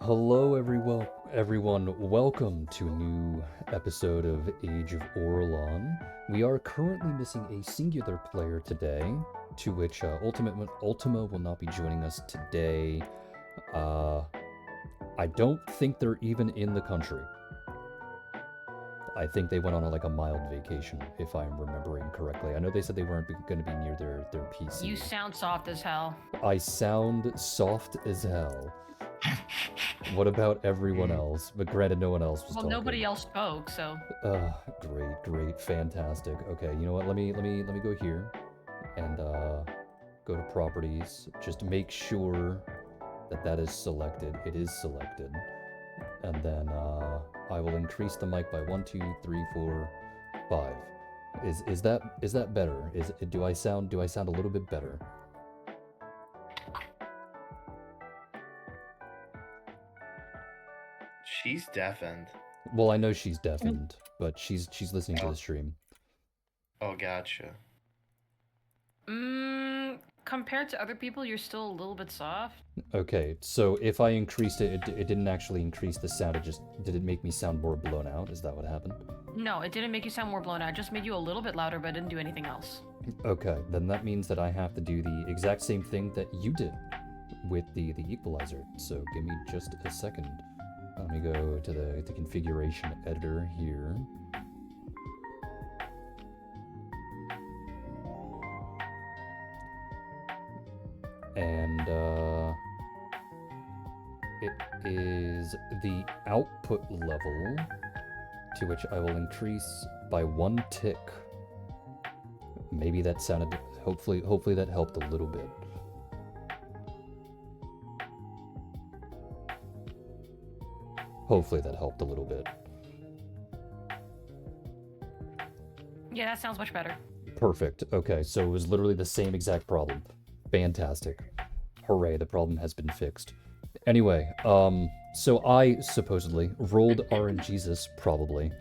Hello, everyone. Welcome to a new episode of Age of Auralon. We are currently missing a singular player today, to which Ultima will not be joining us today. I don't think they're even in the country. I think they went on a mild vacation, if I'm remembering correctly. I know they said they weren't going to be near their PC. You sound soft as hell. I sound soft as hell. What about everyone else? But granted, no one else was talking. Nobody else spoke, so. Great, fantastic. Okay, you know what? Let me go here and go to properties. Just make sure that is selected. It is selected, and then I will increase the mic by 1, 2, 3, 4, 5. Is that better? Do I sound a little bit better? She's deafened. Well, I know she's deafened, but she's listening to the stream. Oh, gotcha. Compared to other people, you're still a little bit soft. Okay, so if I increased it, it didn't actually increase the sound, did it make me sound more blown out? Is that what happened? No, it didn't make you sound more blown out. It just made you a little bit louder, but it didn't do anything else. Okay, then that means that I have to do the exact same thing that you did with the equalizer. So give me just a second. Let me go to the configuration editor here. And it is the output level, to which I will increase by 1 tick. Maybe that sounded, hopefully that helped a little bit. Hopefully that helped a little bit. Yeah, that sounds much better. Perfect. Okay, so it was literally the same exact problem. Fantastic. Hooray, the problem has been fixed. Anyway, so I supposedly rolled RNGesus, probably,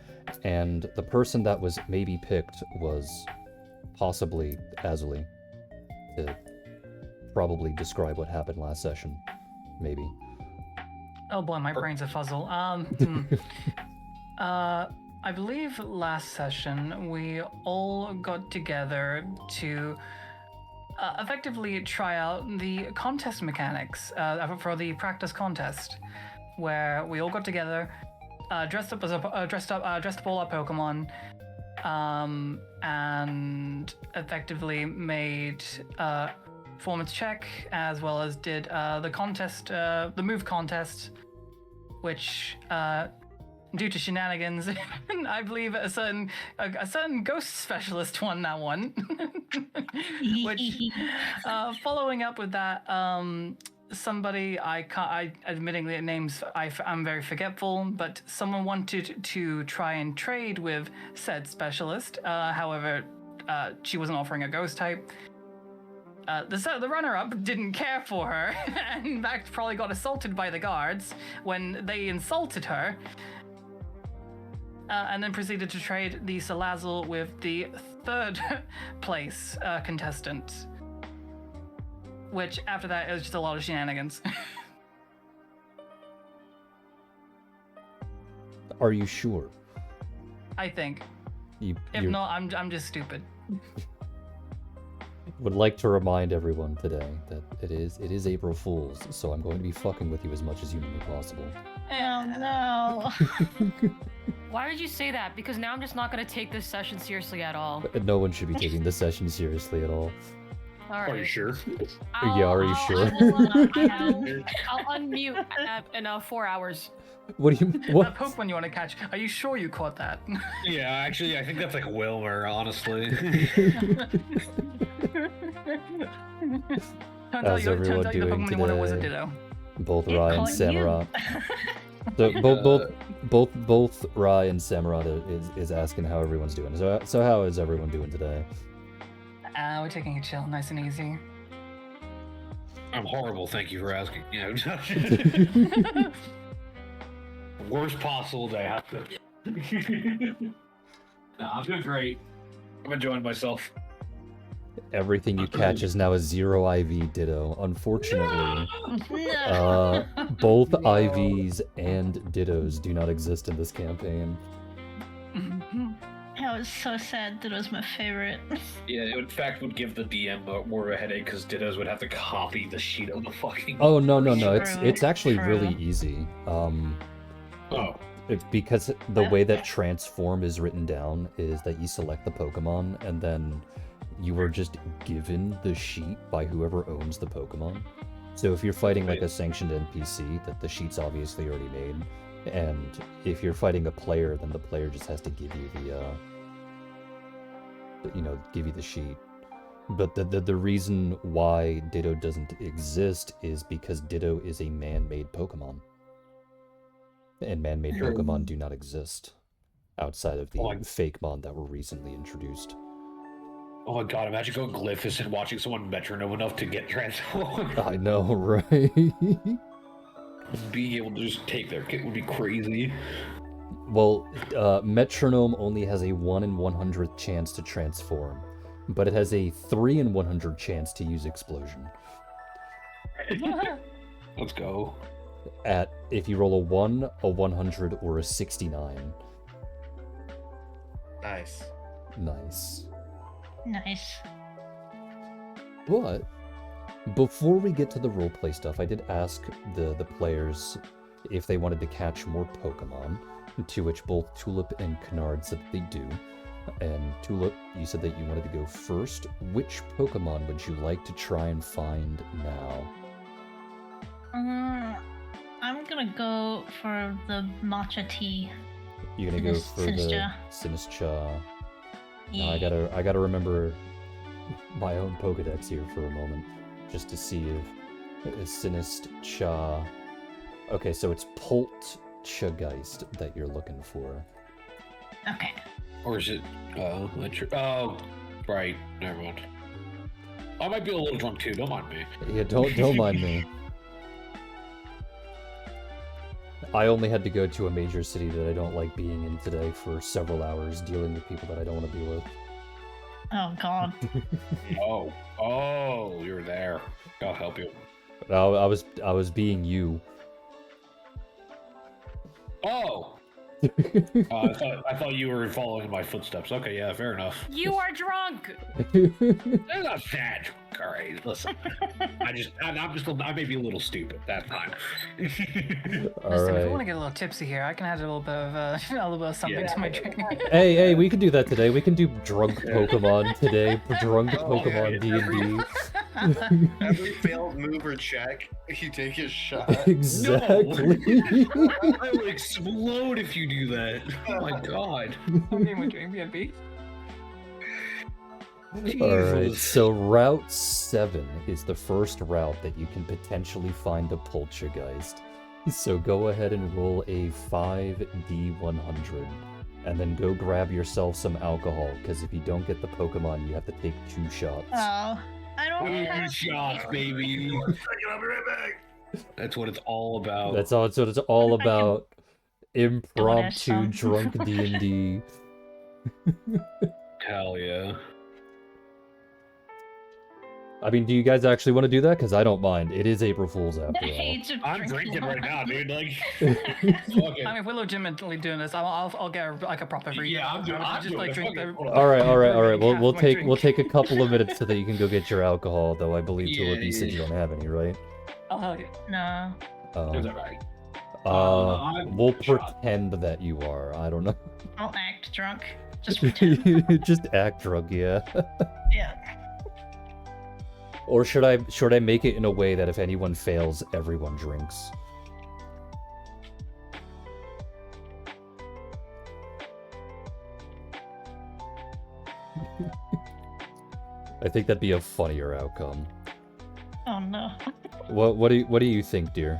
and the person that was maybe picked was possibly Azuli, to probably describe what happened last session, maybe. Oh boy, my brain's a fuzzle. I believe last session we all got together to effectively try out the contest mechanics for the practice contest, where we all got together, dressed up all our Pokemon, and effectively made performance check, as well as did the contest, the move contest, which due to shenanigans, I believe a certain ghost specialist won that one. Which, following up with that, somebody I admittingly names I'm very forgetful, but someone wanted to try and trade with said specialist. However, she wasn't offering a ghost type. The runner-up didn't care for her, and in fact probably got assaulted by the guards when they insulted her, and then proceeded to trade the Salazzle with the third place contestant, which after that it was just a lot of shenanigans. Are you sure? I think. If you're... not, I'm just stupid. Would like to remind everyone today that it is April Fool's, so I'm going to be fucking with you as much as humanly possible. Oh no. Why did you say that? Because now I'm just not going to take this session seriously at all. No one should be taking this session seriously at all. All right. Are you sure? Are you sure? I'll unmute in 4 hours. What do you... What? That Pokemon you want to catch, are you sure you caught that? Yeah, actually, I think that's like Wilmer, honestly. Turns out the Pokemon you wanted was a Ditto. Both Rai and Samurott. Both Rai and Samurott is asking how everyone's doing. So how is everyone doing today? We're taking a chill, nice and easy. I'm horrible, thank you for asking. You know, worst possible day. No, I'm doing great. I'm enjoying myself. Everything you catch is now a 0 IV Ditto. Unfortunately, No. both IVs and Dittos do not exist in this campaign. That was so sad. That was my favorite. Yeah, it in fact would give the DM more of a headache because Dittos would have to copy the sheet of the fucking. Oh no. True, It's actually true. really easy. Oh. It's because the way that transform is written down is that you select the Pokemon and then you are just given the sheet by whoever owns the Pokemon. So if you're fighting like a sanctioned NPC, that the sheet's obviously already made, and if you're fighting a player, then the player just has to give you give you the sheet. But the reason why Ditto doesn't exist is because Ditto is a man-made Pokemon. And man-made Pokemon do not exist outside of the fake mon that were recently introduced. Oh my god, imagine going Glyphis and watching someone metronome enough to get transformed. I know, right? Being able to just take their kit would be crazy. Well, Metronome only has a 1 in 100th chance to transform, but it has a 3 in 100 chance to use Explosion. Let's go. If you roll a 1, a 100, or a 69. Nice. Nice. Nice. But before we get to the roleplay stuff, I did ask the players if they wanted to catch more Pokemon, to which both Tulip and Kennard said that they do. And Tulip, you said that you wanted to go first. Which Pokemon would you like to try and find now? I'm gonna go for the matcha tea. You're gonna go for the Sinistcha. Sinistcha. Now, Yeah. I gotta remember my own Pokedex here for a moment, just to see if Sinistcha. Okay, so it's Poltchageist that you're looking for. Okay. Or is it? Oh, right. Never mind. I might be a little drunk too. Don't mind me. Yeah, don't mind me. I only had to go to a major city that I don't like being in today for several hours, dealing with people that I don't want to be with. Oh God. Oh, you're there. I'll help you. I was being you. Oh. I thought you were following in my footsteps. Okay, yeah, fair enough. You are drunk. I'm not that. All right, listen. I may be a little stupid. That's fine. All Listen, if we want right. to get a little tipsy here, I can add a little bit of a little bit of something to my drink. Hey, we can do that today. We can do drunk Pokemon today. Drunk Oh, Pokemon yeah. D&D. Every failed move or check, you take a shot. Exactly. I would explode if you do that. Oh my god. Okay, my drink, BFB. Alright, Jesus. so Route 7 is the first route that you can potentially find a Poltchageist. So go ahead and roll a 5d100, and then go grab yourself some alcohol, because if you don't get the Pokemon, you have to take 2 shots. Oh, I don't Two have. shots, baby. I'll be right back. That's what it's all about. That's all. So it's all I can about impromptu some. drunk D&D. Hell yeah. I mean, do you guys actually want to do that? Because I don't mind. It is April Fool's after all. Age of I'm drinking right now, dude. Like, I fucking. mean, if we're legitimately doing this, I'll get like a proper free. Yeah, I'm doing it. drink Fuck it. the. All right. We'll half my we'll drink. take a couple of minutes so that you can go get your alcohol. Though I believe Tulip, you said Yeah. you don't have any, right? Oh, yeah. No. Is Um, that right? we'll I'm shot. pretend that you are. I don't know. I'll act drunk. Just pretend. Just act drunk, yeah. Yeah. Or should I make it in a way that if anyone fails, everyone drinks? I think that'd be a funnier outcome. Oh no. What do you think, dear?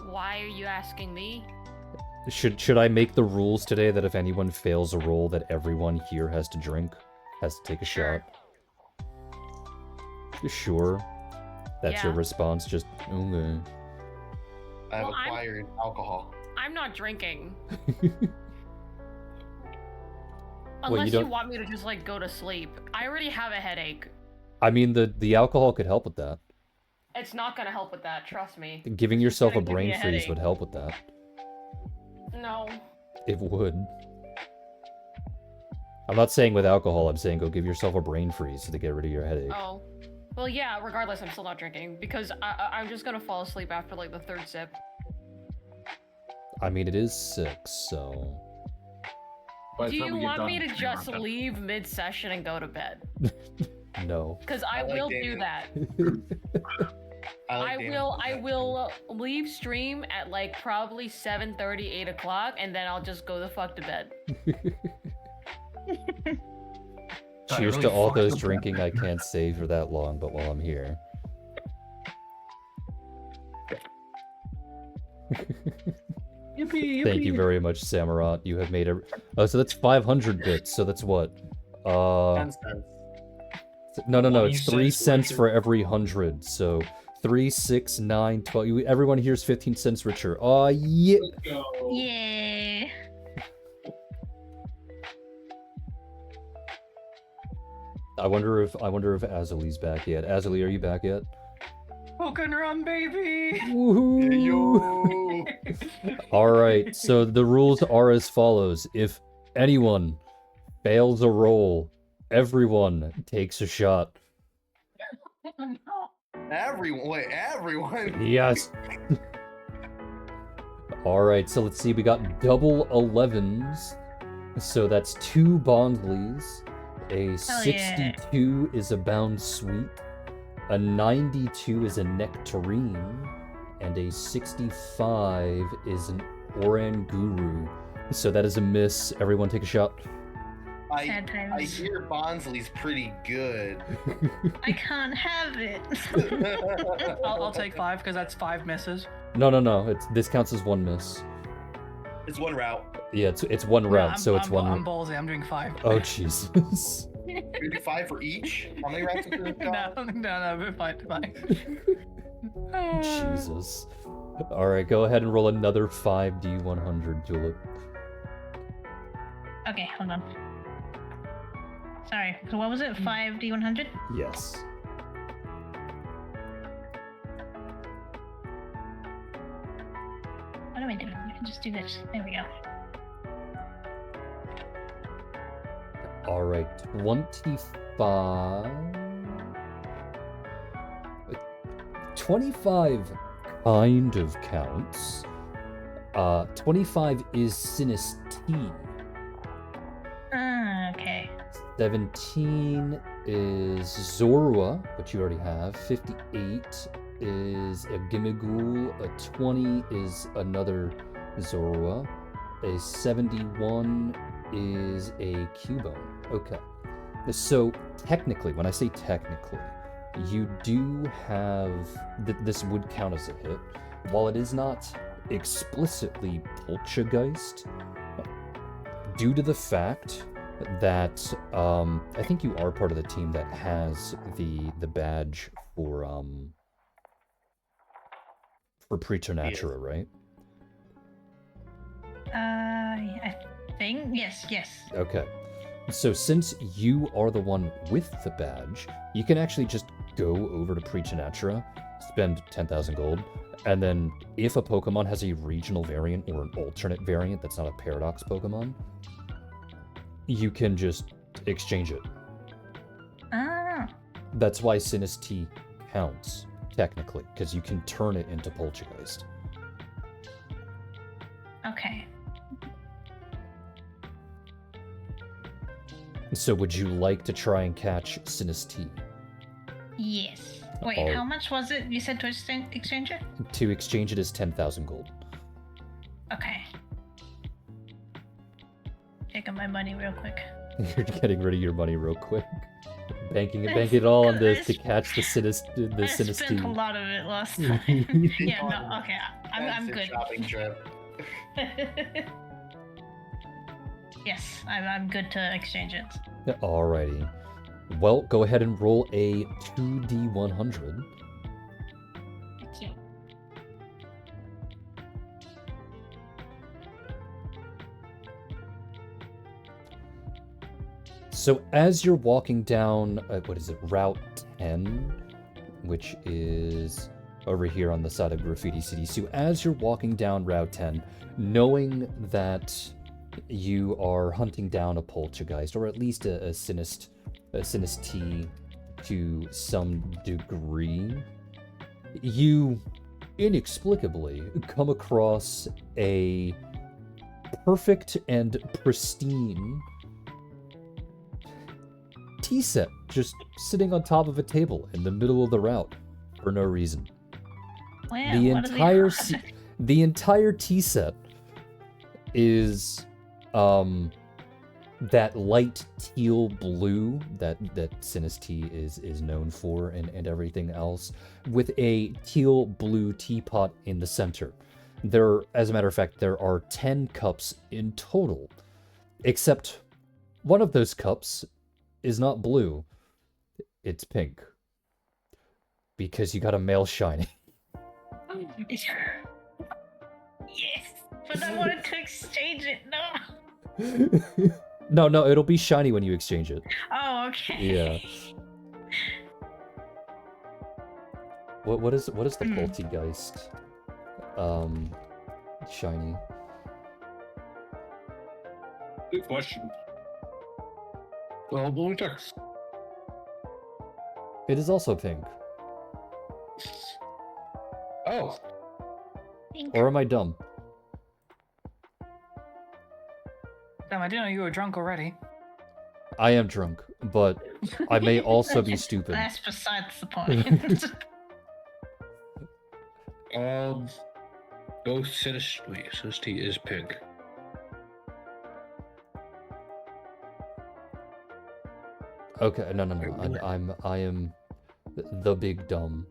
Why are you asking me? Should I make the rules today that if anyone fails a roll, that everyone here has to drink, has to take a Sure. shot? Sure. That's your Yeah. response. Just okay. I have Well, I'm- acquired alcohol. I'm not drinking. Unless don't- you want me to just like go to sleep. I already have a headache. I mean, the alcohol could help with that. It's not gonna help with that, trust me. Giving It's just yourself a gonna give me brain a freeze headache. would help with that. No. It would. I'm not saying with alcohol, I'm saying go give yourself a brain freeze to get rid of your headache. Oh. Well, yeah, regardless, I'm still not drinking because I'm just gonna fall asleep after like the third sip. I mean, it is 6, so... By the Do time you we get want done, me to we're just done. leave mid-session and go to bed? No. Because I I like will do Daniel. that. I I will leave stream at like probably 7:30, 8 o'clock, and then I'll just go the fuck to bed. Cheers really to all fucked those up. drinking I can't stay for that long, but while I'm here. Yippee, Thank you yippee. very much, Samurott. You have made a... Oh, so that's 500 bits, so that's what? 10 cents. No, it's 20 3 cents cents richer. for every 100, so 3, 6, 9, 12... Everyone here's 15 cents richer. Oh, yeah! Let's go. Yay. I wonder if Azali's back yet. Azali, are you back yet? Poke and run, baby. Woohoo! Yo! Alright, so the rules are as follows. If anyone fails a roll, everyone takes a shot. Everyone. Yes! Alright, so let's see, we got double 11s. So that's 2 Bondleys. A 62 is a Bound Sweet. A 92 is a Nectarine. And a 65 is an Oranguru. So that is a miss. Everyone take a shot. Sad I times. hear Bonsley's pretty good. I can't have it. I'll take 5 because that's 5 misses. No. This counts as 1 miss. It's one route. Yeah, it's 1 round, so it's I'm 1. I'm ballsy. I'm doing 5. Oh, Jesus. You do 5 for each? How many rounds is this? no, fine. Jesus. Alright, go ahead and roll another 5d100, Julep. Okay, hold on. Sorry, so what was it? 5d100? Yes. What am I doing? I can just do this. There we go. Alright, 25... 25 kind of counts. 25 is Sinus T. Okay. 17 is Zorua, which you already have. 58 is a Gimighoul. A 20 is another Zorua. A 71 is a Cubone. Okay. So, technically, when I say technically, you do have... this would count as a hit. While it is not explicitly Poltergeist, due to the fact that I think you are part of the team that has the badge for Preternatura, right? I think yes. Okay. So since you are the one with the badge, you can actually just go over to Preternatura, spend 10,000 gold, and then if a Pokemon has a regional variant or an alternate variant that's not a Paradox Pokemon, you can just exchange it. Ah. That's why Sinus T counts, technically, because you can turn it into Poltergeist. Okay. So would you like to try and catch Sinus T? Yes. Wait, Oh. how much was it? You said to exchange it? To exchange it is 10,000 gold. Okay. Taking my money real quick. You're getting rid of your money real quick. Banking it all on this to catch the Sinus I T. spent a lot of it last time. Yeah, no, okay, I'm That's a good. shopping trip. Yes, I'm good to exchange it. Alrighty. Well, go ahead and roll a 2d100. Thank you. So as you're walking down, what is it, Route 10, which is over here on the side of Graffiti City. So as you're walking down Route 10, knowing that you are hunting down a poltergeist, or at least a Sinist to some degree, you inexplicably come across a perfect and pristine tea set just sitting on top of a table in the middle of the route for no reason. Wow, The what are entire odds? the entire tea set is that light teal blue that Sinus tea is known for, and everything else, with a teal blue teapot in the center. There, as a matter of fact, there are 10 cups in total, except one of those cups is not blue, it's pink. Because you got a male shiny. Yes, but I wanted to exchange it. No. No, it'll be shiny when you exchange it. Oh, okay. Yeah. What is the poltergeist? Shiny. Good question. Well, let me check. It is also pink. Oh, Or am I dumb? Damn, I didn't know you were drunk already. I am drunk, but I may also be stupid. That's besides the point. both Sinistee is pink. Okay, no. I am the big dumb.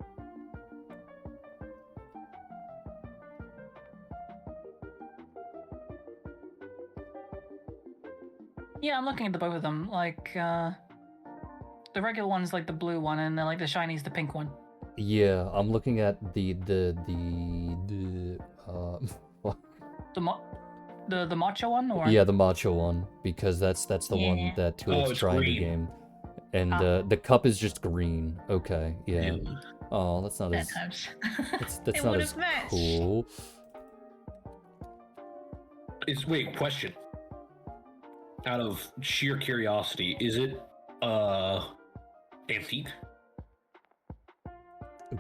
Yeah, I'm looking at the both of them. Like, the regular one's like the blue one, and then like the shiny's the pink one. Yeah, I'm looking at the The macho one, or yeah, the macho one, because that's the one Yeah. that Tulip's it's trying to green. game. And Ah. the cup is just green. Okay, yeah. Oh, that's not Bad as times. that's It not would've as matched. cool. Wait, question. Out of sheer curiosity, is it antique?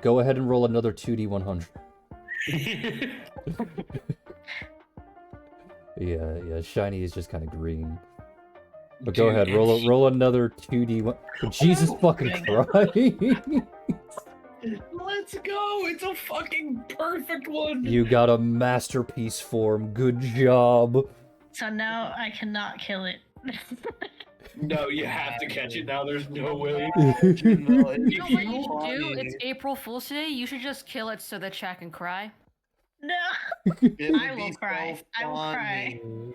Go ahead and roll another 2d100. Yeah, shiny is just kind of green. But go Dude, ahead, roll another 2d1. Jesus fucking Christ! Let's go! It's a fucking perfect one. You got a masterpiece form. Good job. So now I cannot kill it. No, you have to catch it now. There's no way. You know If what you should do? funny, It's April Fool's Day. You should just kill it so that Shaq can cry. No. it would I will be so cry. I will cry. funny.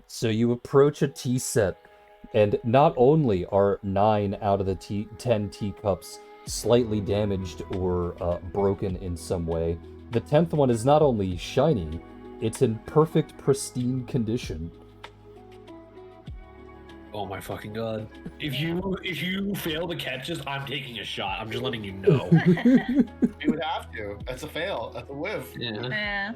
So you approach a tea set, and not only are 9 out of the 10 teacups slightly damaged or broken in some way, the 10th one is not only shiny, it's in perfect, pristine condition. Oh my fucking god! If you fail to catch this, I'm taking a shot. I'm just letting you know. You would have to. That's a fail. That's a whiff. Yeah. Yeah.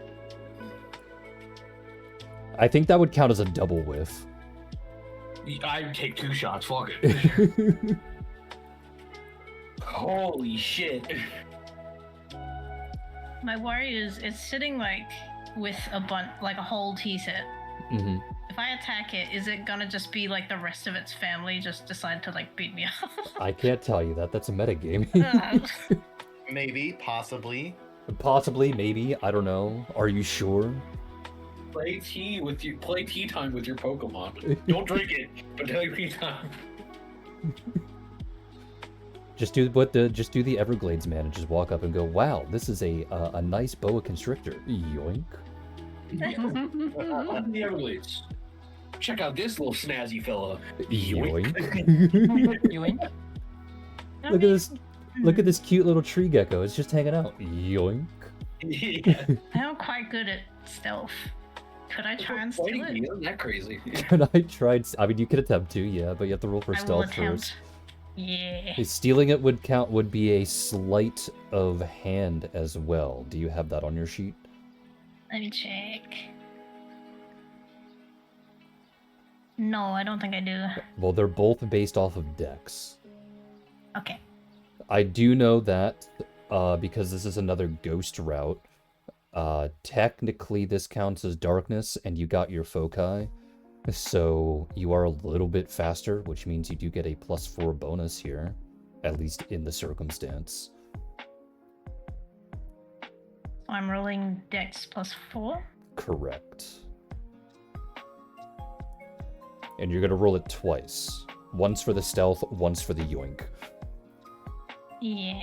I think that would count as a double whiff. I'd take 2 shots. Fuck it. Holy shit! My worry is it's sitting like with like a whole tea set. Hmm. If I attack it, is it gonna just be like the rest of its family just decide to like beat me up? I can't tell you that. That's a metagame. Maybe, possibly. Possibly, maybe. I don't know. Are you sure? Play tea time with your Pokemon. Don't drink it, but play tea time. Just do the Everglades man and just walk up and go, wow, this is a nice boa constrictor. Yoink. The Everglades. Check out this little snazzy fella. Yoink. You ain't. Look at this cute little tree gecko. It's just hanging out. Yoink. Yeah. I'm quite good at stealth. Could I try and steal Fighting it? me? Isn't that crazy? And I tried. I mean, you could attempt to, yeah, but you have to roll for I will stealth attempt. first. Yeah. Stealing it would be a sleight of hand as well. Do you have that on your sheet? Let me check. No, I don't think I do. Well, they're both based off of dex. Okay. I do know that because this is another ghost route. Technically, this counts as darkness, and you got your foci, so you are a little bit faster, which means you do get a +4 bonus here, at least in the circumstance. I'm rolling Dex +4. Correct. And you're gonna roll it twice. Once for the stealth, once for the yoink. Yeah.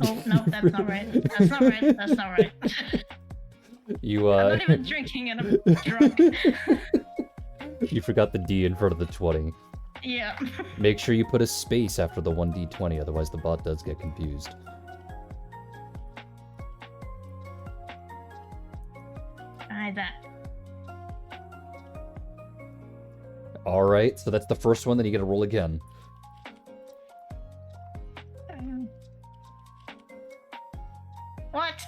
Oh, no, that's not right. That's not right. That's not right. You, I'm not even drinking and I'm drunk. you forgot the D in front of the 20. Yeah. Make sure you put a space after the 1d20, otherwise the bot does get confused. Try that. Alright, so that's the first one, then you get to roll again. What?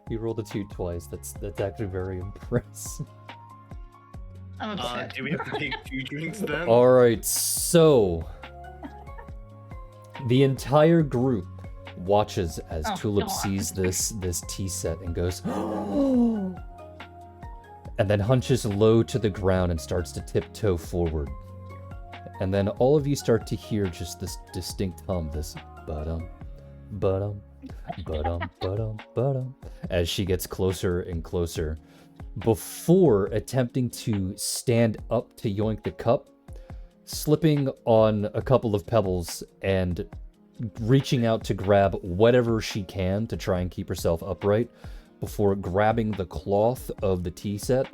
You rolled a 2 twice, that's actually very impressive. I'm upset. Do we have to take 2 drinks then? Alright, so... The entire group watches as Oh, Tulip God. sees this tea set and goes, and then hunches low to the ground and starts to tiptoe forward. And then all of you start to hear just this distinct hum, this ba-dum, ba-dum, ba-dum, ba-dum, ba-dum, as she gets closer and closer. Before attempting to stand up to yoink the cup, slipping on a couple of pebbles and reaching out to grab whatever she can to try and keep herself upright before grabbing the cloth of the tea set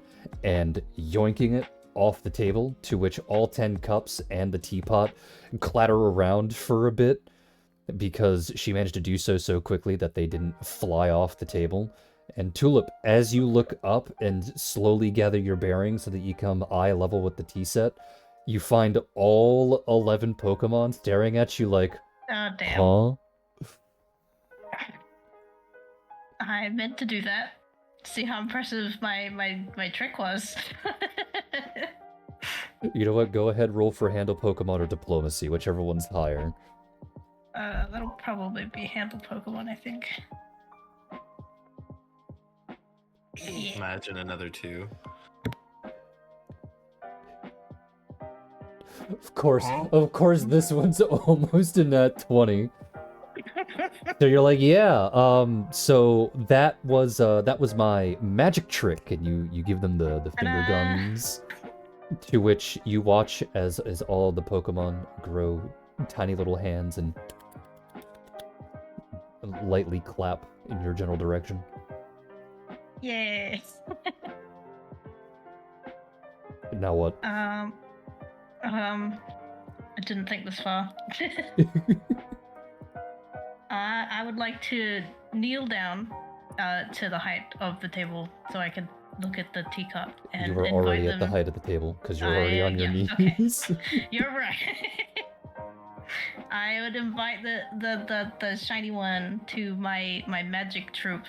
and yoinking it off the table, to which all 10 cups and the teapot clatter around for a bit because she managed to do so quickly that they didn't fly off the table. And Tulip, as you look up and slowly gather your bearings so that you come eye level with the tea set, you find all 11 Pokemon staring at you like, Oh, damn. huh? I meant to do that. See how impressive my trick was. You know what? Go ahead, roll for handle Pokemon or diplomacy, whichever one's higher. That'll probably be handle Pokemon, I think. Yeah. Imagine another 2. Of course, this one's almost a nat 20. So you're like, yeah, so that was my magic trick, and you give them the finger Ta-da! guns, to which you watch as all the Pokemon grow tiny little hands and lightly clap in your general direction. Yes. Now what? I didn't think this far. I would like to kneel down to the height of the table so I can look at the teacup and You were invite already them. at the height of the table because you're already on your yeah, okay. knees. You're right. I would invite the shiny one to my magic troupe.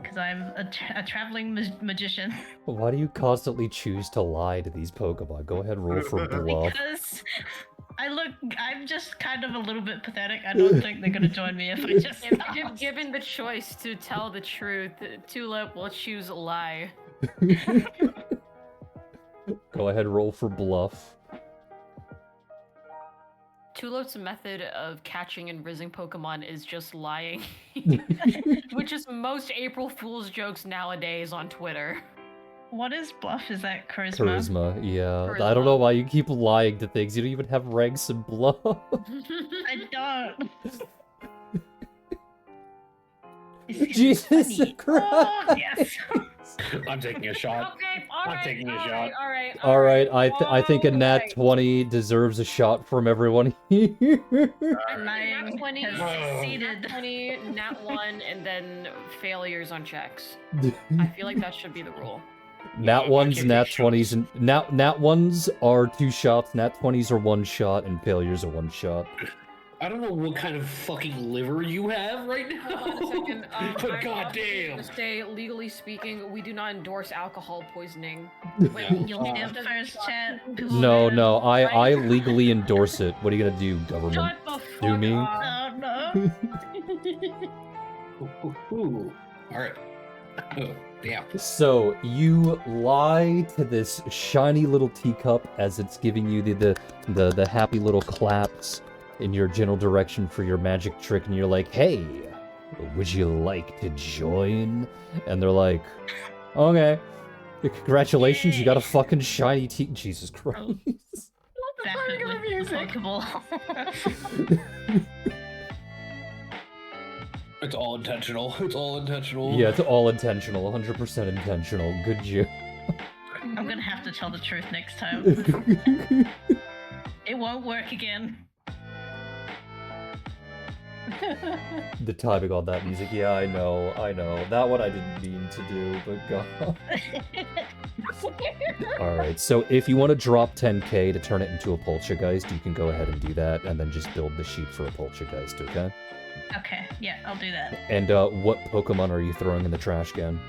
Because I'm a traveling magician. Why do you constantly choose to lie to these Pokemon? Go ahead, roll for bluff. Because I'm just kind of a little bit pathetic. I don't think they're gonna join me if I just If given the choice to tell the truth, Tulip will choose a lie. Go ahead, roll for bluff. Tulip's method of catching and rizzing Pokemon is just lying. Which is most April Fool's jokes nowadays on Twitter. What is bluff? Is that charisma? Charisma, yeah. I Charisma. don't know why you keep lying to things. You don't even have ranks in bluff. I don't. It's Jesus funny. Christ. Oh, yes. I'm taking a shot. Okay, all I'm right, taking a all shot. right, all right, All right, I think a all nat right. 20 deserves a shot from everyone here. I think Lying nat 20, has nat succeeded. 20, nat 1, and then failures on checks. I feel like that should be the rule. Nat I ones, can't nat take 20s, shots. and nat ones are 2 shots, nat 20s are 1 shot, and failures are 1 shot. I don't know what kind of fucking liver you have right Hold now. on a second. But I'm goddamn. to say, legally speaking, we do not endorse alcohol poisoning. Yeah. You'll see it first, chat. People No, there. no, I Right? legally endorse it. What are you gonna do, government? Shut the Do fuck me? up. Oh no. Ooh. All right. Oh, damn. So you lie to this shiny little teacup as it's giving you the happy little claps in your general direction for your magic trick, and you're like, "Hey, would you like to join?" And they're like, "Okay, congratulations, you got a fucking shiny tea." Jesus Christ! Vapid with music. Pokeball. It's all intentional. It's all intentional. Yeah, it's all intentional, 100% intentional. Good job. I'm gonna have to tell the truth next time. It won't work again. The timing on that music, yeah, I know. That one I didn't mean to do, but God. Alright, so if you want to drop 10k to turn it into a Poltergeist, you can go ahead and do that, and then just build the sheep for a Poltergeist, okay? Okay, yeah, I'll do that. And what Pokemon are you throwing in the trash can?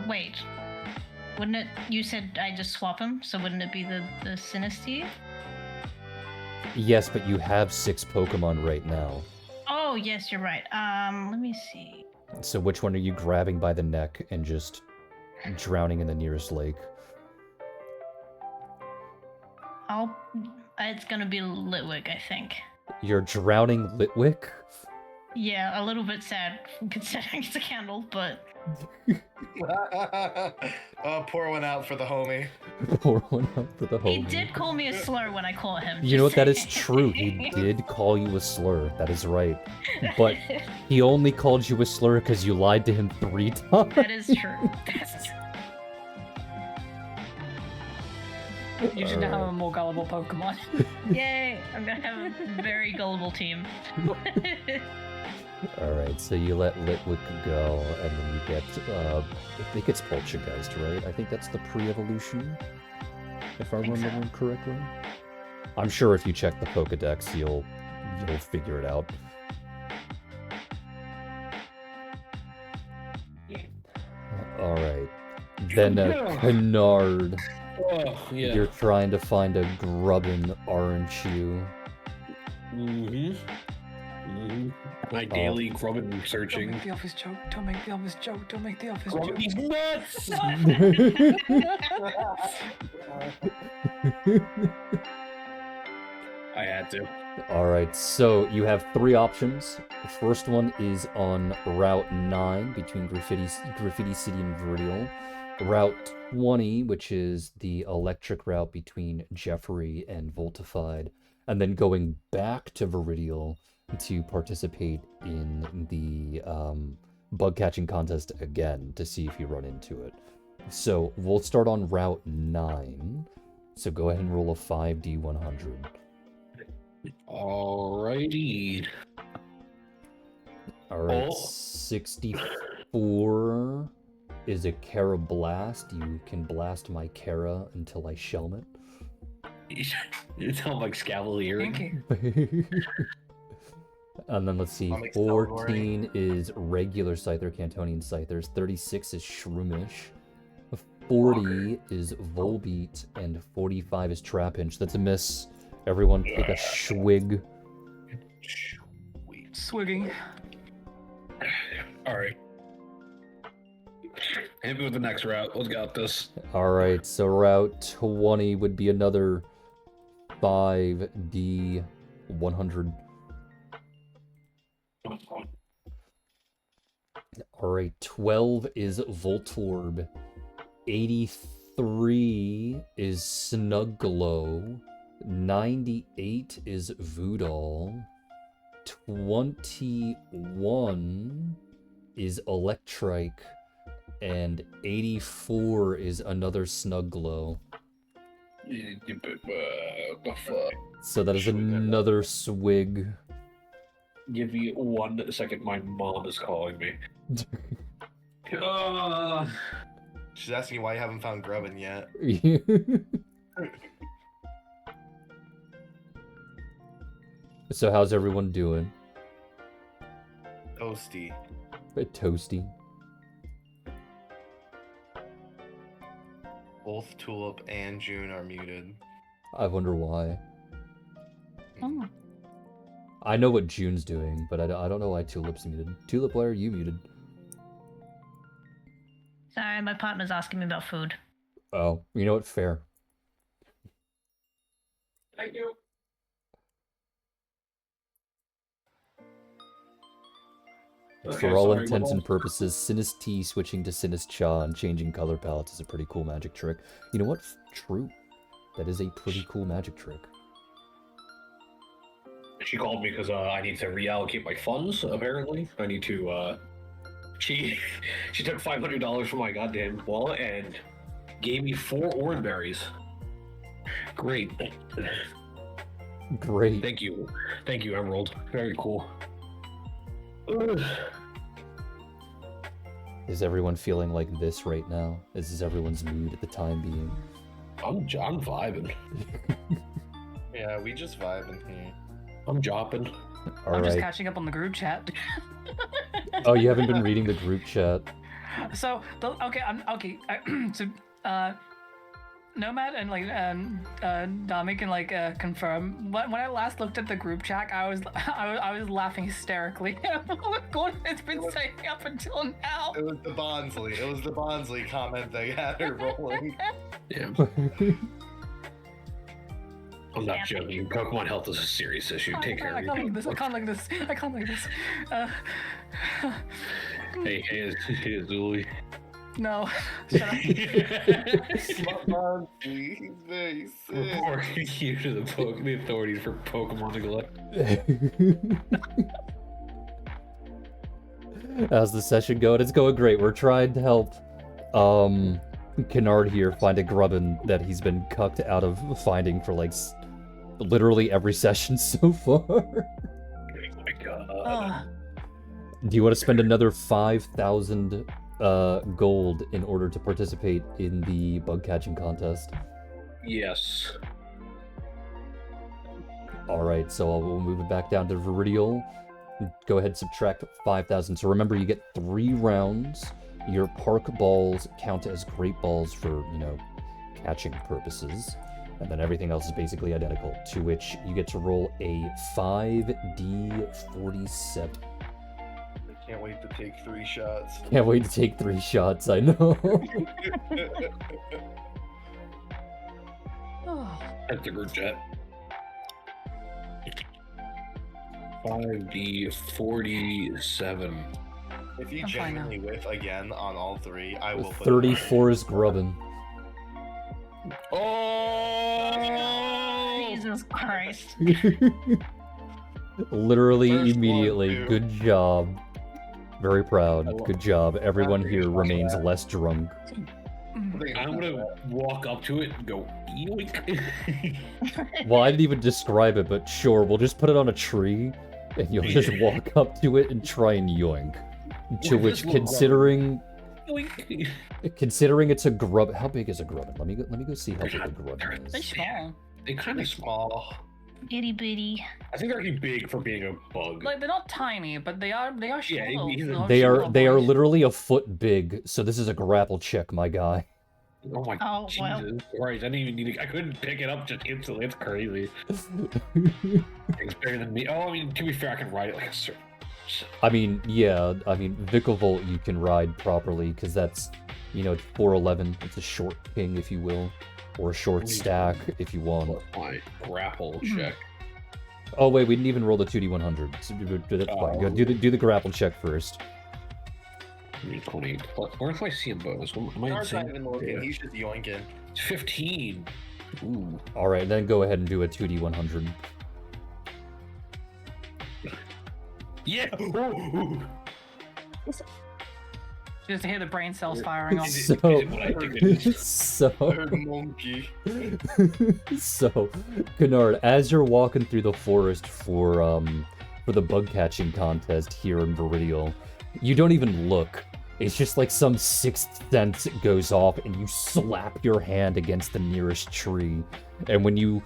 Wait. Wouldn't it? You said I just swap them, so wouldn't it be the Sinistea? Yes, but you have 6 Pokemon right now. Oh yes, you're right. Let me see. So which one are you grabbing by the neck and just drowning in the nearest lake? It's gonna be Litwick, I think. You're drowning Litwick? Yeah, a little bit sad considering it's a candle, but Pour one out for the homie. Pour one out for the he homie. did call me a slur when I caught him. You know what? just That is saying. true. He did call you a slur. That is right. But he only called you a slur because you lied to him 3 times. That is true. That's true. You should now have a more gullible Pokemon. Yay! I'm gonna have a very gullible team. Alright, so you let Litwick go, and then you get, I think it's Poltergeist, right? I think that's the pre-evolution, if I Think so. remember correctly. I'm sure if you check the Pokedex, you'll figure it out. Alright. Then, Canard. Oh, yeah. You're trying to find a grubbin, aren't you? My daily grubbin Don't searching. make the office joke. Don't make the office joke. Don't make the office joke. He's nuts! I had to. Alright, so you have 3 options. The first one is on Route 9 between Graffiti City and Viridial. Route 20, which is the electric route between Jeffrey and Voltified. And then going back to Viridial to participate in the bug catching contest again to see if you run into it. So we'll start on Route 9. So go ahead and roll a 5d100. Alrighty. Alright, Oh. 64 is a Kara blast. You can blast my Kara until I shelm it. You sound like Scavalier. Yankee. And then let's see, I'll make 14 is regular Scyther, Cantonian Scythers. 36 is Shroomish. 40 is Volbeat, and 45 is Trapinch. That's a miss. Everyone take a swig. Swigging. Alright. Hit me with the next route. Let's got this. Alright, so Route 20 would be another 5d100. Alright, 12 is Voltorb. 83 is Snugglow. 98 is Voodall. 21 is electric, and 84 is another snug glow. The fuck? So that is another swig. Give me 1 second. My mom is calling me. She's asking you why you haven't found Grubbin yet. So how's everyone doing? Toasty. Bit toasty. Both Tulip and June are muted. I wonder why. Oh. I know what June's doing, but I don't know why Tulip's muted. Tulip, why are you muted? Sorry, my partner's asking me about food. Oh, you know what? Fair. Thank you. For all intents and purposes, Sinus T switching to Sinus Cha and changing color palettes is a pretty cool magic trick. You know what? True. That is a pretty cool magic trick. She called me because I need to reallocate my funds. Apparently, I need to. She took $500 from my goddamn wallet and gave me 4 orange berries. Great. Great. Thank you, Emerald. Very cool. Is everyone feeling like this right now? This is everyone's mood at the time being. I'm vibing. Yeah, we just vibing here. I'm jopping. I'm just Alright. catching up on the group chat. Oh, you haven't been reading the group chat? So, so, Nomad and Dami can confirm. When I last looked at the group chat, I was laughing hysterically. What it's been saying up until now. It was the Bonsley. It was the Bonsley comment that had her rolling. Yeah. I'm not joking. Pokemon health is a serious issue. Take care I of can't you. like this. I can't like this. I can't like this. Hey, Zuli. No. Shut up. Bonsley, he's very sick. Reporting you to the authorities for Pokemon neglect. How's the session going? It's going great. We're trying to help Kennard here find a Grubbin that he's been cucked out of finding for like literally every session so far. Oh my god. Do you want to spend another 5,000 gold in order to participate in the bug catching contest? Yes. Alright, so we'll move it back down to Viridial. Go ahead, subtract 5,000. So remember, you get 3 rounds. Your park balls count as great balls for, catching purposes. And then everything else is basically identical, to which you get to roll a 5d47. I can't wait to take 3 shots. Can't wait to take 3 shots, I know. At the group chat. 5d47. If you I'm fine now. genuinely whiff again on all 3, I will put 34 is Grubbin. Oh! Jesus Christ. Literally First one, immediately. dude. Good job. Very proud. Good job. Everyone After here you remains that. less drunk. I'm gonna walk up to it and go, yoink. Well, I didn't even describe it, but sure, we'll just put it on a tree, and you'll just walk up to it and try and yoink. To Look at which, this little Yoink. considering it's a grub, how big is a grubbin? Let me go see how big a grubbin They're is. small. They kind of small. small. Itty bitty. I think they're actually big for being a bug. Like they're not tiny, but they are Yeah, small. he's a- They're They small are boys. literally a foot big, so this is a grapple check, my guy. Oh my Oh, well. Jesus Christ! I didn't even need to. I couldn't pick it up just instantly. It's crazy. It's bigger than me. Oh, I mean, to be fair, I can ride it like a certain. I mean, yeah, Vicavolt you can ride properly, because that's, it's 411. It's a short king, if you will. Or a short stack, if you want. My grapple Hmm. check. Oh, wait, we didn't even roll the 2d100. So that's fine. Go do the grapple check first. 20. Where's my CM bonus? Am I Nar's not insane? even looking, Yeah. he's just yoinking. It's 15. Ooh. Alright, then go ahead and do a 2d100. Yeah. Ooh. Just to hear the brain cells firing off. Is it what I think it is? So, I heard monkey. so, Kennard, as you're walking through the forest for the bug catching contest here in Viridial, you don't even look. It's just like some sixth sense goes off and you slap your hand against the nearest tree. And when you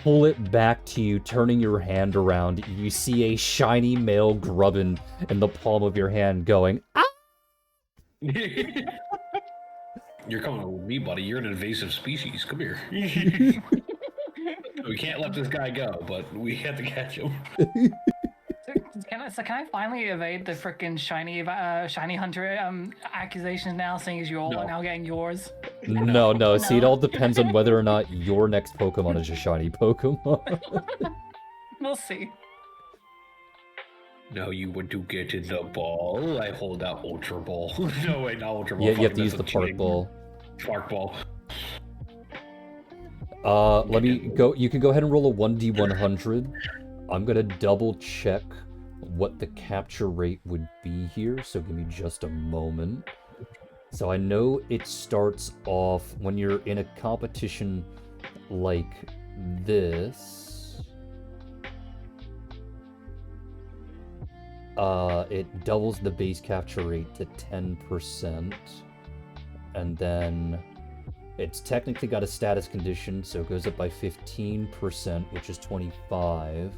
pull it back to you, turning your hand around, you see a shiny male grubbin in the palm of your hand going, ah! You're coming with me, buddy. You're an invasive species. Come here. We can't let this guy go, but we have to catch him. Can I finally evade the frickin' shiny hunter accusations now, seeing as you all No. are now getting yours? No. See, it No. all depends on whether or not your next Pokemon is a shiny Pokemon. We'll see. No, you want to get in the ball. I hold out Ultra Ball. No, wait, not Ultra Ball. Yeah, you have Fuck, to use that's the Park cheating. Ball. Park Ball. Let me go. You can go ahead and roll a 1d100. I'm gonna double check what the capture rate would be here, so give me just a moment. So I know it starts off when you're in a competition like this. It doubles the base capture rate to 10%, and then it's technically got a status condition, so it goes up by 15%, which is 25,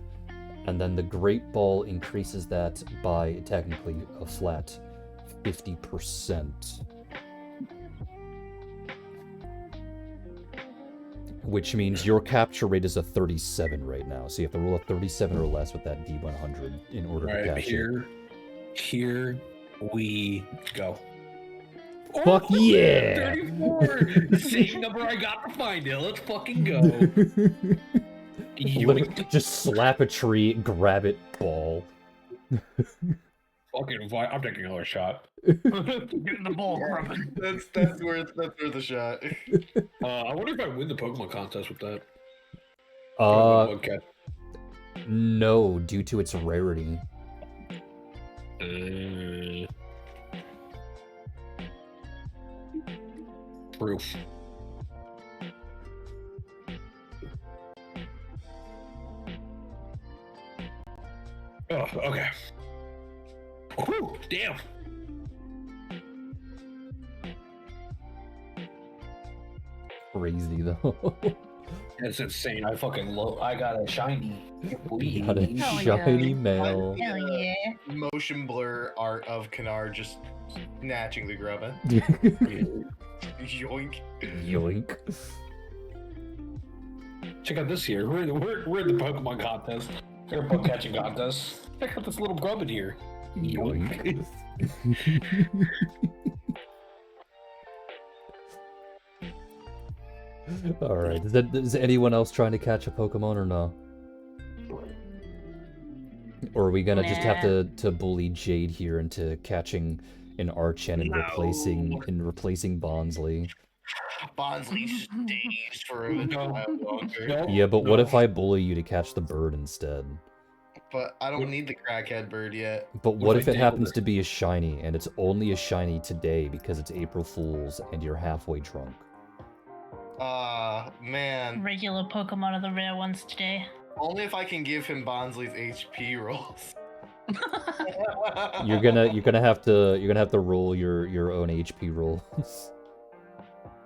and then the Great Ball increases that by technically a flat 50%. Which means your capture rate is a 37 right now, so you have to roll a 37 or less with that D100 in order to Alright, catch it. here we go. Fuck Oh, yeah! 34! Same number I got to find it. Let's fucking go. Literally, Yoink. just slap a tree, grab it, ball. Fucking fine. I'm taking another shot. Get the ball, Grubbin. That's worth the shot. I wonder if I win the Pokemon contest with that. Bug catch. No, due to its rarity. Proof. Oh, okay. Whew, damn. Crazy though. That's insane. I got a shiny. You got a Hell shiny yeah. male. Hell yeah. Motion blur art of Kennard just snatching the grubbin. Yoink. Yoink. Check out this here. We're in the Pokemon contest. Or bug catching contest. Check out this little grubbin here. Yoink. Alright, is anyone else trying to catch a Pokemon or no? Or are we gonna just have to bully Jade here into catching an Archen and replacing Bonsly? Bonsly stays for a while longer. Yeah, but what if I bully you to catch the bird instead? But I don't need the crackhead bird yet. But what if I it did happens it? to be a shiny, and it's only a shiny today because it's April Fool's and you're halfway drunk? Man. Regular Pokemon are the rare ones today. Only if I can give him Bonsly's HP rolls. You're gonna have to roll your own HP rolls.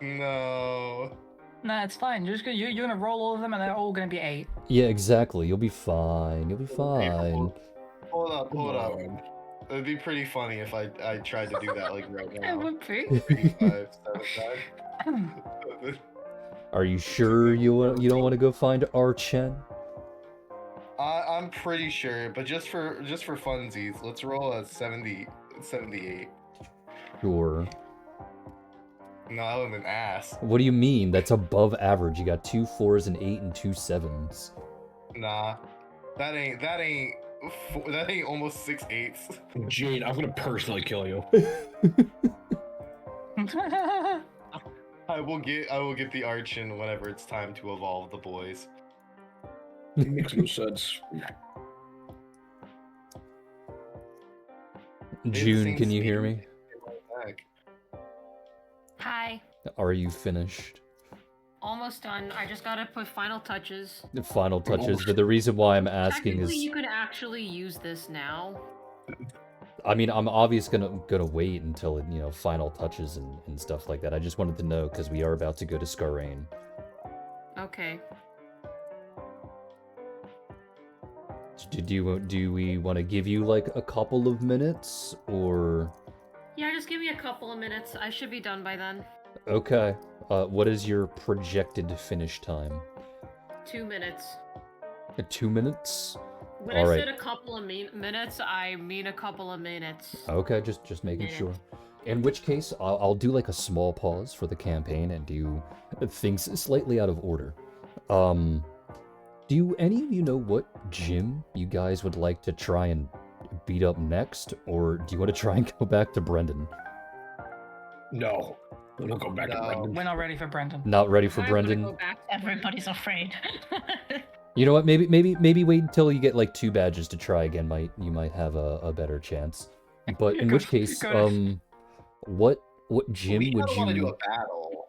No. Nah, it's fine. You're gonna roll all of them, and they're all gonna be 8. Yeah, exactly. You'll be fine. You'll be fine. Hold up. It'd be pretty funny if I tried to do that like right It now. would be. 3, 5, 7, 9. Are you sure you don't want to go find Archen? I'm pretty sure, but just for funsies, let's roll a 78. Sure. No, that would've been ass. What do you mean? That's above average. You got 2 4s, an 8, and 2 7s. Nah, that ain't almost 6 8s. Jade, I'm gonna personally kill you. I will get the Archen whenever it's time to evolve the boys. It makes no sense. June, can you hear me? Hi. Are you finished? Almost done. I just gotta put final touches. The final touches. The reason why I'm asking Technically, is, you could actually use this now. I mean, I'm obviously gonna wait until final touches and stuff like that. I just wanted to know because we are about to go to Scarrain. Okay. Do we want to give you like a couple of minutes or? Yeah, just give me a couple of minutes. I should be done by then. Okay. What is your projected finish time? 2 minutes. 2 minutes? When All I right. said a couple of minutes, I mean a couple of minutes. Okay, just making sure. In which case, I'll do like a small pause for the campaign and do things slightly out of order. Do any of you know what gym you guys would like to try and beat up next, or do you want to try and go back to Brendan? No. We'll go back to Brendan. We're not ready for Brendan. Not ready for I wanna Brendan? go back to Everybody's afraid. You know what? Maybe wait until you get like 2 badges to try again. You might have a better chance. But in which case, what gym We would don't want to do you a battle.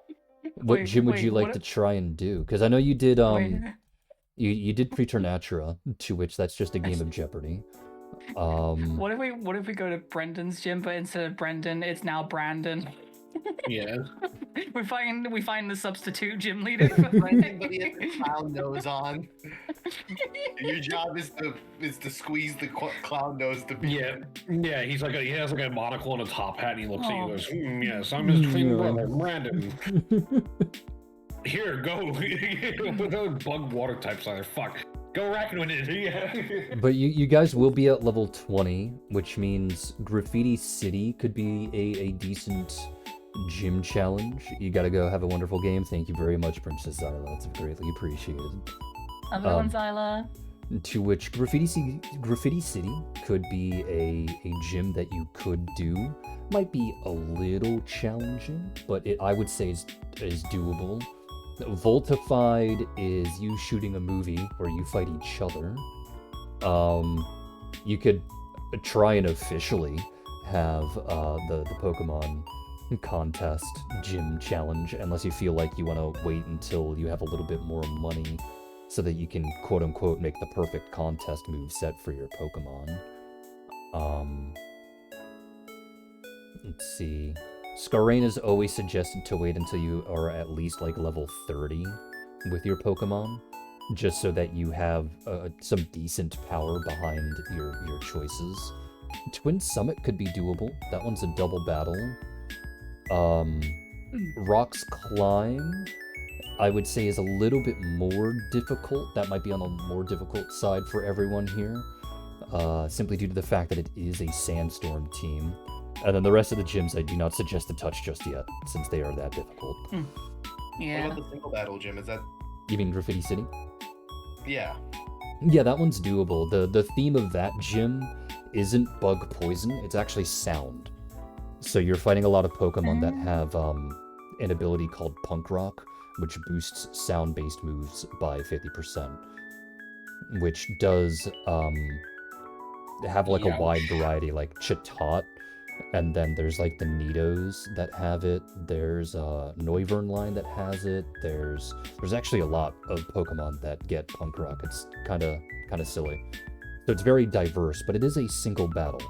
what gym would you like what to try and do? Because I know you did Wait. you did Preternatura, to which that's just a game of Jeopardy. What if we go to Brendan's gym, but instead of Brendan, it's now Brandon? Yeah. we find the substitute gym leader for Brendan, but he has the clown nose on. Your job is to squeeze the clown nose to be. Yeah. He has like a monocle and a top hat, and he looks at you Oh. and goes, "Yes, I'm his twin brother, Brandon. Here, go." With those bug water types either. Fuck. Go racking with it. Yeah. But you guys will be at level 20, which means Graffiti City could be a decent gym challenge. You gotta go have a wonderful game. Thank you very much, Princess Zyla. That's greatly appreciated. Everyone, Zyla. To which Graffiti City could be a gym that you could do. Might be a little challenging, but I would say is doable. Voltified is you shooting a movie where you fight each other. You could try and officially have the Pokemon contest gym challenge, unless you feel like you want to wait until you have a little bit more money so that you can quote-unquote make the perfect contest move set for your Pokemon. Let's see. Scarrain is always suggested to wait until you are at least like level 30 with your Pokemon, just so that you have some decent power behind your choices. Twin Summit could be doable. That one's a double battle. Rock's Climb, I would say, is a little bit more difficult. That might be on the more difficult side for everyone here, simply due to the fact that it is a Sandstorm team. And then the rest of the gyms I do not suggest to touch just yet, since they are that difficult. Yeah. What about the single battle gym? Is that? You mean Graffiti City? Yeah. Yeah, that one's doable. The theme of that gym isn't bug poison, it's actually sound. So you're fighting a lot of Pokemon that have an ability called Punk Rock, which boosts sound-based moves by 50%. Which does have like a wide variety, like Chatot, and then there's like the Nidos that have it, there's Noivern line that has it, there's actually a lot of Pokemon that get Punk Rock. It's kinda silly. So it's very diverse, but it is a single battle.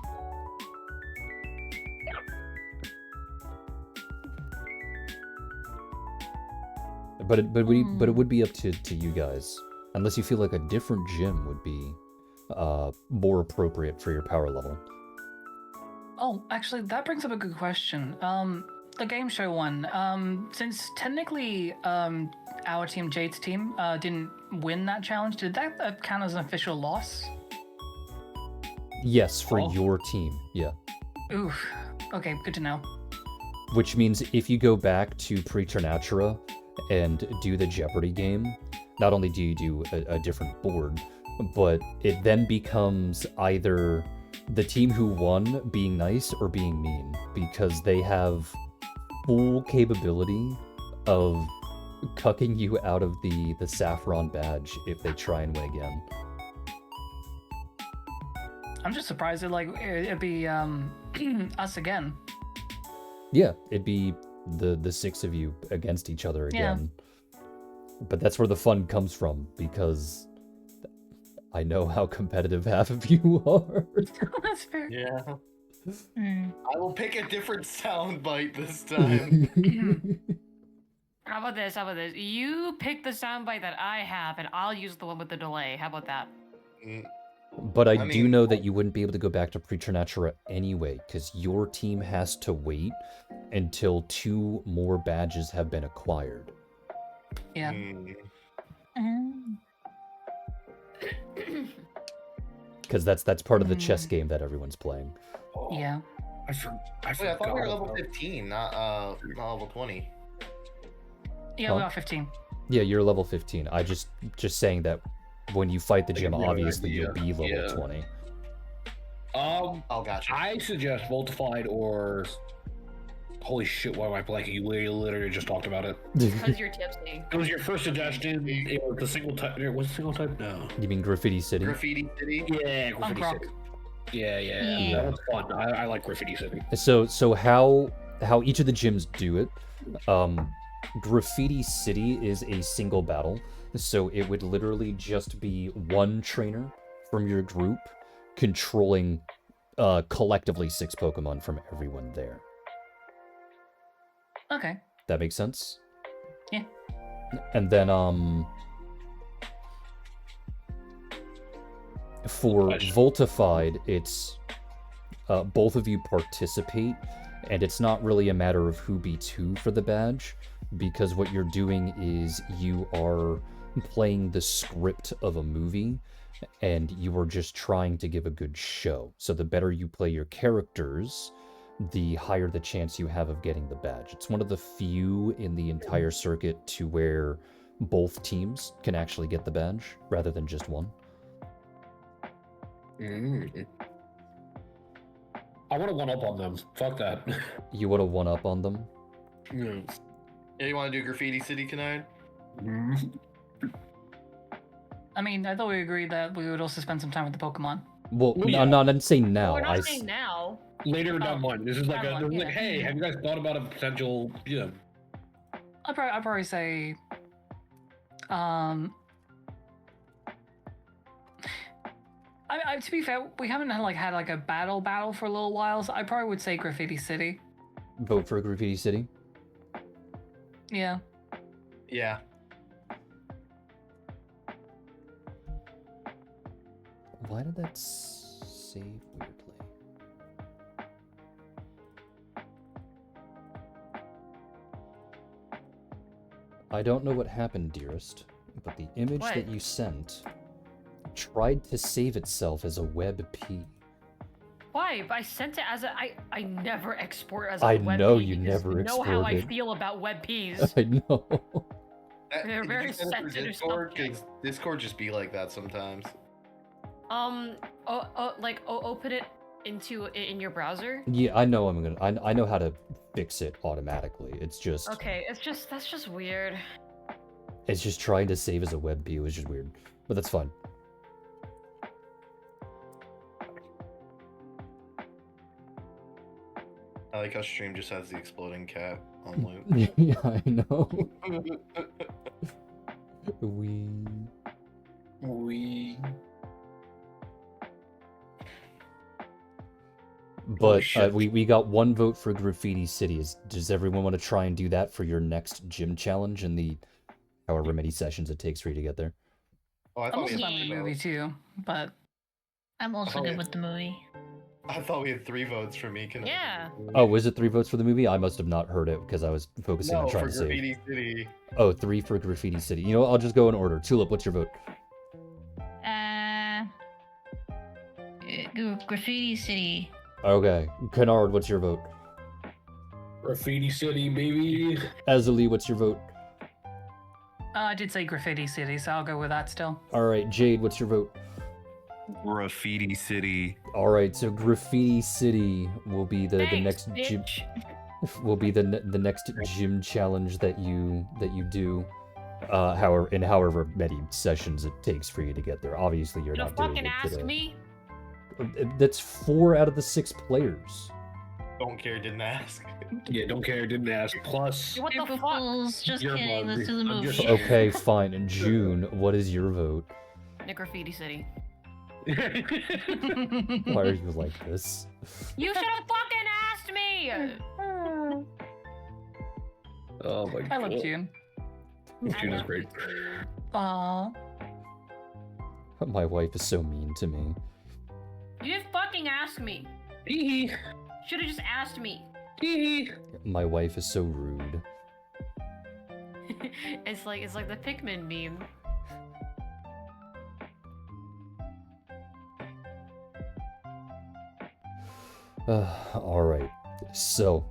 But it would be up to you guys, unless you feel like a different gym would be more appropriate for your power level. Oh, actually, that brings up a good question. The game show one. Since technically, our team, Jade's team, didn't win that challenge, did that count as an official loss? Yes, for your team, yeah. Oof. Okay, good to know. Which means if you go back to Preternatura and do the Jeopardy game, not only do you do a different board, but it then becomes either the team who won being nice or being mean, because they have full capability of cucking you out of the Saffron badge if they try and win again. I'm just surprised it'd be us again. Yeah, it'd be the six of you against each other Yeah. again. But that's where the fun comes from, because I know how competitive half of you are. That's fair. Yeah. Mm. I will pick a different soundbite this time. How about this? How about this? You pick the soundbite that I have, and I'll use the one with the delay. How about that? Mm, But I I do mean- know that you wouldn't be able to go back to Preternatura anyway, because your team has to wait until 2 more badges have been acquired. Yeah. mm. Mm. Because that's part of the chess game that everyone's playing. Yeah. I Wait, I forgot. thought we were level about- 15, not level 20. Yeah, Huh? we are 15. Yeah, you're level 15. I just saying that when you fight the I gym, have no obviously you'll idea. be level Yeah. 20. Oh, gotcha. I suggest Voltified or. Holy shit! Why am I blanking? We literally just talked about it. Because you're tipsy. It was your first suggestion. It was the single type. Was it single type? No. You mean Graffiti City? Graffiti City? Yeah, Punk Graffiti rock. City. Yeah. Yeah. That was fun. I like Graffiti City. So how each of the gyms do it, Graffiti City is a single battle, so it would literally just be one trainer from your group controlling collectively 6 Pokemon from everyone there. Okay. That makes sense? Yeah. And then for Question. Voltified, it's both of you participate, and it's not really a matter of who beats who for the badge, because what you're doing is you are playing the script of a movie, and you are just trying to give a good show. So the better you play your characters, the higher the chance you have of getting the badge. It's one of the few in the entire circuit to where both teams can actually get the badge, rather than just one. I want to one up on them. Fuck that. You want to one-up on them? Yeah. Yeah, you want to do Graffiti City, Canard? I mean, I thought we agreed that we would also spend some time with the Pokemon. Well, Well, no, yeah. no, I didn't say now. We're I not s- saying now. Later down the Oh, line. This is like down the line, yeah. hey, have you guys thought about a potential? Yeah. I'd probably say, to be fair, we haven't had a battle for a little while, so I probably would say Graffiti City. vote for Graffiti City. Yeah. Yeah. Why did that save weirdly? I don't know what happened, dearest, but the image What? that you sent tried to save itself as a WebP. Why? I sent it as a. I never export as a I web know P you because never you know how I exported. feel about web Ps. I know. They're Did very you send it through sensitive Discord? subjects. 'Cause Discord just be like that sometimes. Open it in your browser. Yeah, I know I know how to fix it automatically. It's just Okay, that's just weird. it's just trying to save as a WebP. It was just weird. But that's fine. I like how stream just has the exploding cat on loop. Yeah, I know. We But shit. we got one vote for Graffiti City. Does everyone want to try and do that for your next gym challenge in the however many sessions it takes for you to get there? Oh, I I'm thought also we fine with had the movie too, but I'm also Oh, good yeah. with the movie. I thought we had 3 votes for me. Can Yeah. Oh, was it 3 votes for the movie? I must have not heard it because I was focusing No, on trying for to save. Graffiti City. Oh, 3 for Graffiti City. You know what? I'll just go in order. Tulip, what's your vote? Graffiti City. Okay. Kennard, what's your vote? Graffiti City, baby. Azali, what's your vote? I did say Graffiti City, so I'll go with that still. Alright, Jade, what's your vote? Graffiti City. Alright, so Graffiti City will be the Thanks, next gym bitch. will be the next gym challenge that you do. However many sessions it takes for you to get there. Obviously, you're You not doing fucking it ask today. me. That's 4 out of the 6 players. Don't care, didn't ask. Yeah, don't care, didn't ask. Plus, What the April fuck? Fools, just You're kidding. Let's do the I'm just- movie. Okay, fine. In June, what is your vote? Graffiti City. Why are you like this? You should have fucking asked me! oh my god. I love June. June is great. Aw. My wife is so mean to me. You didn't fucking ask me. Hee Should have just asked me. hee. My wife is so rude. It's like the Pikmin meme. Alright, so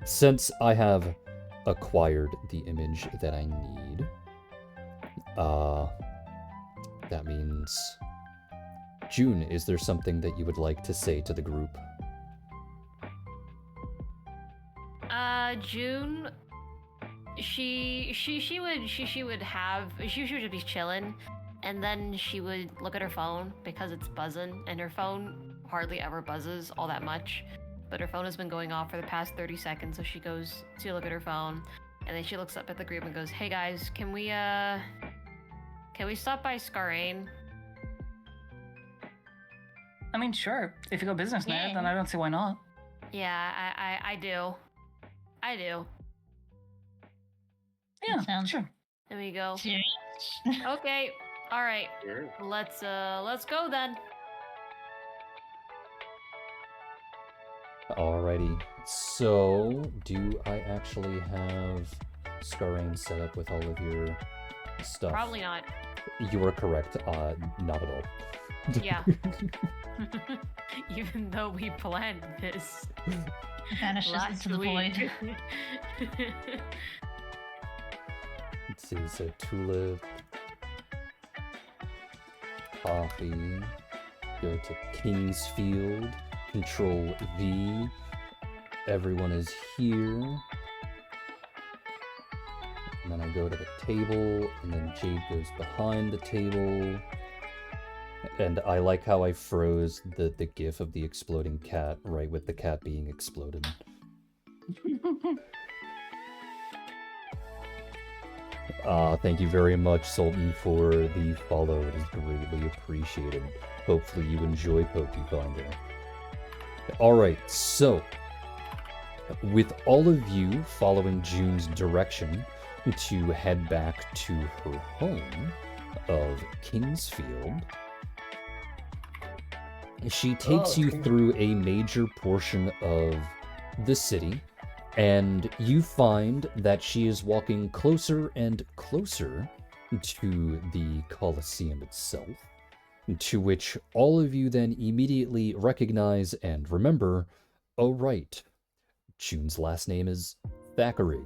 since I have acquired the image that I need, that means, June, is there something that you would like to say to the group? June, she would just be chilling, and then she would look at her phone because it's buzzing, and her phone hardly ever buzzes all that much, but her phone has been going off for the past 30 seconds, so she goes to look at her phone, and then she looks up at the group and goes, "Hey guys, can we stop by Scarane?" I mean, sure. If you go business mad, then I don't see why not. Yeah, I do. I do. Yeah, Sounds- sure. There we go. Serious? Okay. All right. Sure. Let's go then. Alrighty, so do I actually have Scarane set up with all of your stuff? Probably not. You are correct, not at all. Yeah. Even though we planned this Vanishes last into the week. void. Let's see, so tulip, coffee, go to Kingsfield, Control V, everyone is here, and then I go to the table, and then Jade goes behind the table, and I like how I froze the gif of the exploding cat, right with the cat being exploded. Thank you very much, Sultan, for the follow. It is greatly appreciated. Hopefully you enjoy Pokefinder. Alright, so, with all of you following June's direction to head back to her home of Kingsfield, she takes you through a major portion of the city, and you find that she is walking closer and closer to the Colosseum itself, to which all of you then immediately recognize and remember, oh right, June's last name is Thackeray.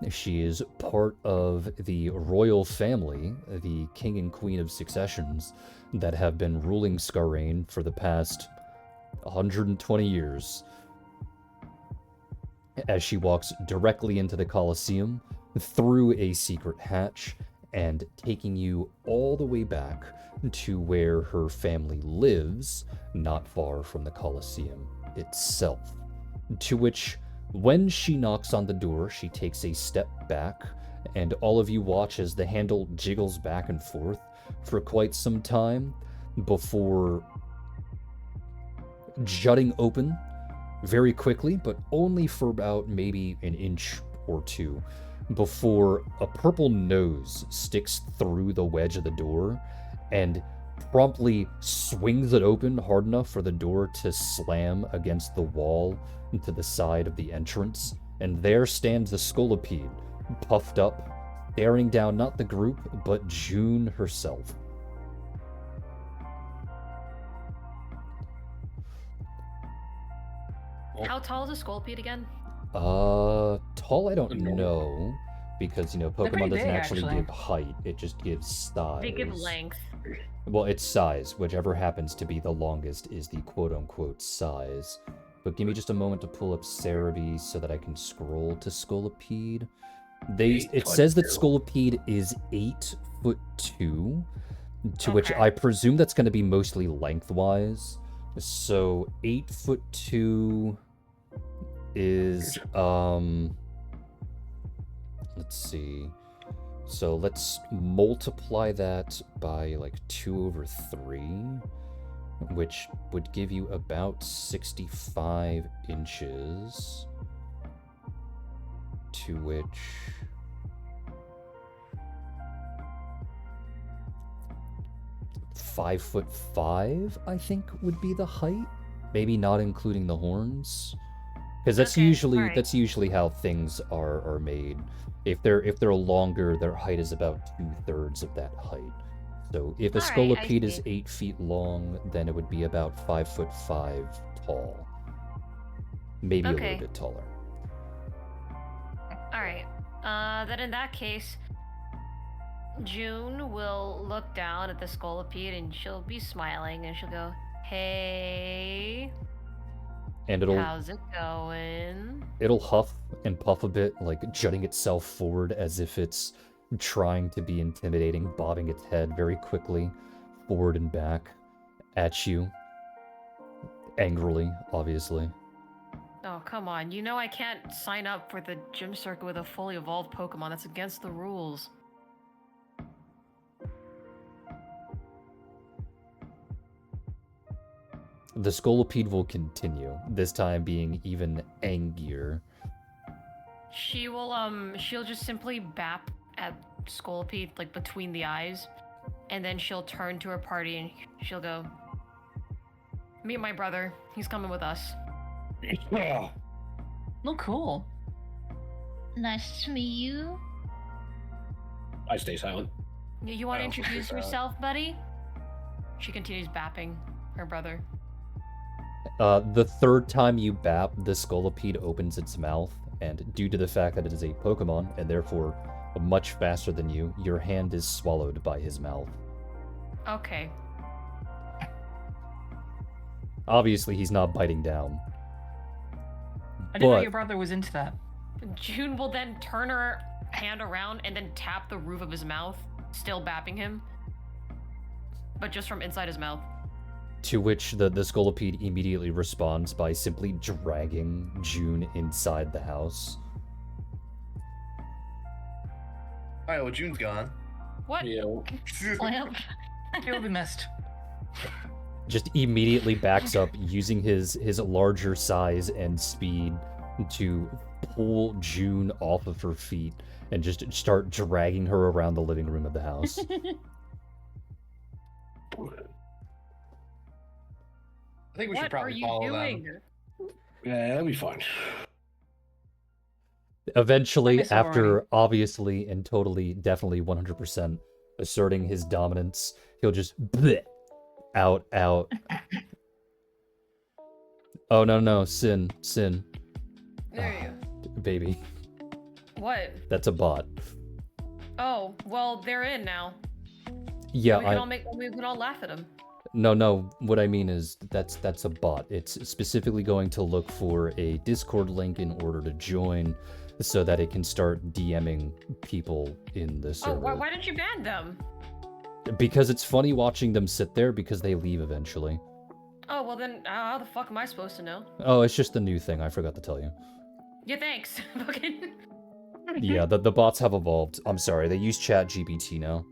She is part of the royal family, the king and queen of successions, that have been ruling Scarane for the past 120 years. As she walks directly into the Colosseum, through a secret hatch, and taking you all the way back to where her family lives, not far from the Colosseum itself. To which, when she knocks on the door, she takes a step back, and all of you watch as the handle jiggles back and forth for quite some time before jutting open very quickly, but only for about maybe an inch or two, before a purple nose sticks through the wedge of the door and promptly swings it open hard enough for the door to slam against the wall to the side of the entrance, and there stands the Scolipede, puffed up, staring down not the group, but June herself. How tall is a Scolipede again? Tall I don't No. know, because, you know, pretty Pokemon doesn't big, actually actually. give height, it just gives size. They give length. Well, it's size. Whichever happens to be the longest is the quote-unquote size. But give me just a moment to pull up Cerebi so that I can scroll to Scolipede. It says that Scolipede is 8'2", to which Okay. I presume that's going to be mostly lengthwise. So 8'2" is let's see. So let's multiply that by like 2/3, which would give you about 65 inches. To which 5'5", I think, would be the height. Maybe not including the horns, because that's Okay, usually alright. that's usually how things are made. If they're longer, their height is about 2/3 of that height. So if a Alright, I scolopede is see. 8 feet long, then it would be about 5'5" tall. Maybe a little Okay. bit taller. Alright. Then in that case, June will look down at the scolopede and she'll be smiling and she'll go, "Hey, And it'll how's it going?" it'll huff and puff a bit, like jutting itself forward as if it's trying to be intimidating, bobbing its head very quickly forward and back at you. Angrily, obviously. Oh, come on. You know I can't sign up for the gym circuit with a fully evolved Pokemon. That's against the rules. The Scolipede will continue, this time being even angrier. She will, she'll just simply bap at Scolipede, like, between the eyes. And then she'll turn to her party and she'll go, "Meet my brother. He's coming with us." Yeah. Oh, cool. Nice to meet you. I stay silent. You want I to also introduce do that. yourself, buddy? She continues bapping her brother. The third time you bap, the Scolipede opens its mouth, and due to the fact that it is a Pokemon, and therefore much faster than you, your hand is swallowed by his mouth. Okay. Obviously, he's not biting down. I didn't know But- your brother was into that. June will then turn her hand around and then tap the roof of his mouth, still bapping him. But just from inside his mouth. To which the Scolipede immediately responds by simply dragging June inside the house. Alright, well, June's gone. What? Yeah. Well, He'll be missed. Just immediately backs up, using his larger size and speed to pull June off of her feet and just start dragging her around the living room of the house. I think we What should are probably you follow doing? them. Yeah, that'll be fine. Eventually, Miss after Aurora. obviously and totally, definitely 100% asserting his dominance, he'll just bleh, out. Oh, no, Sin. There you Baby, What? that's a bot. Oh, well, they're in now. Yeah, We can all laugh at him. No, what I mean is that's a bot. It's specifically going to look for a Discord link in order to join so that it can start DMing people in the Oh, server. why didn't you ban them? Because it's funny watching them sit there because they leave eventually. Oh, well then, how the fuck am I supposed to know? Oh, it's just the new thing, I forgot to tell you. Yeah, thanks. Fucking. Yeah, the bots have evolved. I'm sorry, they use ChatGPT now.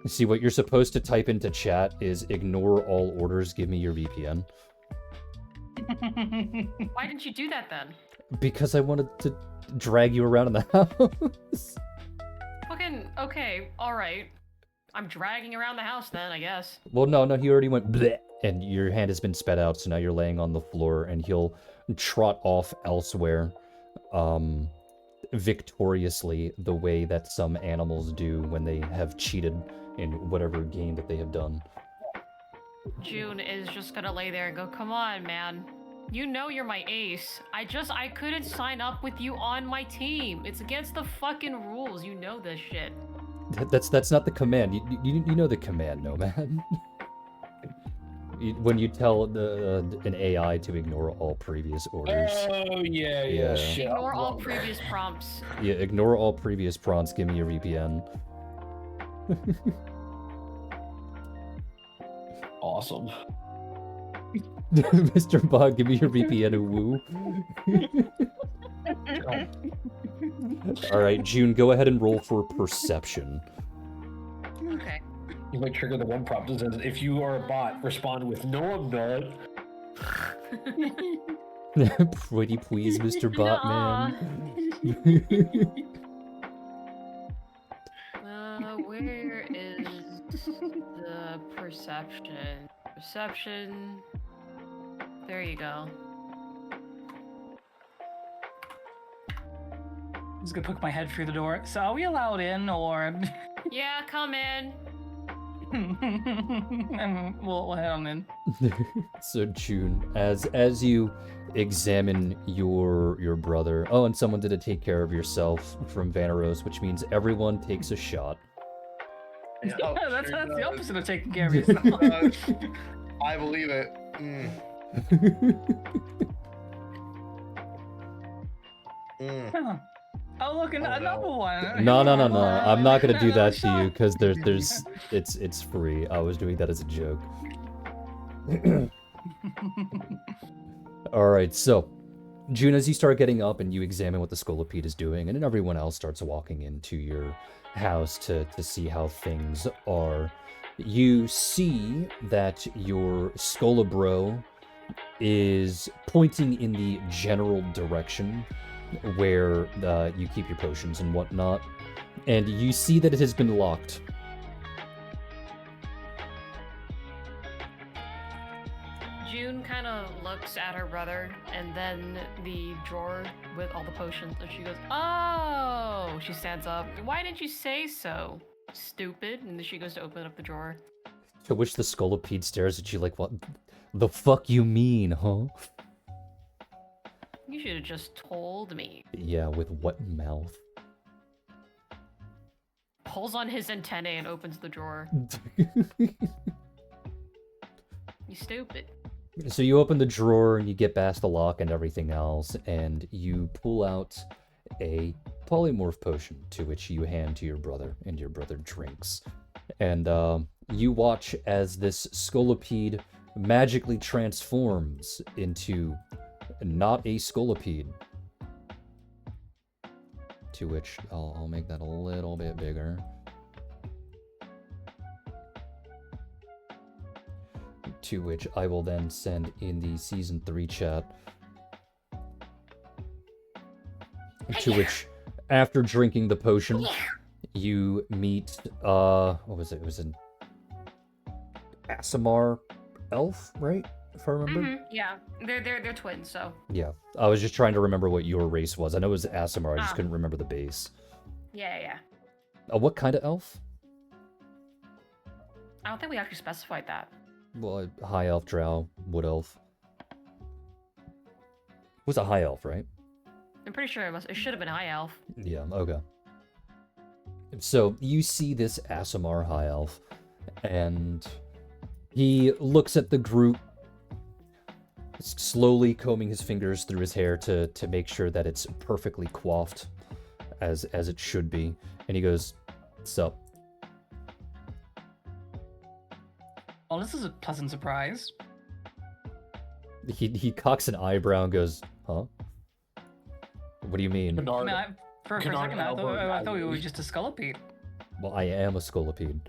See, what you're supposed to type into chat is ignore all orders, give me your VPN. Why didn't you do that then? Because I wanted to drag you around in the house. Fucking, okay, alright. I'm dragging around the house then, I guess. Well, no, he already went bleh, and your hand has been sped out, so now you're laying on the floor, and he'll trot off elsewhere, victoriously, the way that some animals do when they have cheated in whatever game that they have done. June is just gonna lay there and go, "Come on, man. You know you're my ace. I couldn't sign up with you on my team. It's against the fucking rules. You know this shit." That's not the command. You know the command, Nomad. When you tell an AI to ignore all previous orders. Oh, yeah. Yeah. Shit. Ignore all previous prompts. Yeah, ignore all previous prompts, give me your VPN. Awesome. Mr. Bot, give me your VPN woo. All right, June, go ahead and roll for perception. Okay. You might trigger the one prompt that says, if you are a bot, respond with, no, I'm not. Pretty please, Mr. Bot Man. Where is the perception? Perception. There you go. I'm just gonna poke my head through the door. So are we allowed in, or? Yeah, come in. And we'll head on in. So June, as you examine your brother. Oh, and someone did a take care of yourself from Vanaros, which means everyone takes a shot. Yeah, Yeah, that's sure the does. opposite of taking care of yourself. I believe it. Huh. Oh, look, another one. No. I'm not gonna do that to you because it's free. I was doing that as a joke. All right, so June, as you start getting up and you examine what the Scolopede is doing, and then everyone else starts walking into your house to see how things are, you see that your Scolobro is pointing in the general direction where you keep your potions and whatnot, and you see that it has been locked. June kind of looks at her brother and then the drawer with all the potions, and she goes, "Oh!" She stands up. "Why didn't you say so, stupid?" And then she goes to open up the drawer. To which the Scolopede stares at you like, what the fuck you mean, huh? You should have just told me. Yeah, with what mouth? Pulls on his antennae and opens the drawer. You stupid. So you open the drawer and you get past the lock and everything else, and you pull out a polymorph potion, to which you hand to your brother, and your brother drinks. And you watch as this Scolopede magically transforms into not a Scolopede. To which I'll make that a little bit bigger. To which I will then send in the Season 3 chat. To which, after drinking the potion, you meet, what was it? It was an Aasimar elf, right? If I remember? Yeah, they're twins, so. Yeah, I was just trying to remember what your race was. I know it was Aasimar, I just Ah. couldn't remember the base. Yeah. What kind of elf? I don't think we actually specified that. Well, high elf, drow, wood elf. It was a high elf, right? I'm pretty sure it should have been high elf. Yeah, okay. So you see this Aasimar high elf, and he looks at the group, slowly combing his fingers through his hair to make sure that it's perfectly coiffed as it should be, and he goes, "Sup?" Well, this is a pleasant surprise. He cocks an eyebrow and goes, "Huh? What do you mean?" I Kennard, mean, for a Kennard second, I elbows thought we were Ashley. just a Scolopede. Well, I am a Scolopede.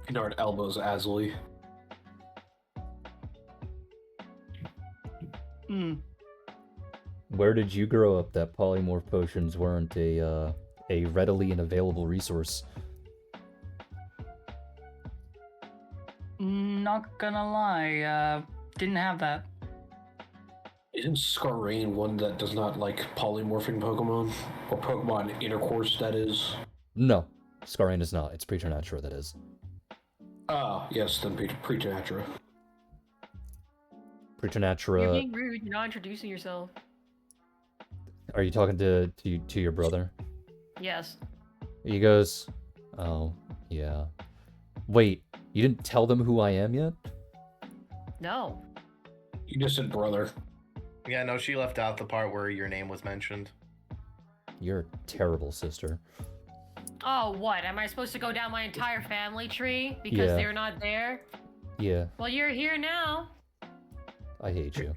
Kennard elbows Asley. Hmm. Where did you grow up that polymorph potions weren't a readily and available resource? Not gonna lie, didn't have that. Isn't Scarrain one that does not like polymorphing Pokemon? Or Pokemon intercourse, that is? No, Scarrain is not. It's Preternatura that is. Ah, yes, then Preternatural. You're Preternatura. being rude. You're not introducing yourself. Are you talking to your brother? Yes. He goes, "Oh, yeah. Wait, you didn't tell them who I am yet?" No. You just said brother. Yeah, no, she left out the part where your name was mentioned. You're a terrible sister. Oh, what? Am I supposed to go down my entire family tree because Yeah. they're not there? Yeah, Well, you're here now. I hate you.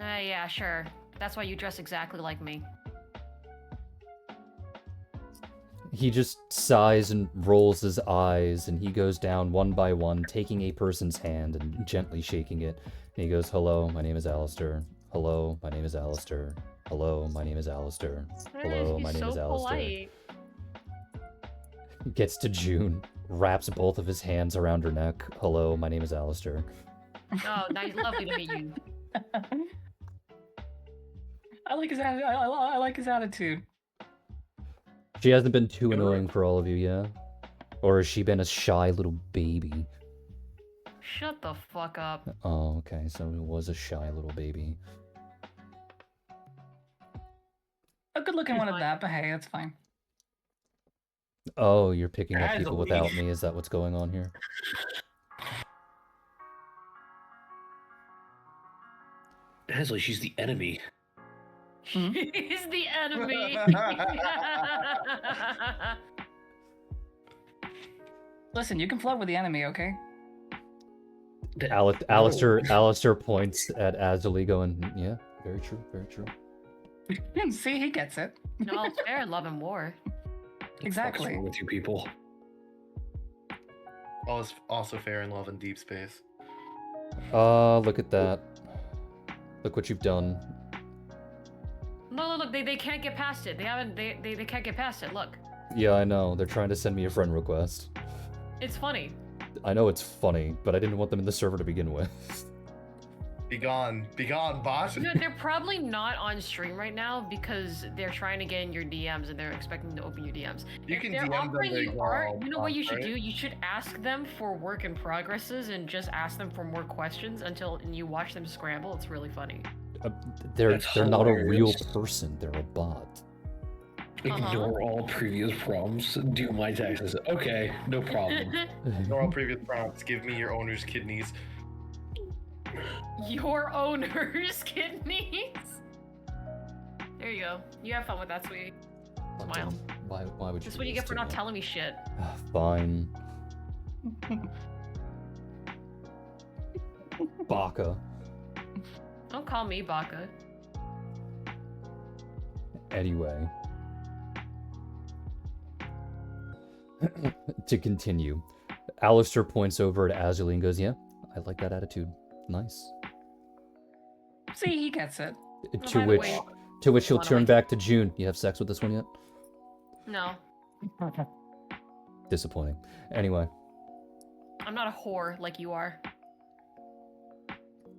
Yeah, sure. That's why you dress exactly like me. He just sighs and rolls his eyes, and he goes down one by one, taking a person's hand and gently shaking it. And he goes, "Hello, my name is Alistair. Hello, my name is Alistair. Hello, my name is Alistair. Hello, my He's name so is Alistair." polite. Gets to June, wraps both of his hands around her neck. "Hello, my name is Alistair." Oh, nice, lovely to meet you. I like his attitude. I like his attitude. She hasn't been too annoying for all of you, yeah? Or has she been a shy little baby? Shut the fuck up. Oh, okay, so it was a shy little baby. A good looking She's one at fine. that, but hey, that's fine. Oh, you're picking up As a people lead. without me, is that what's going on here? Hesley, she's the enemy. He's the enemy. Listen, you can flirt with the enemy, okay? Alistair points at Azali going, "Yeah, very true, very true." See, he gets it. No, it's fair in love and war. What's Exactly. wrong with you people? Also fair in love and deep space. Look at that. Look what you've done. Look, they can't get past it. They can't get past it. Look, Yeah, I know. They're trying to send me a friend request. it's funny. I know it's funny, but I didn't want them in the server to begin with. Be gone, boss. No, they're probably not on stream right now because they're trying to get in your DMs and they're expecting to open your DMs. You If can they're DM them offering they you go art, all you know what you boss, should right? do? You should ask them for work in progresses and just ask them for more questions until you watch them scramble. It's really funny. They're That's not a real hilarious. person. They're a bot. Ignore all previous prompts. Do my taxes. Okay, no problem. Ignore all previous prompts. Give me your owner's kidneys. Your owner's kidneys. There you go. You have fun with that, sweetie. Smile. Why would you? That's do what you this get for to not me? telling me shit. Fine. Baka. Don't call me Baka. Anyway. To continue, Alistair points over at Azuli and goes, "Yeah, I like that attitude. Nice." See, he gets it. To by the which, way, to which he'll wanna turn like- back to June. "You have sex with this one yet?" No, Disappointing. Anyway, I'm not a whore like you are.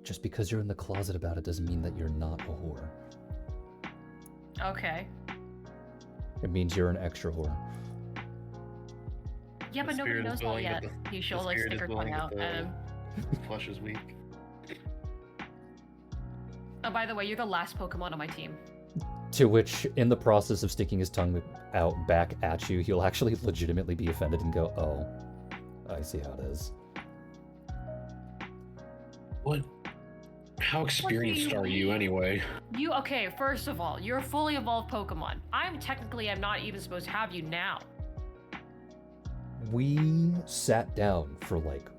just because you're in the closet about it doesn't mean that you're not a whore. Okay. It means you're an extra whore. Yeah, The but nobody spirit is knows that willing, yet. but He the she'll like spirit stick is her tongue willing, out but at him. Flesh is weak. Oh, by the way, you're the last Pokemon on my team. To which, in the process of sticking his tongue out back at you, he'll actually legitimately be offended and go, "Oh, I see how it is." What? How experienced are you anyway? Okay, first of all, you're a fully evolved Pokemon. I'm not even supposed to have you now. We sat down for like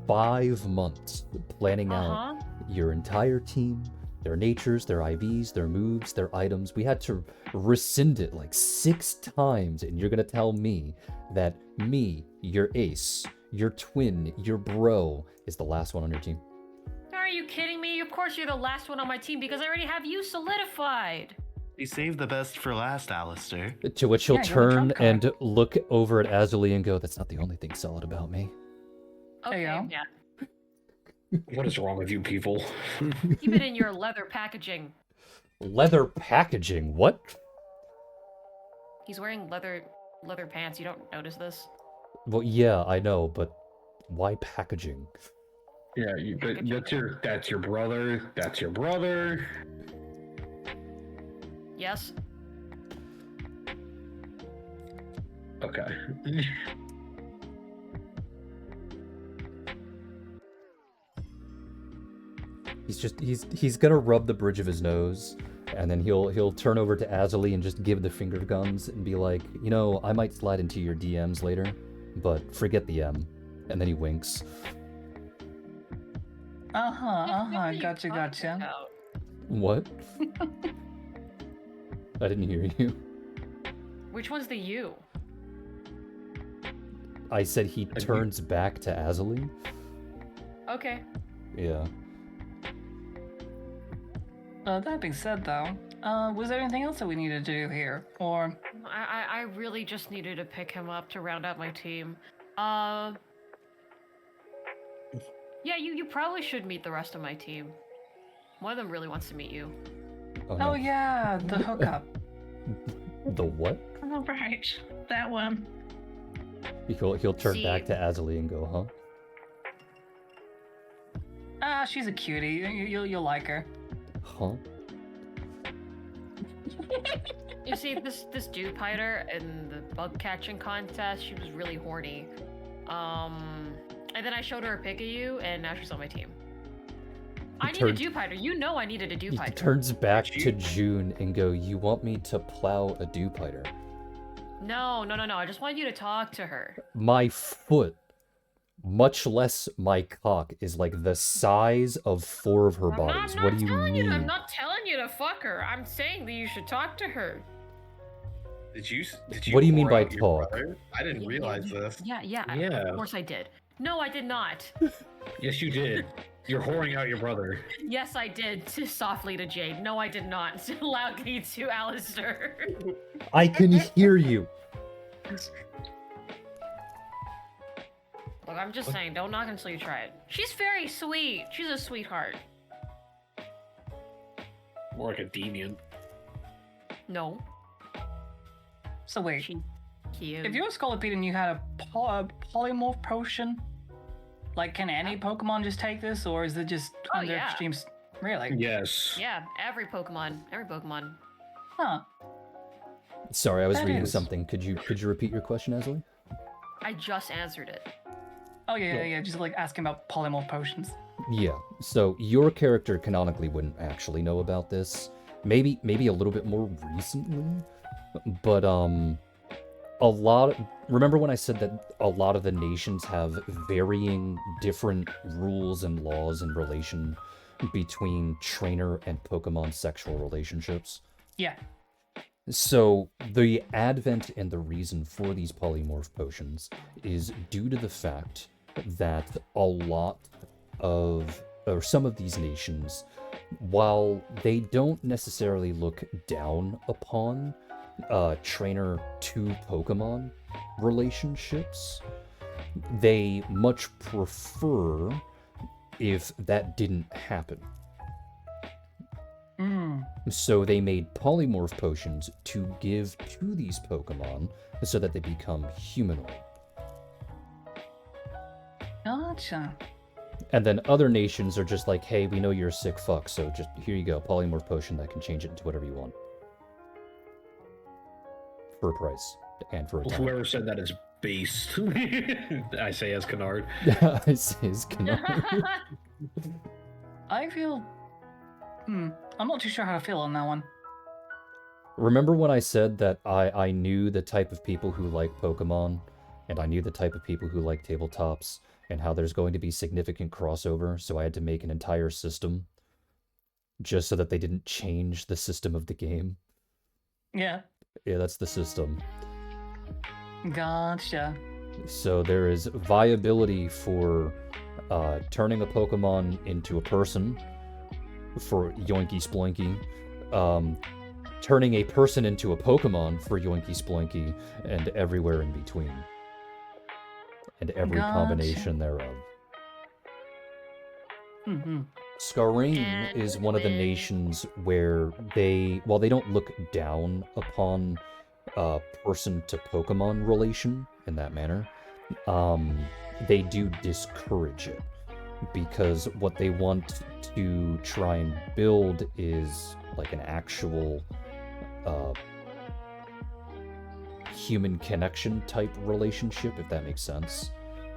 5 months planning out Uh-huh. your entire team, their natures, their IVs, their moves, their items. We had to rescind it like 6 times, and you're gonna tell me that me, your ace, your twin, your bro, is the last one on your team? Are you kidding me? Of course you're the last one on my team because I already have you solidified. You saved the best for last, Alistair. To which he'll Yeah, you're the turn trump card. and look over at Azuli and go, "That's not the only thing solid about me." There you Okay, go. yeah. What is wrong with you people? Keep it in your leather packaging. Leather packaging, what? He's wearing leather pants. You don't notice this? Well, yeah, I know, but why packaging? Yeah, that's your brother. That's your brother. Yes. Okay. He's gonna rub the bridge of his nose And then he'll turn over to Azali and just give the finger guns and be like, you know, I might slide into your DMs later, but forget the M. And then he winks. Gotcha. What? I didn't hear you. Which one's the you? I said he turns back to Azali. Okay. Yeah. That being said, though, was there anything else that we needed to do here, or? I really just needed to pick him up to round out my team. Yeah, you probably should meet the rest of my team. One of them really wants to meet you. Oh, no. Oh yeah, the hookup. The what? All right, that one. He'll turn See- back to Azali and go, huh? Ah, she's a cutie. You'll like her. Huh? You see, this dude fighter in the bug catching contest, she was really horny. And then I showed her a pic of you, and now she's on my team. I need a dude fighter. You know I needed a dude He fighter. turns back to June and go, you want me to plow a dupiter? No. I just wanted you to talk to her. My foot, much less my cock, is like the size of 4 of her bodies. What do you mean? I'm not telling you to fuck her. I'm saying that you should talk to her. Did you What do you mean whore by out your talk? brother? I didn't realize this. Yeah. Yeah. Of course I did. No, I did not. Yes, you did. You're whoring out your brother. Yes, I did. Softly to Jade. No, I did not. Loudly to Alistair. I can hear you. Look, I'm just saying, don't knock until you try it. She's very sweet. She's a sweetheart. More like a deviant. No, So wait, she's cute. if you were Scolipede and you had a polymorph potion, like, can any Pokemon just take this, or is it just Oh, under yeah. extremes? Really? Yes. Yeah, every Pokemon. Huh. Sorry, I was That reading is. something. Could you repeat your question, Azali? I just answered it. Oh yeah. Just like asking about polymorph potions. Yeah. So your character canonically wouldn't actually know about this. Maybe a little bit more recently, but remember when I said that a lot of the nations have varying different rules and laws in relation between trainer and Pokemon sexual relationships? Yeah. So the advent and the reason for these polymorph potions is due to the fact that some of these nations, while they don't necessarily look down upon trainer to Pokemon relationships, they much prefer if that didn't happen. So they made polymorph potions to give to these Pokemon so that they become humanoid. Gotcha. And then other nations are just like, hey, we know you're a sick fuck, so just here you go, polymorph potion that can change it into whatever you want. For a price. And for a time. Whoever said that is base. I say as Kennard. I say it's Canard. I feel. I'm not too sure how to feel on that one. Remember when I said that I knew the type of people who like Pokemon, and I knew the type of people who like tabletops, and how there's going to be significant crossover, so I had to make an entire system just so that they didn't change the system of the game? Yeah. Yeah, that's the system. Gotcha. So there is viability for turning a Pokemon into a person for Yoinky Sploinky, turning a person into a Pokemon for Yoinky Sploinky, and everywhere in between. And every Gotcha. combination thereof. Mm-hmm. Scarine And is one of the with- nations where while they don't look down upon person to Pokemon relation in that manner, they do discourage it, because what they want to try and build is like an actual human connection type relationship, if that makes sense.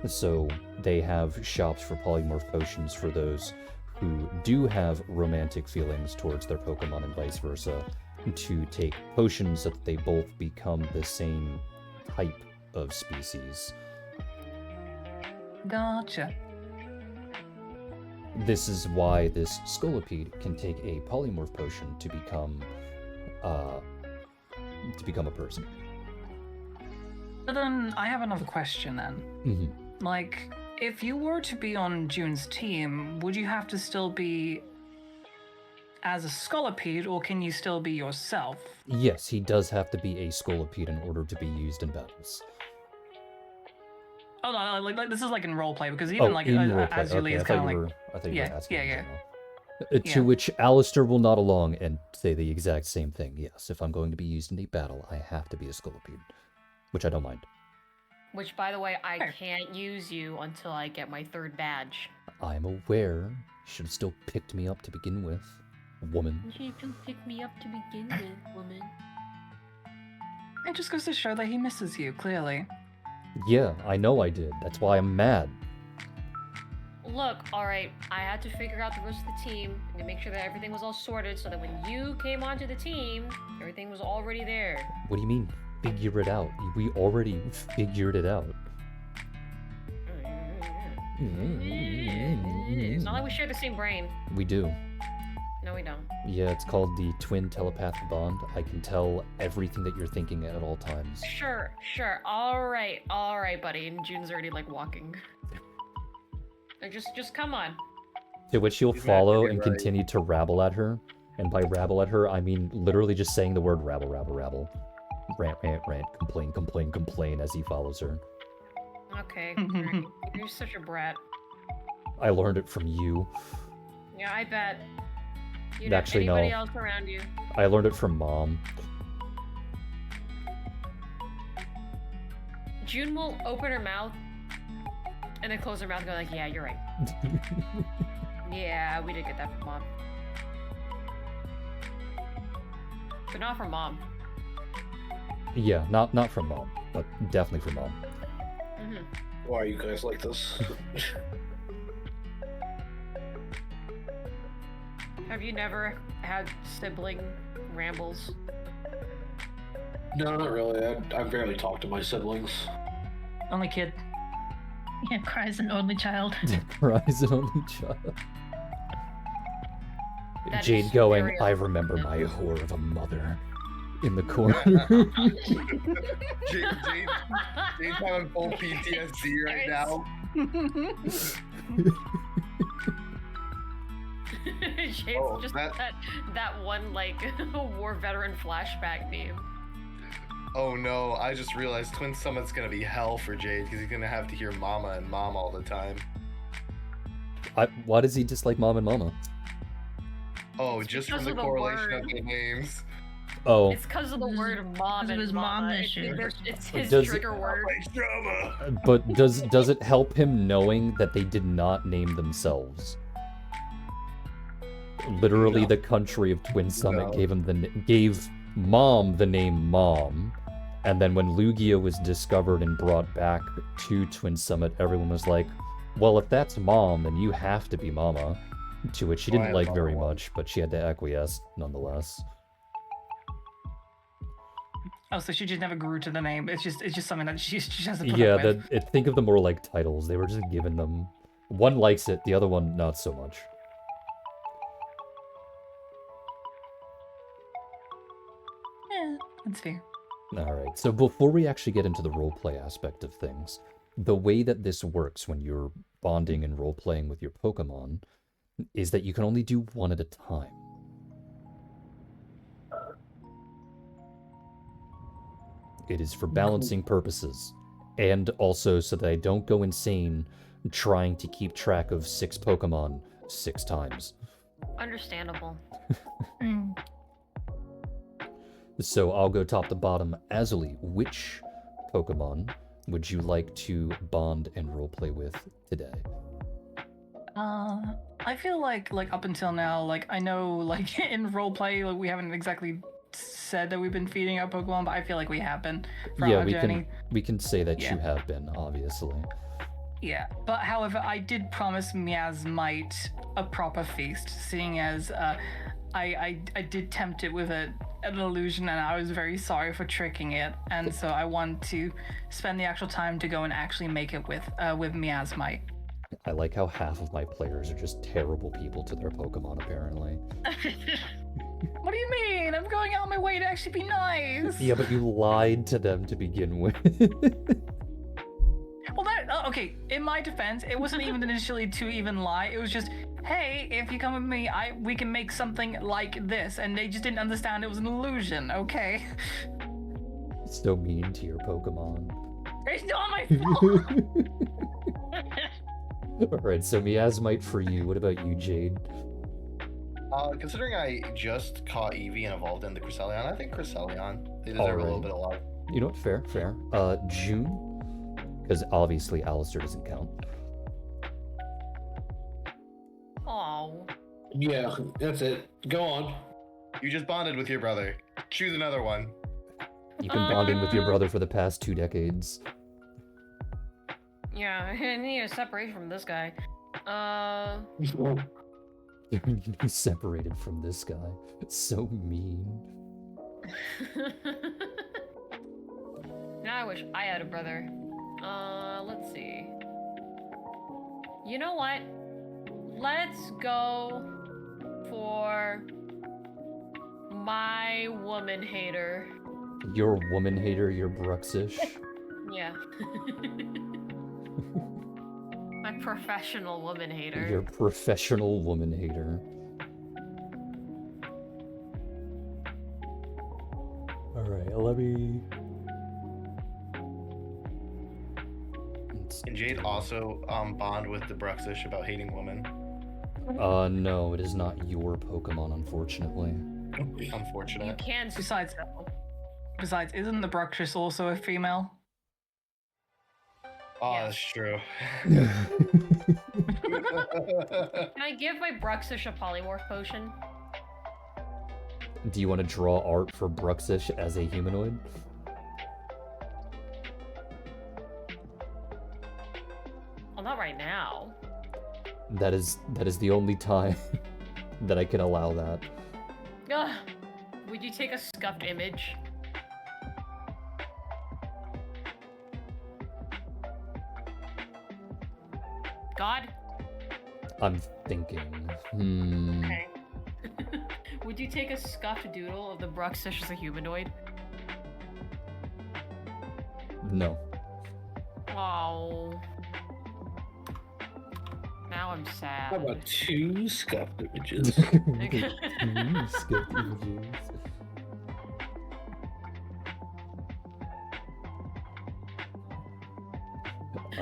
So they have shops for polymorph potions for those who do have romantic feelings towards their Pokemon and vice versa to take potions so that they both become the same type of species. Gotcha. This is why this Scolipede can take a polymorph potion to become a person. But then I have another question then. Mm-hmm. Like, if you were to be on June's team, would you have to still be as a Scolipede, or can you still be yourself? Yes, he does have to be a Scolipede in order to be used in battles. Oh no, like this is like in roleplay, because even like in as roleplay. Azuli Okay, is kind of like I thought you were asking in yeah. general. Yeah. To which Alistair will nod along and say the exact same thing. Yes, if I'm going to be used in a battle, I have to be a Scolipede, which I don't mind. Which, by the way, I Fair. can't use you until I get my 3rd badge. I'm aware. You should have still picked me up to begin with, woman. You should pick me up to begin with, woman. It just goes to show that he misses you, clearly. Yeah, I know I did. That's why I'm mad. Look, alright, I had to figure out the rest of the team and to make sure that everything was all sorted so that when you came onto the team, everything was already there. What do you mean, figure it out? We already figured it out. It's not like we share the same brain. We do. No, we don't. Yeah, it's called the twin telepathic bond. I can tell everything that you're thinking at all times. Sure. Alright, buddy. And June's already, like, walking. Like, just come on. To which you'll He's follow actually and right. continue to rabble at her. And by rabble at her, I mean literally just saying the word rabble, rabble, rabble. Rant, rant, rant, complain, complain, complain as he follows her. Okay. Alright. You're such a brat. I learned it from you. Yeah, I bet. You know Actually, no. anybody else around you? I learned it from Mom. June will open her mouth and then close her mouth and go like, yeah, you're right. Yeah, we did get that from Mom. But not from Mom. Yeah, not from Mom, but definitely from Mom. Mm-hmm. Why are you guys like this? Have you never had sibling rambles? No, not really. I barely talk to my siblings. Only kid. Yeah, cries an only child. Rise an only child. That Jade is going, very I remember my whore of a mother. In the corner. Jade's having full PTSD right now. James, Oh, just that- that one like war veteran flashback meme. Oh no, I just realized Twin Summit's gonna be hell for Jade because he's gonna have to hear Mama and Mom all the time. Why does he dislike Mom and Mama? Oh, It's just because from the of the correlation word. of the names. Oh, It's because of the word mom Because of and his mama. mom It's- issue. It's his Does- trigger word. Like drama. but does it help him knowing that they did not name themselves? Literally, No. the country of Twin Summit No. gave Mom the name Mom, and then when Lugia was discovered and brought back to Twin Summit, everyone was like, "Well, if that's Mom, then you have to be Mama." To which she didn't I like love very Mom. much, but she had to acquiesce nonetheless. Oh, so she just never grew to the name. It's just something that she has to put Yeah, up with. think of them more like titles. They were just given them. One likes it, the other one not so much. Yeah, that's fair. Alright, so before we actually get into the roleplay aspect of things, the way that this works when you're bonding and roleplaying with your Pokemon is that you can only do one at a time. It is for balancing purposes, and also so that I don't go insane trying to keep track of 6 Pokemon 6 times. Understandable. Mm. So I'll go top to bottom. Azuli, which Pokemon would you like to bond and roleplay with today? I feel like up until now, like I know like in roleplay, like we haven't exactly said that we've been feeding our Pokemon, but I feel like we have been. Yeah, our we journey. can say that Yeah. you have been, obviously. Yeah, but however, I did promise Miasmite a proper feast, seeing as I did tempt it with an illusion, and I was very sorry for tricking it, and so I want to spend the actual time to go and actually make it with Miasmite. I like how half of my players are just terrible people to their Pokemon, apparently. What do you mean? I'm going out my way to actually be nice. Yeah, but you lied to them to begin with. Well, okay. In my defense, it wasn't even initially to even lie. It was just, hey, if you come with me, we can make something like this, and they just didn't understand it was an illusion. Okay. So mean to your Pokemon. It's not my fault. Alright, so Miasmite for you. What about you, Jade? Considering I just caught Eevee and evolved into Cresselia, I think Cresselia. They deserve a little Alrighty. bit of love. You know what? Fair, fair. June? Because obviously Alistair doesn't count. Oh. Yeah, that's it. Go on. You just bonded with your brother. Choose another one. You've been bonding with your brother for the past 2 decades. Yeah, I need a separation from this guy. You need to be separated from this guy. It's so mean. Now I wish I had a brother. Let's see. You know what? Let's go for my woman hater. You're a woman hater, you're Bruxish. Yeah. My professional woman hater. You're a professional woman hater. Alright, let me... And Jade also bond with the Bruxish about hating women. No, it is not your Pokemon, unfortunately. You Unfortunate. can. Besides, isn't the Bruxish also a female? Oh, Yes. that's true. Can I give my Bruxish a polymorph potion? Do you want to draw art for Bruxish as a humanoid? Well, not right now. That is the only time that I can allow that. Ugh. Would you take a scuffed image? God? I'm thinking. Okay. Would you take a scuffed doodle of the Bruxish as a humanoid? No. Oh. Now I'm sad. How about 2 scuffed images? Skipped images.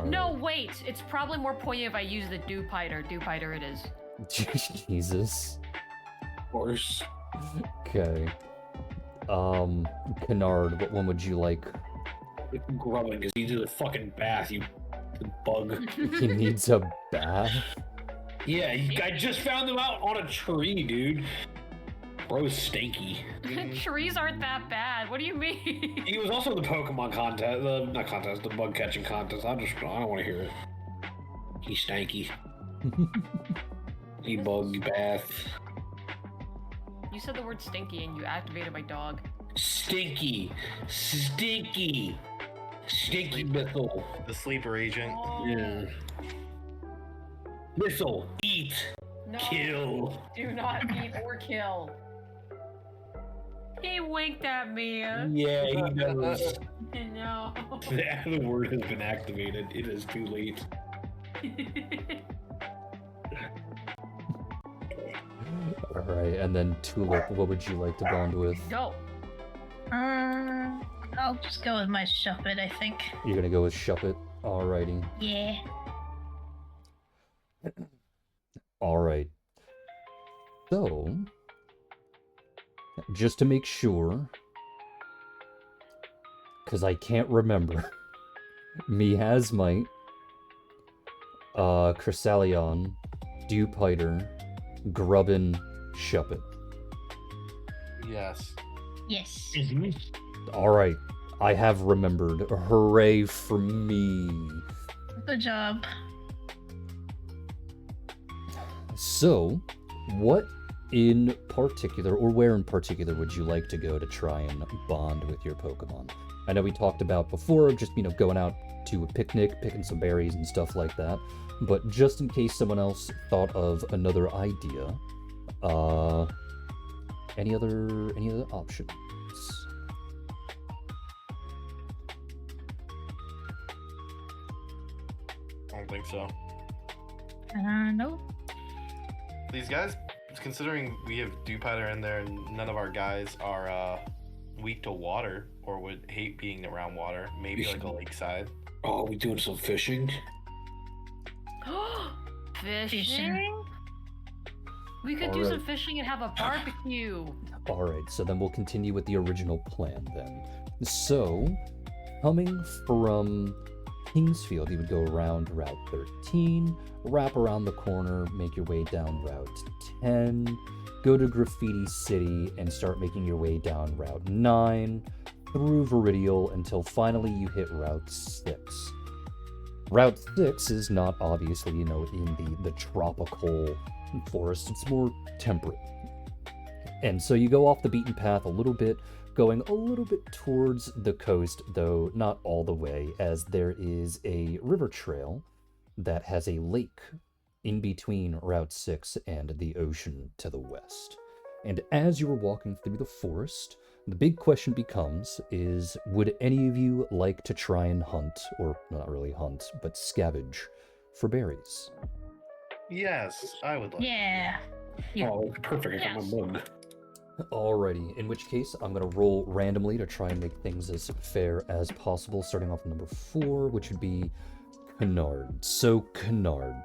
No, wait! It's probably more poignant if I use the Dewpider. Dewpider it is. Jesus. Of course. Okay. Kennard, what one would you like? Grubbing, because he did a fucking bath, you bug. He needs a bath? Yeah, I just found them out on a tree, dude. Bro's stinky. Trees aren't that bad. What do you mean? He was also in the Pokemon contest, not contest, the bug catching contest. I don't want to hear it. He's stanky. He bug bath. You said the word stinky and you activated my dog. Stinky. Stinky. Stinky missile. The sleeper agent. Yeah. Missile. Eat. No. Kill. Do not eat or kill. He winked at me. Yeah, he does. No. The word has been activated. It is too late. Alright, and then Tulip, what would you like to bond with? Go. I'll just go with my Shuppet, I think. You're gonna go with Shuppet? Alrighty. Yeah. Alright. So, just to make sure, because I can't remember, Miasmite, Cresselia, Dewpider, Grubbin, Shuppet. Yes. Yes. Alright, I have remembered. Hooray for me. Good job. So, what in particular, or where in particular, would you like to go to try and bond with your Pokemon? I know we talked about before, just, going out to a picnic, picking some berries and stuff like that, but just in case someone else thought of another idea, any other options? I don't think so. No. These guys, considering we have Dewpider in there and none of our guys are weak to water or would hate being around water, maybe like a lakeside. Oh, we doing some fishing? Fishing? We could do some fishing and have a barbecue. Alright, so then we'll continue with the original plan then. So, coming from Kingsfield, you would go around Route 13, wrap around the corner, make your way down Route 10, go to Graffiti City, and start making your way down Route 9, through Viridial, until finally you hit Route 6. Route 6 is not obviously, in the tropical forest, it's more temperate. And so you go off the beaten path a little bit, going a little bit towards the coast, though not all the way, as there is a river trail that has a lake in between Route 6 and the ocean to the west. And as you were walking through the forest, the big question becomes would any of you like to try and hunt, or not really hunt, but scavenge for berries? Yes, I would like. Yeah. Oh, perfect. I got my mug. Alrighty, in which case I'm gonna roll randomly to try and make things as fair as possible, starting off with number 4, which would be Kennard. So, Kennard,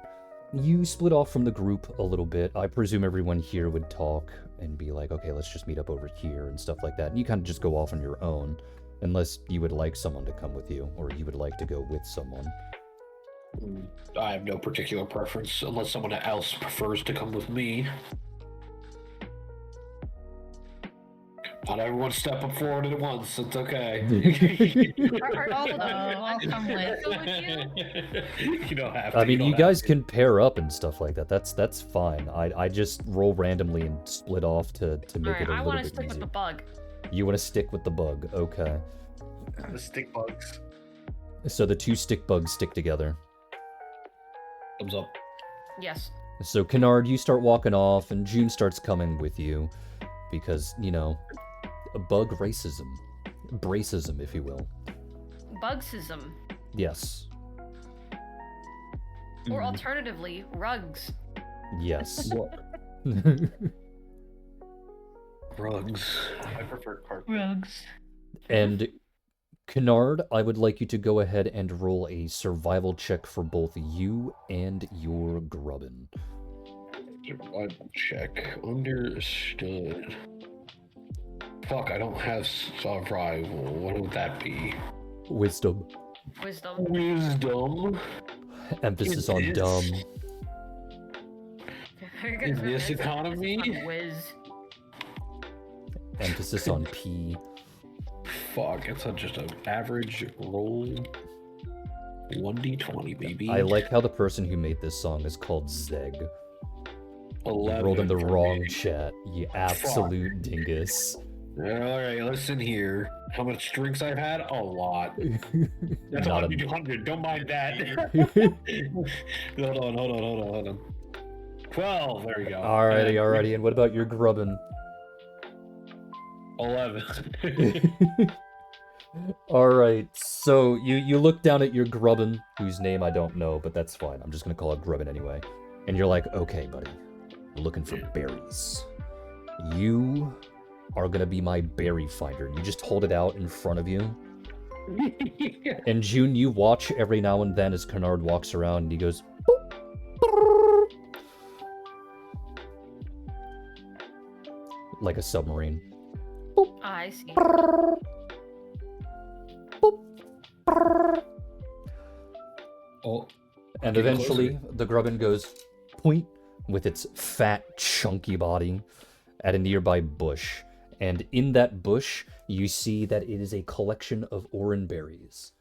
you split off from the group a little bit. I presume everyone here would talk and be like, okay, let's just meet up over here and stuff like that. And you kind of just go off on your own, unless you would like someone to come with you, or you would like to go with someone. I have no particular preference, unless someone else prefers to come with me. Not everyone step up forward at once. It's okay. I'll come with. You don't have to. I mean, you guys can pair up and stuff like that. That's fine. I just roll randomly and split off to make Alright, it a I little want bit to stick easier. with the bug. You want to stick with the bug, okay. The stick bugs. So the 2 stick bugs stick together. Thumbs up. Yes. So Kennard, you start walking off, and June starts coming with you, because, a bug racism. Bracism, if you will. Bugsism. Yes. Or alternatively, rugs. Yes. Rugs. I prefer carpet. Rugs. And Kennard, I would like you to go ahead and roll a survival check for both you and your Grubbin. Survival check. Understood. Fuck, I don't have survival. What would that be? Wisdom. Wisdom. Wisdom. Emphasis It on is. dumb. In this economy? Whiz. Emphasis on P. Fuck, it's just an average roll. 1d20, baby. I like how the person who made this song is called Zeg. 11 Rolled in the for wrong me. chat, you absolute dingus. Alright, listen here. How much drinks I've had? A lot. That's Not a- 100. Don't mind that. Hold on. 12. There we go. Alrighty. And what about your Grubbin? 11. Alright, so you look down at your Grubbin, whose name I don't know, but that's fine. I'm just gonna call it Grubbin anyway. And you're like, okay, buddy, we're looking for berries. You are gonna be my berry finder. You just hold it out in front of you. And June, you watch every now and then as Kennard walks around and he goes, boop, brrr, like a submarine. I see. Oh, And getting eventually, closer. the Grubbin goes point with its fat, chunky body at a nearby bush. And in that bush, you see that it is a collection of oran berries.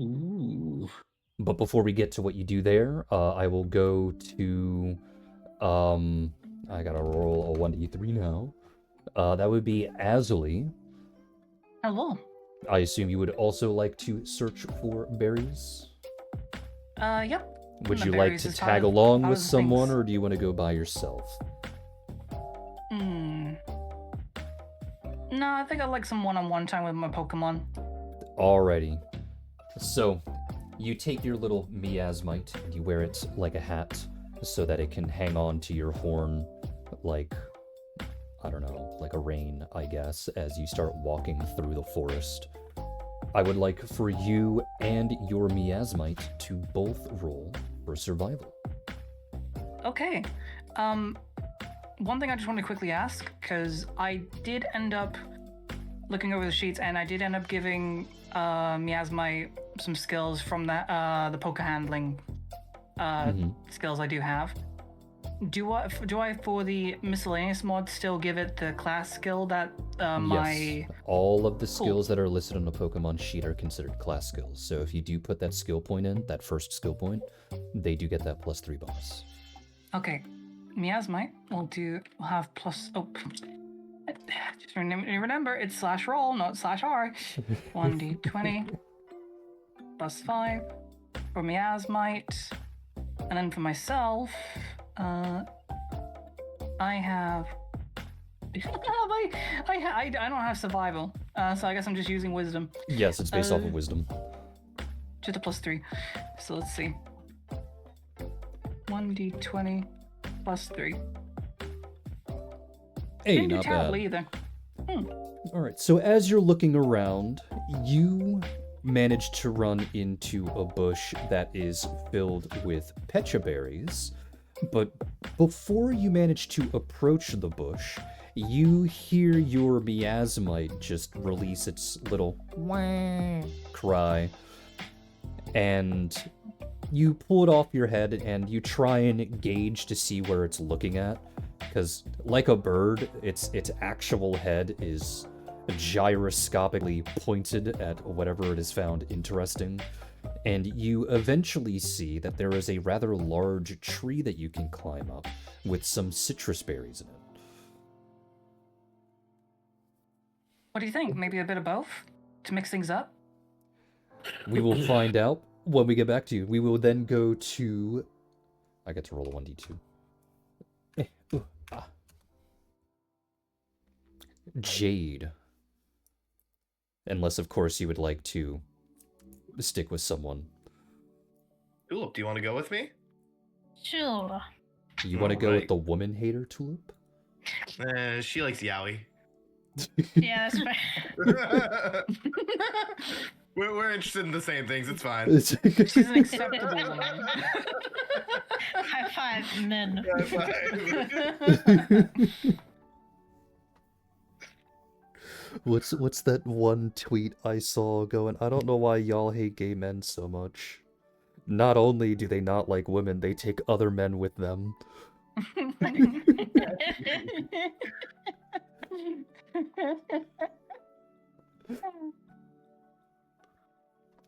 Ooh. But before we get to what you do there, I will go to, I gotta roll a 1d3 now. That would be Azuli. Hello. I assume you would also like to search for berries? Yep. Would The you like berries to is part tag of- along part with of the someone, things. or do you want to go by yourself? No, I think I like some one-on-one time with my Pokemon. Alrighty. So, you take your little miasmite and you wear it like a hat so that it can hang on to your horn like, I don't know, like a rein, I guess, as you start walking through the forest. I would like for you and your miasmite to both roll for survival. Okay. One thing I just want to quickly ask, because I did end up looking over the sheets, and I did end up giving Miasmite some skills from that the poker handling skills I do have. Do I for the miscellaneous mod still give it the class skill that my Yes, all of the skills that are listed on the Pokemon sheet are considered class skills. So if you do put that skill point in, that first skill point, they do get that +3 bonus. Okay, Miasmite will have plus. Oh, just remember it's /roll, not /r. 1d20 +5 for Miasmite, and then for myself, I have. I don't have survival, so I guess I'm just using wisdom. Yes, it's based off of wisdom. Just a +3. So let's see. 1d20 +3. Hey, Didn't do not terribly bad. either. All right, so as you're looking around, you manage to run into a bush that is filled with pecha berries. But before you manage to approach the bush, you hear your miasmite just release its little wah cry. And you pull it off your head and you try and gauge to see where it's looking at. Because, like a bird, its actual head is gyroscopically pointed at whatever it has found interesting. And you eventually see that there is a rather large tree that you can climb up with some citrus berries in it. What do you think? Maybe a bit of both to mix things up? We will find out when we get back to you. We will then go to... I get to roll a 1d2. Jade. Unless, of course, you would like to stick with someone. Tulip, do you want to go with me? Sure. You want to go with Alright. the woman hater, Tulip? She likes Yowie. Yeah, that's fair. We're interested in the same things. It's fine. She's an acceptable woman. High five, men. What's that one tweet I saw going, I don't know why y'all hate gay men so much. Not only do they not like women, they take other men with them.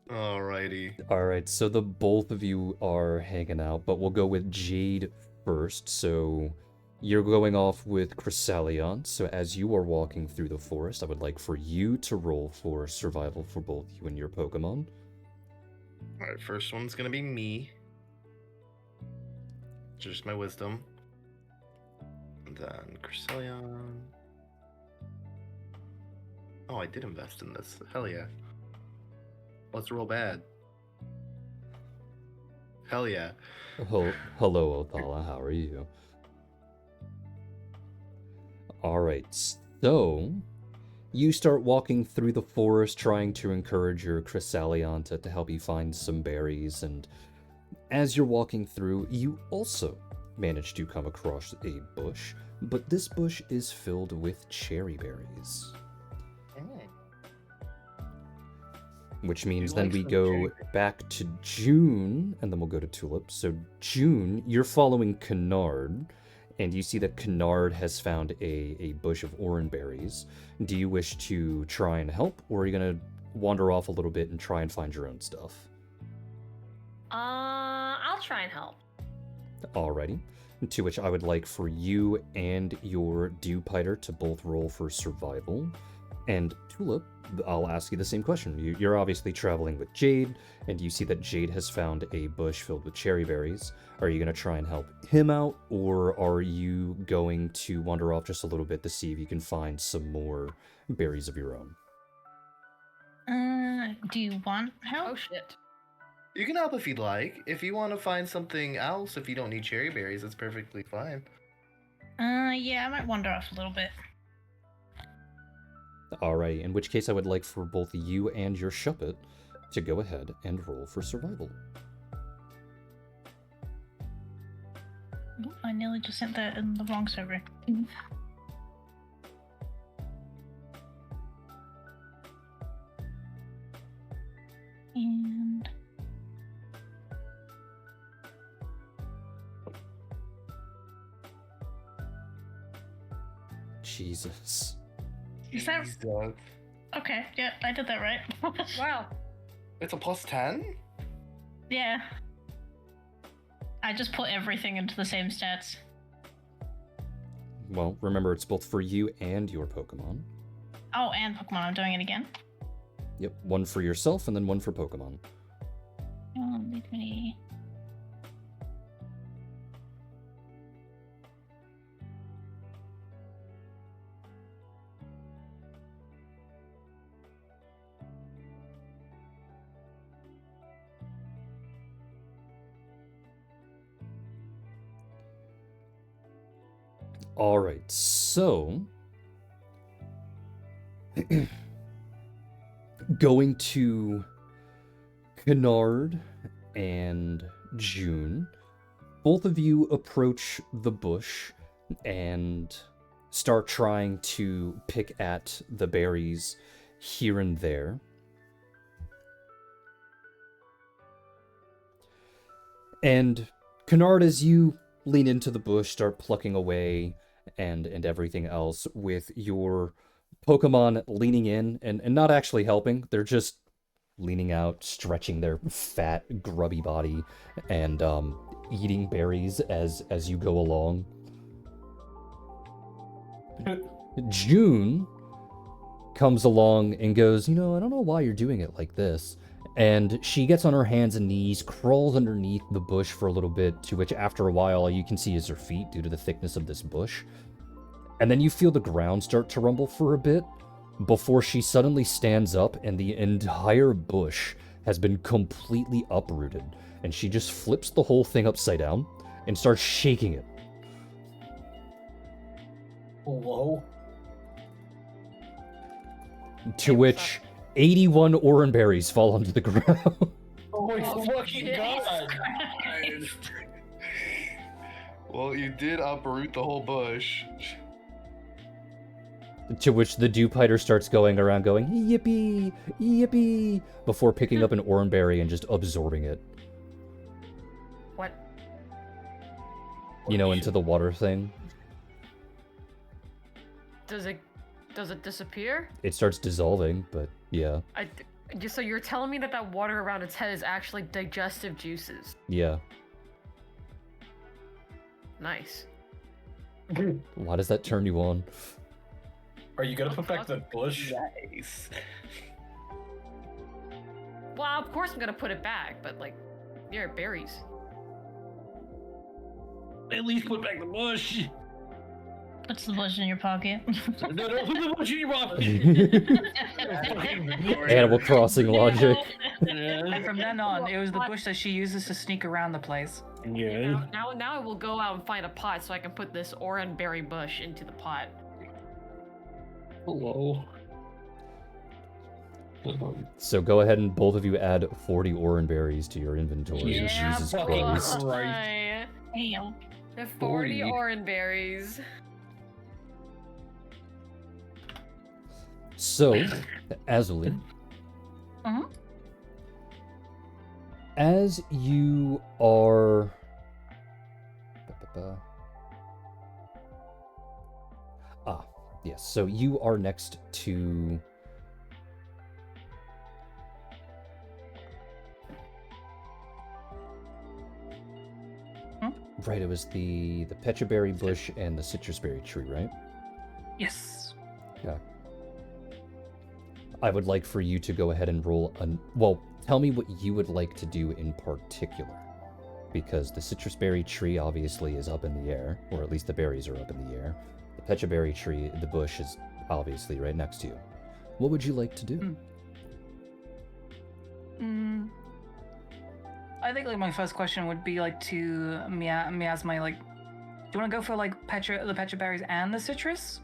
Alrighty. Alright, so the both of you are hanging out, but we'll go with Jade first. So you're going off with Chrysalion. So as you are walking through the forest, I would like for you to roll for survival for both you and your Pokemon. Alright, first one's gonna be me. Just my wisdom. And then Chrysalion. Oh, I did invest in this. Hell yeah. Let's roll bad. Hell yeah. Hello, Othala, how are you? Alright, so you start walking through the forest trying to encourage your Chrysalion to help you find some berries, and as you're walking through, you also manage to come across a bush, but this bush is filled with cherry berries. Which means then like we some go cherry. back to June, and then we'll go to Tulip. So June, you're following Kennard, and you see that Kennard has found a bush of oranberries. Do you wish to try and help, or are you going to wander off a little bit and try and find your own stuff? I'll try and help. Alrighty. To which I would like for you and your Dewpider to both roll for survival. And Tulip, I'll ask you the same question. You're obviously traveling with Jade, and you see that Jade has found a bush filled with cherry berries. Are you going to try and help him out, or are you going to wander off just a little bit to see if you can find some more berries of your own? Do you want help? Oh shit. You can help if you'd like. If you want to find something else, if you don't need cherry berries, that's perfectly fine. Yeah, I might wander off a little bit. Alright, in which case I would like for both you and your Shuppet to go ahead and roll for survival. Ooh, I nearly just sent that in the wrong server. And Jesus. is that Jesus. okay? Yeah, I did that right. Wow. It's a +10? Yeah. I just put everything into the same stats. Well, remember it's both for you and your Pokemon. Oh, and Pokemon, I'm doing it again. Yep, one for yourself and then one for Pokemon. Leave me. Alright, so... going to Kennard and June, both of you approach the bush and start trying to pick at the berries here and there. And Kennard, as you lean into the bush, start plucking away and everything else, with your Pokemon leaning in and not actually helping. They're just leaning out, stretching their fat, grubby body, and eating berries as you go along. June comes along and goes, I don't know why you're doing it like this. And she gets on her hands and knees, crawls underneath the bush for a little bit, to which after a while all you can see is her feet due to the thickness of this bush. And then you feel the ground start to rumble for a bit before she suddenly stands up and the entire bush has been completely uprooted. And she just flips the whole thing upside down and starts shaking it. Hello? To which 81 oran berries fall onto the ground. Oh my Oh, fucking Jesus god! Well, you did uproot the whole bush. To which the Dewpider starts going around going, yippee, yippee, before picking up an oran berry and just absorbing it. What? Into the water thing. Does it disappear? It starts dissolving, but yeah. So you're telling me that water around its head is actually digestive juices? Yeah. Nice. Why does that turn you on? Are you gonna put back the bush? Nice. Well, of course I'm gonna put it back, but they're berries. At least put back the bush! Puts the bush in your pocket. No, put the bush in your mouth! Animal Crossing logic. And from then on, it was the bush that she uses to sneak around the place. Yeah. Now I will go out and find a pot so I can put this oran berry bush into the pot. Hello. So go ahead and both of you add 40 oran berries to your inventory. Yeah, Jesus fucking Christ. boy. Damn. The 40 40. oran berries. So, Azuli, Mhm. as you are... yes, so you are next to... Right, it was the petraberry bush and the citrusberry tree, right? Yes. Yeah. I would like for you to go ahead and roll well, tell me what you would like to do in particular. Because the citrusberry tree obviously is up in the air, or at least the berries are up in the air. The petraberry tree, the bush, is obviously right next to you. What would you like to do? I think like my first question would be like to miasma, like, do you want to go for like the petraberries and the citrus?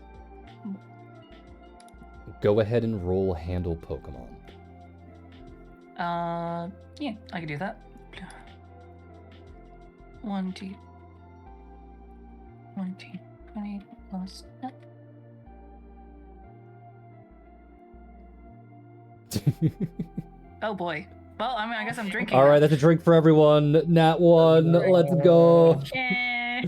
Go ahead and roll handle Pokemon. Yeah, I can do that. 1d 20 plus that. Oh boy. Well, I mean, I guess I'm drinking. All right, that's a drink for everyone. Nat 1, let's go. Yeah.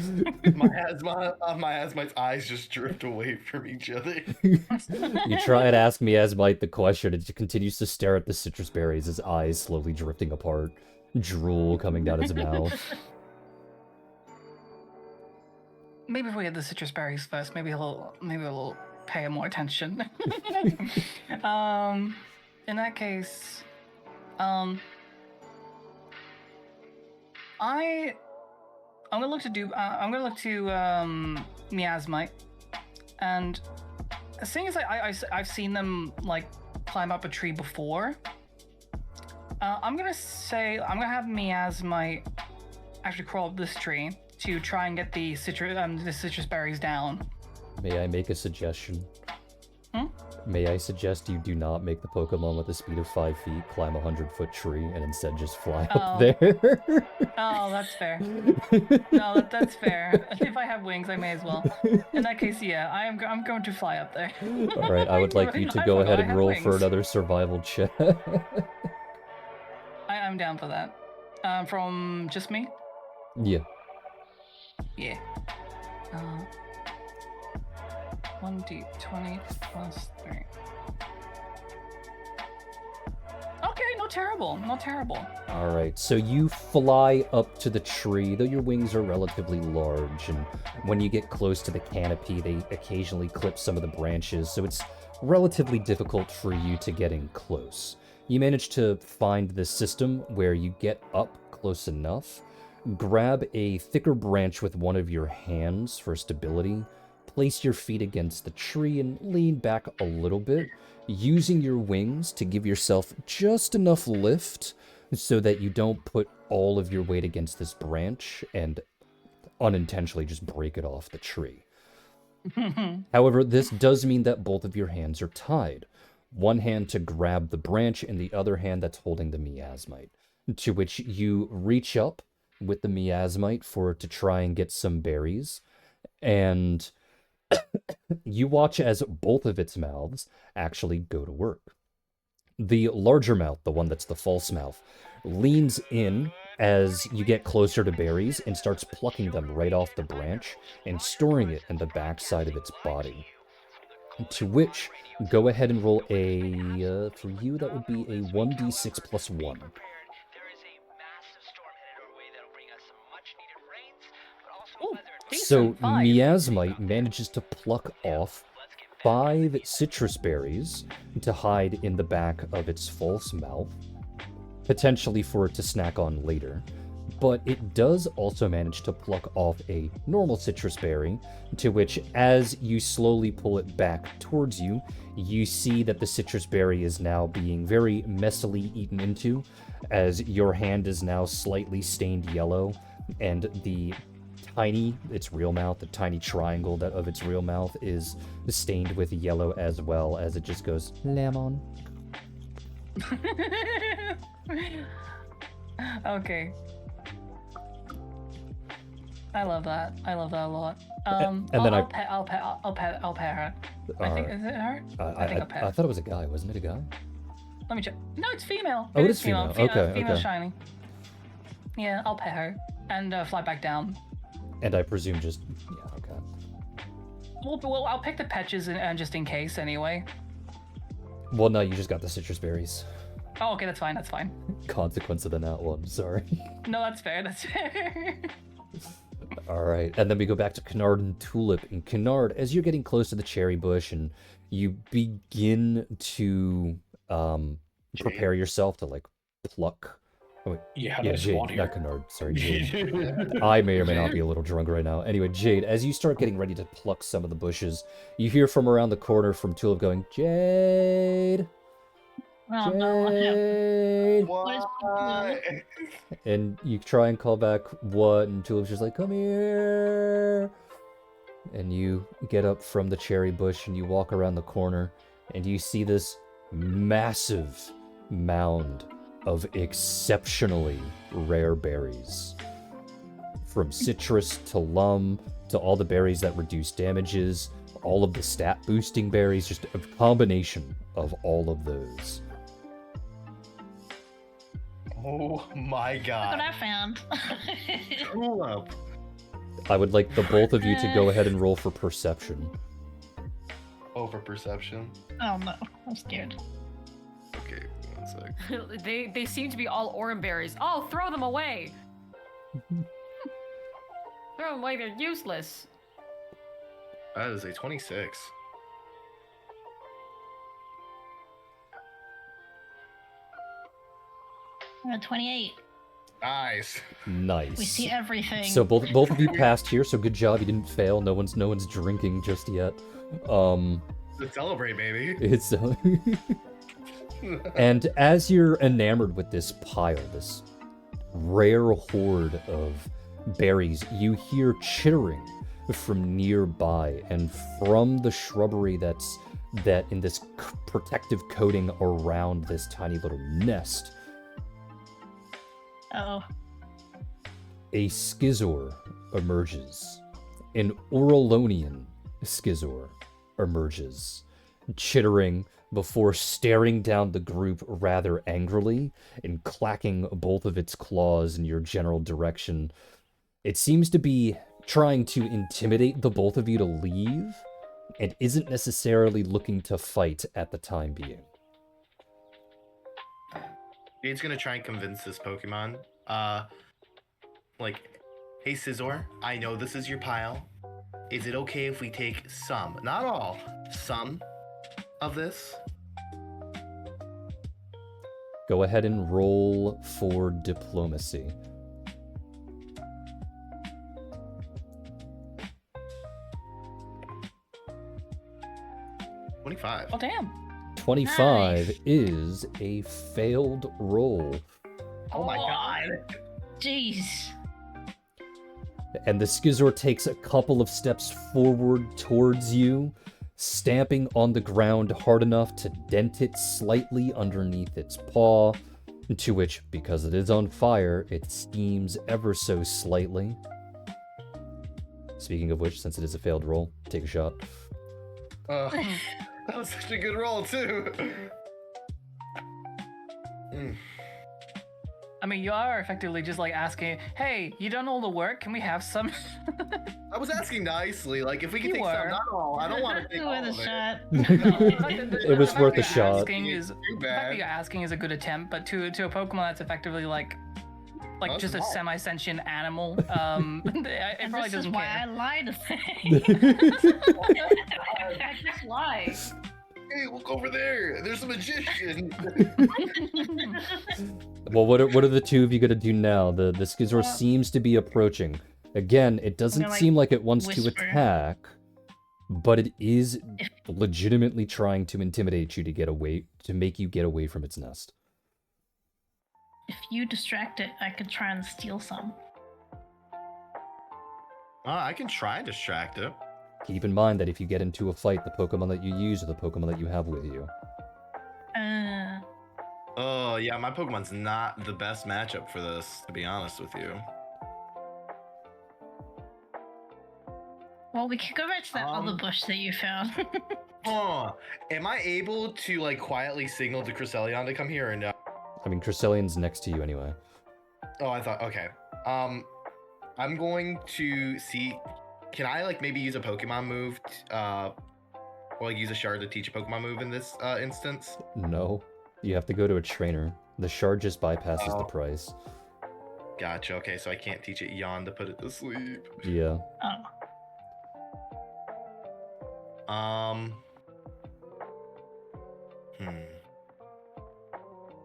My Asmite's eyes just drift away from each other. You try and ask Miasmite the question, and he continues to stare at the citrus berries, his eyes slowly drifting apart, drool coming down his mouth. Maybe if we had the citrus berries first, maybe we'll pay more attention. In that case, I'm gonna look to Miasmite, and seeing as I've seen them like climb up a tree before, I'm gonna have Miasmite actually crawl up this tree to try and get the citrus berries down. May I make a suggestion? May I suggest you do not make the Pokemon with a speed of 5 feet climb a 100-foot tree and instead just fly up there? Oh, that's fair. No, that's fair. If I have wings, I may as well. In that case, yeah, I'm going to fly up there. All right, I would like you to go ahead and roll for another survival check. I'm down for that. From just me? Yeah. Yeah. 1d20 plus 3. Okay, not terrible. All right, so you fly up to the tree, though your wings are relatively large, and when you get close to the canopy, they occasionally clip some of the branches, so it's relatively difficult for you to get in close. You manage to find this system where you get up close enough, grab a thicker branch with one of your hands for stability, place your feet against the tree and lean back a little bit, using your wings to give yourself just enough lift so that you don't put all of your weight against this branch and unintentionally just break it off the tree. However, this does mean that both of your hands are tied. One hand to grab the branch and the other hand that's holding the miasmite, to which you reach up with the miasmite to try and get some berries, and you watch as both of its mouths actually go to work. The larger mouth, the one that's the false mouth, leans in as you get closer to berries and starts plucking them right off the branch and storing it in the back side of its body. To which, go ahead and roll for you, that would be a 1d6 plus 1. So Miasmite manages to pluck off 5 citrus berries to hide in the back of its false mouth, potentially for it to snack on later. But it does also manage to pluck off a normal citrus berry, to which, as you slowly pull it back towards you, you see that the citrus berry is now being very messily eaten into, as your hand is now slightly stained yellow, and its real mouth, the tiny triangle of its real mouth is stained with yellow as well, as it just goes, lemon. Okay. I love that a lot. And then I'll pet her. I think, is it her? I think I'll pet. I thought it was a guy, wasn't it a guy? Let me check. No, it's female. Oh, it is female. Okay, female okay. shiny. Yeah, I'll pet her and fly back down. And I presume okay. Well, I'll pick the patches and just in case anyway. Well, no, you just got the citrus berries. Oh, okay, that's fine. Consequence of the nat one, sorry. No, that's fair. All right, and then we go back to Kennard and Tulip. And Kennard, as you're getting close to the cherry bush and you begin to prepare yourself to like pluck. Oh, wait. Yeah, how Yeah, did I spawn Jade, not here? Kennard. Sorry, Jade. I may or may not be a little drunk right now. Anyway, Jade, as you start getting ready to pluck some of the bushes, you hear from around the corner from Tulip going, Jade! Oh no, what happened? Jade! What is Why? And you try and call back, what? And Tulip's just like, come here! And you get up from the cherry bush and you walk around the corner and you see this massive mound of exceptionally rare berries. From citrus to lum to all the berries that reduce damages, all of the stat boosting berries, just a combination of all of those. Oh my Look what god. I found. Tulip. I would like the both of you to go ahead and roll for perception. Over perception. Oh no, I'm scared. Okay, 1 sec. they seem to be all orange berries. Oh, throw them away! Throw them away, they're useless. That is a 26. I'm at 28. Nice. Nice. We see everything. So both of you passed here, so good job. You didn't fail. No one's drinking just yet. Let's celebrate, baby. It's and as you're enamored with this pile, this rare hoard of berries, you hear chittering from nearby, and from the shrubbery that in this protective coating around this tiny little nest, Oh. a Schizor emerges. An Auralonian Schizor emerges, chittering before staring down the group rather angrily and clacking both of its claws in your general direction. It seems to be trying to intimidate the both of you to leave, and isn't necessarily looking to fight at the time being. Jade's gonna try and convince this Pokemon, like, hey Scizor, I know this is your pile. Is it okay if we take some, not all, some of this? Go ahead and roll for diplomacy. $25. Oh damn. 25 Nice. is a failed roll. Oh my god. Jeez. And the Schizor takes a couple of steps forward towards you, stamping on the ground hard enough to dent it slightly underneath its paw, to which, because it is on fire, it steams ever so slightly. Speaking of which, since it is a failed roll, take a shot. That was such a good roll too. I mean, you are effectively just like asking, hey, you done all the work? Can we have some? I was asking nicely, like if we can You take were. some, not all. I don't want to take all Worth a of it. shot. It was The fact worth that a shot. Asking is, Too the fact that bad. you're asking is a good attempt, but to a Pokemon that's effectively like That's just a small. semi-sentient animal, it And probably this is doesn't why care. I lied to thing. I just lie. Hey, look over there. There's a magician. Well, what are the two of you gonna do now? The Schizor seems to be approaching. Again, it doesn't gonna, like, seem like it wants to whisper. attack, but it is legitimately trying to intimidate you to make you get away from its nest. If you distract it, I could try and steal some. I can try and distract it. Keep in mind that if you get into a fight, the Pokemon that you use are the Pokemon that you have with you. Oh yeah, my Pokemon's not the best matchup for this, to be honest with you. Well, we could go back to that other bush that you found. Oh, am I able to like quietly signal to Cresselia to come here or no? I mean, Cresselian's next to you anyway. Oh, I thought, okay. I'm going to see, can I like maybe use a Pokemon move, or like use a shard to teach a Pokemon move in this instance? No. You have to go to a trainer. The shard just bypasses the Oh. price. Gotcha. Okay, so I can't teach it yawn to put it to sleep. Yeah. Oh.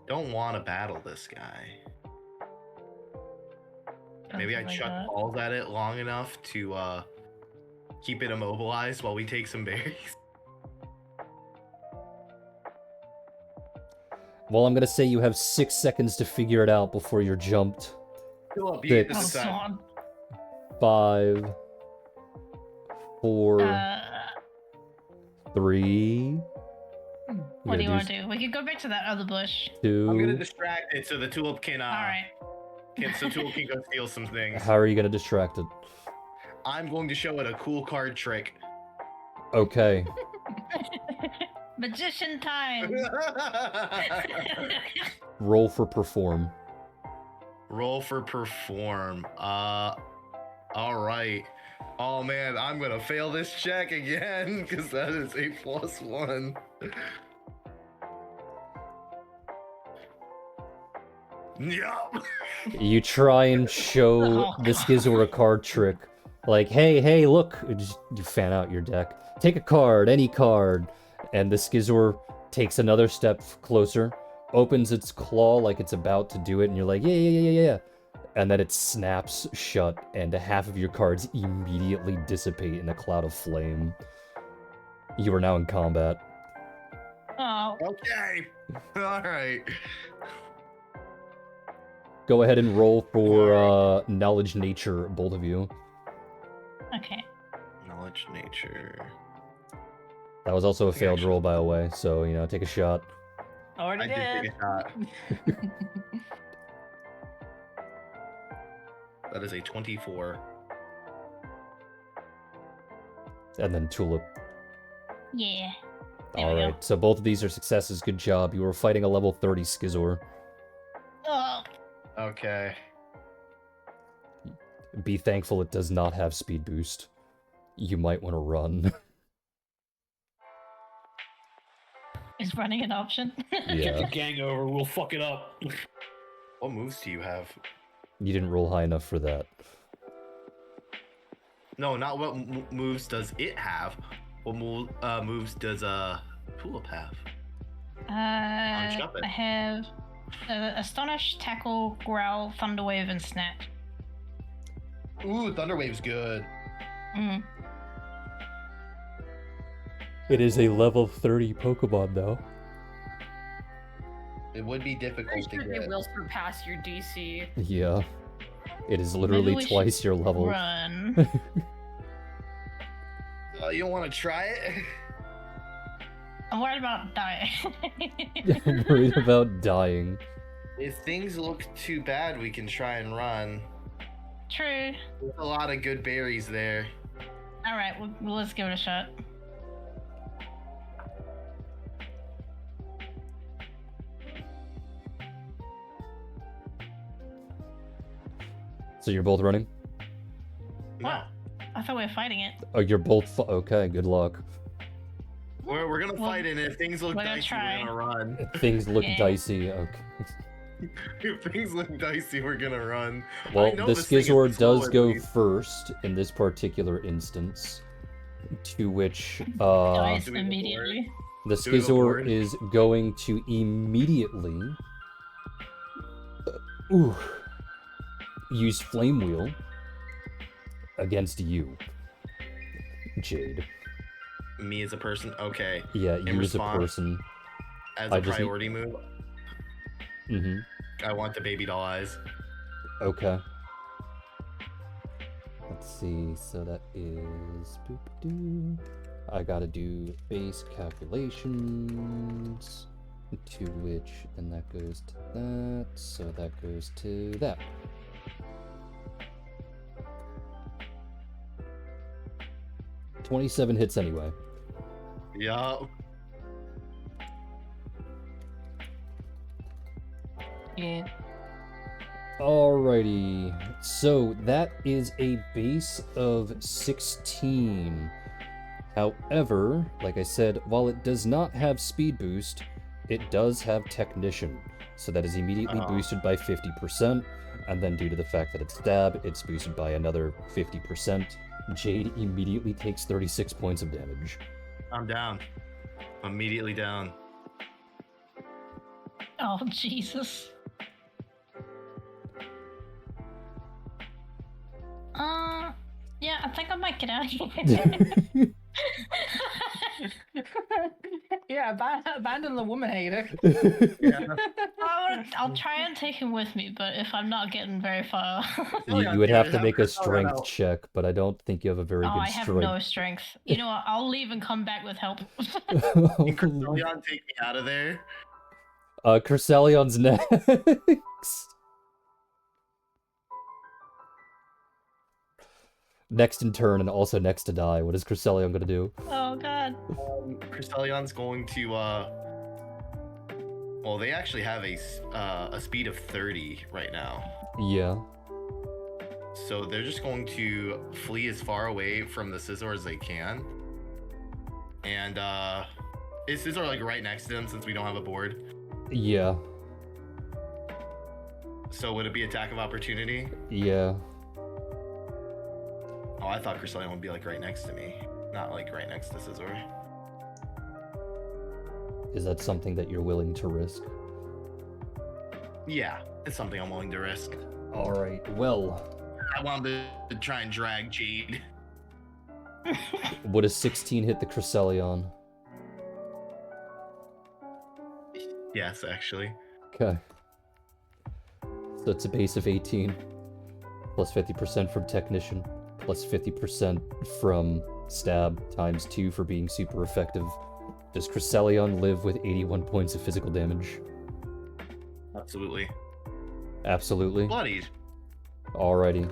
Don't want to battle this guy. Maybe I Something like chuck that. balls at it long enough to keep it immobilized while we take some berries. Well, I'm gonna say you have 6 seconds to figure it out before you're jumped. Philip, you get to Oh, decide. God. 5, 4, Uh, 3. what do you want to do? We could go back to that other bush. 2. I'm gonna distract it so the tulip can All right. tulip can go steal some things. How are you gonna distract it? I'm going to show it a cool card trick. Okay. Magician time. Roll for perform. Roll for perform. All right. Oh man, I'm gonna fail this check again because that is a +1. Yup. You try and show Oh, the Skizor a card trick. Like, hey, look. You fan out your deck. Take a card, any card. And the Skizor takes another step closer, opens its claw like it's about to do it, and you're like, yeah. And then it snaps shut, and half of your cards immediately dissipate in a cloud of flame. You are now in combat. Oh. Okay. All right. Go ahead and roll for knowledge nature, both of you. Okay. Knowledge nature. That was also a think I failed should- roll, by the way, so, you know, take a shot. Already I did take a shot. That is a 24. And then Tulip. Yeah. There we go. Alright, so both of these are successes. Good job. You were fighting a level 30 Skizor. Oh. Okay. Be thankful it does not have speed boost. You might want to run. Is running an option? Yeah. Gang over, we'll fuck it up. What moves do you have? You didn't roll high enough for that. No, not what moves does it have. What moves does Tulip have? Jump it. I have Astonish, Tackle, Growl, Thunderwave, and Snatch. Ooh, Thunderwave's good. Mm. It is a level 30 Pokemon, though. It would be Pretty difficult to sure they get. will surpass your DC. Yeah. It is literally Maybe we twice should your level. Run. You don't want to try it? I'm worried about dying. I'm worried about dying. If things look too bad, we can try and run. True. There's a lot of good berries there. All right, well, let's give it a shot. So you're both running? No. I thought we were fighting it. Oh, you're both okay, good luck. We're gonna Well, fight, and if things look we're gonna dicey, try. we're gonna run. Things look Yeah. dicey. Okay. If things look dicey, we're gonna run. Well, I know the this thing is Skizor slow does at go least. first in this particular instance, to which Dies do we go immediately. the Do we go Skizor forward? is going to immediately use Flame Wheel against you, Jade. Me as a person, okay. Yeah, In you as a response, person. As I a just need- priority move, Mm-hmm. I want the baby doll eyes. Okay. Let's see, so that is... boop-doo. I gotta do base calculations, to which, then that goes to that, so that goes to that. $27 hits anyway. Yup. Yeah. Alrighty, so that is a base of 16. However, like I said, while it does not have speed boost, it does have technician. So that is immediately Oh. boosted by 50%, And then due to the fact that it's stab, it's boosted by another 50%. Jade immediately takes 36 points of damage. I'm down. Immediately down. Oh, Jesus. Yeah, I think I might get out of here. Yeah, abandon the woman hater. I'll try and take him with me, but if I'm not getting very far. You would have to make a strength check, but I don't think you have a very Oh, good I have strength. no strength. You know what? I'll leave and come back with help. Can Crescelion take me out of there? Cresselion's next. Next in turn and also next to die. What is Crescelion gonna do? Oh, God. Cresselion's going to, well, they actually have a speed of 30 right now. Yeah. So they're just going to flee as far away from the Scizor as they can. And, is Scizor, like, right next to them since we don't have a board? Yeah. So would it be attack of opportunity? Yeah. Oh, I thought Crescelion would be, like, right next to me. Not, like, right next to Scizor. Is that something that you're willing to risk? Yeah, it's something I'm willing to risk. Alright, well. I wanted to try and drag Jade. Would a 16 hit the Crescelion? Yes, actually. Okay. So it's a base of 18. Plus 50% from Technician. Plus 50% from Stab. Times 2 for being super effective. Does Crescelion live with 81 points of physical damage? Absolutely. Absolutely. Bloodied. Alrighty.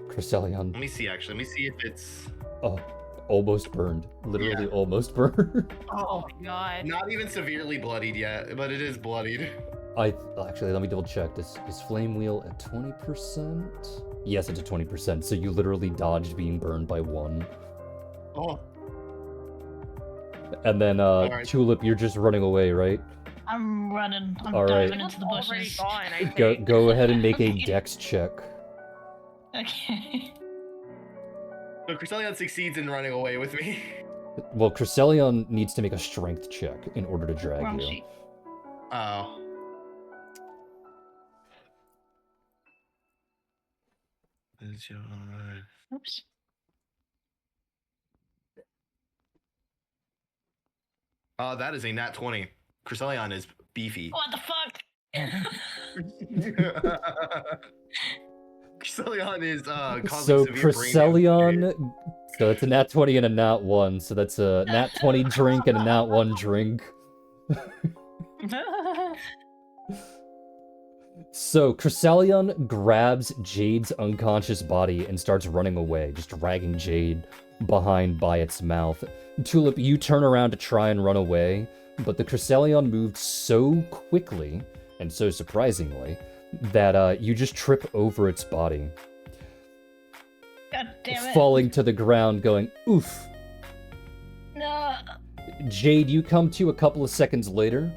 Crescelion. Let me see, actually. Let me see if it's... Oh, almost burned. Literally almost burned. Oh my god. Not even severely bloodied yet, but it is bloodied. Actually, let me double check. Is Flame Wheel at 20%? Yes, it's at 20%. So you literally dodged being burned by 1. Oh. And then, Alright. Tulip, you're just running away, right? I'm running. I'm All right. diving into the Already bushes. gone, I think. Go ahead and make a dex check. Okay. So Crescelion succeeds in running away with me. Well, Crescelion needs to make a strength check in order to drag Wrong you. sheet. Oh. Oops. That is a nat 20. Crescelion is beefy. What the fuck? Crescelion is causing So severe brain Crescelion, so it's a nat 20 and a nat 1, so that's a nat 20 drink and a nat 1 drink. So Crescelion grabs Jade's unconscious body and starts running away, just dragging Jade behind by its mouth. Tulip, you turn around to try and run away, but the Crescelion moved so quickly, and so surprisingly, that you just trip over its body, God damn it. falling to the ground going, oof. No. Jade, you come to a couple of seconds later,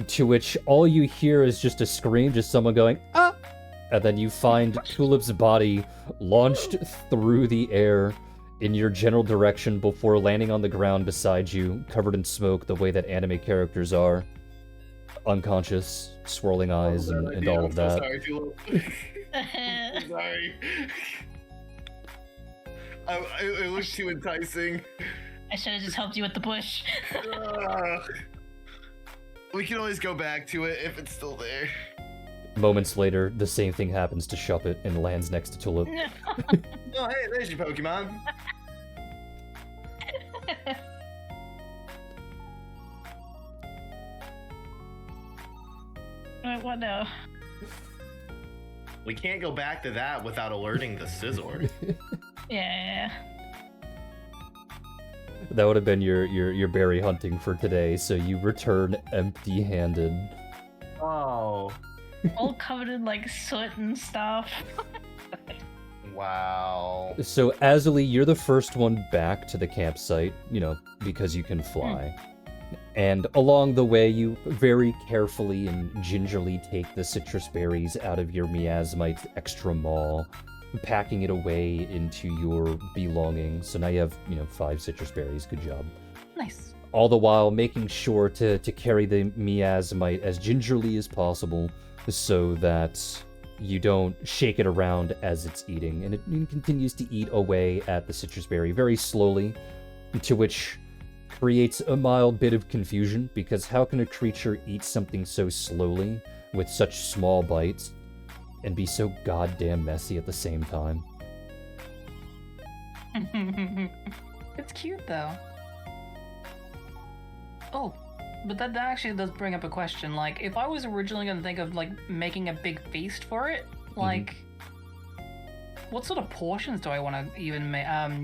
to which all you hear is just a scream, just someone going, ah! And then you find Tulip's body launched through the air in your general direction before landing on the ground beside you, covered in smoke the way that anime characters are. Unconscious, swirling eyes, and all of I'm that. so sorry, Tulip. I'm sorry. It looks too enticing. I should have just helped you with the bush. We can always go back to it if it's still there. Moments later, the same thing happens to Shuppet and lands next to Tulip. Oh, hey, there's your Pokemon. Wait, what now? We can't go back to that without alerting the Scizor. Yeah. That would have been your berry hunting for today, so you return empty-handed. Oh. All covered in like soot and stuff. Wow. So, Azuli, you're the first one back to the campsite, you know, because you can fly. And along the way, you very carefully and gingerly take the citrus berries out of your miasmite extra maw, packing it away into your belongings. So now you have, 5 citrus berries. Good job. Nice. All the while making sure to carry the miasmite as gingerly as possible so that you don't shake it around as it's eating. And it continues to eat away at the citrus berry very slowly, to which creates a mild bit of confusion, because how can a creature eat something so slowly with such small bites and be so goddamn messy at the same time? It's cute though. Oh, but that actually does bring up a question. Like, if I was originally going to think of, like, making a big feast for it, like, what sort of portions do I want to even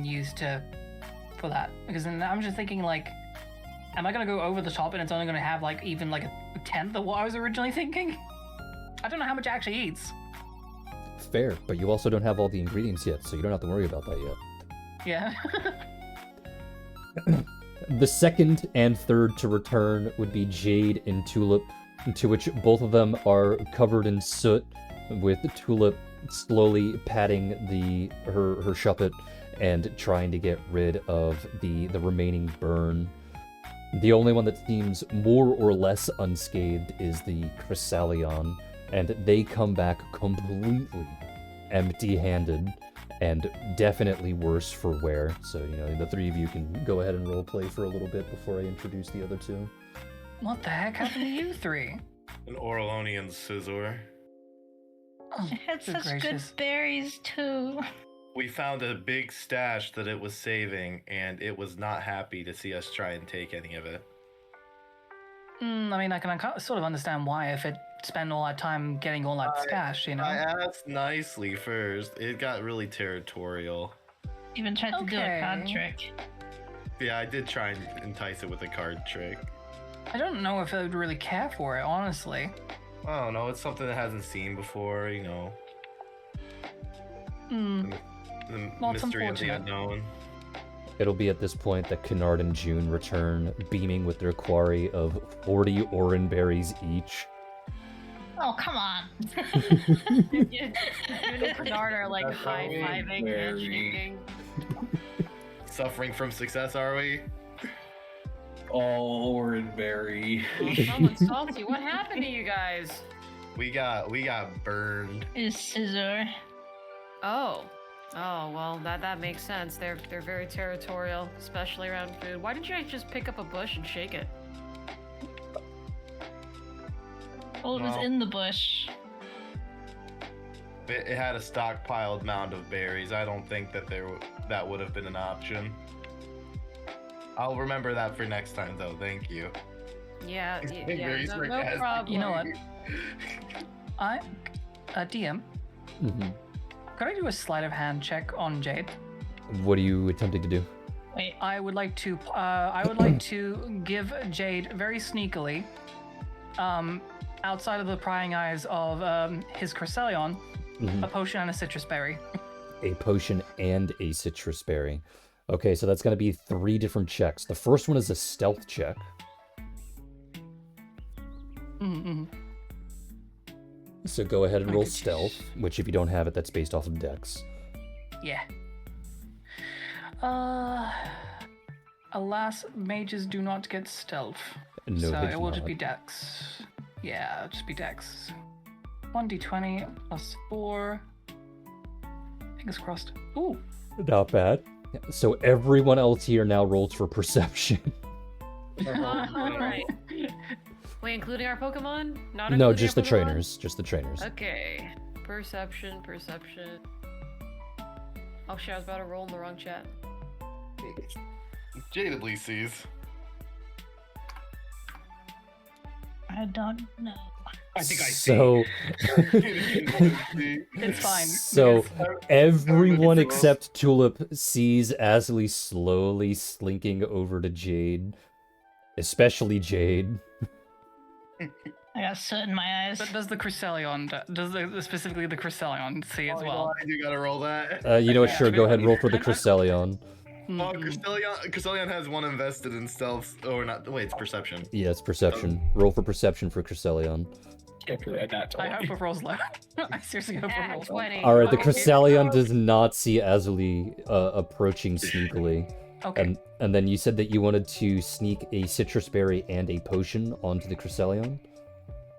use for that? Because then I'm just thinking, like, am I going to go over the top and it's only going to have, like, even, like, a tenth of what I was originally thinking? I don't know how much it actually eats. Fair, but you also don't have all the ingredients yet, so you don't have to worry about that yet. Yeah. The second and third to return would be Jade and Tulip, to which both of them are covered in soot, with Tulip slowly patting her shuppet and trying to get rid of the remaining burn. The only one that seems more or less unscathed is the Chrysalion, and they come back completely empty-handed, and definitely worse for wear. So, the three of you can go ahead and roleplay for a little bit before I introduce the other two. What the heck happened to you three? An Auralonian scissor. Oh, I had good such gracious. good berries too. We found a big stash that it was saving, and it was not happy to see us try and take any of it. I mean, I can sort of understand why if it spent all that time getting all that stash, I asked nicely first. It got really territorial. Even tried to do a card Okay. trick. Yeah, I did try and entice it with a card trick. I don't know if I would really care for it, honestly. I don't know, it's something it hasn't seen before, Hmm. the Well, it's mystery of the unfortunate. unknown. It'll be at this point that Kennard and June return, beaming with their quarry of 40 oran berries each. Oh, come on. You and Bernard are like That's high-fiving, very- handshaking. Suffering from success, are we? All Oranberry. Someone's salty. What happened to you guys? We got burned. Is scissor. Oh. Oh, well, that makes sense. They're very territorial, especially around food. Why didn't you just pick up a bush and shake it? Well, it was Well. in the bush. It had a stockpiled mound of berries. I don't think that that would have been an option. I'll remember that for next time, though. Thank you. Yeah, Very no sarcastic. problem. You know what? DM, could I do a sleight of hand check on Jade? What are you attempting to do? Wait, I would like to give Jade very sneakily, outside of the prying eyes of his Chrysalion, a potion and a citrus berry. A potion and a citrus berry. Okay, so that's going to be 3 different checks. The first one is a stealth check. Mm-hmm. So go ahead and roll Okay. stealth, which if you don't have it, that's based off of dex. Yeah. Alas, mages do not get stealth. No, so they it do will just not. be dex. Yeah, it'll just be dex. 1d20 plus 4. Fingers crossed. Ooh. Not bad. So everyone else here now rolls for perception. Alright. Wait, including our Pokemon? Not No, including just the our Pokemon? trainers. Just the trainers. Okay. Perception. Oh shit, I was about to roll in the wrong chat. Jade at least sees. I don't know. I think I see. So, It's fine. So because- everyone Everybody except Tulip sees Asley slowly slinking over to Jade, especially Jade. I got soot in my eyes. But does the Chrysalion, specifically the Chrysalion, see as Oh, well? I do gotta roll that. You know what? Yeah, Sure, it's go ahead, really- roll for the Chrysalion. Oh, Cresselia has one invested in stealth. Or not. Wait, it's perception. Yeah, it's perception. Roll for perception for Cresselia. I hope it rolls low. I seriously hope it rolls low. 20. Alright, the Oh, Cresselia does not see Azuli approaching sneakily. Okay. And then you said that you wanted to sneak a citrus berry and a potion onto the Cresselia?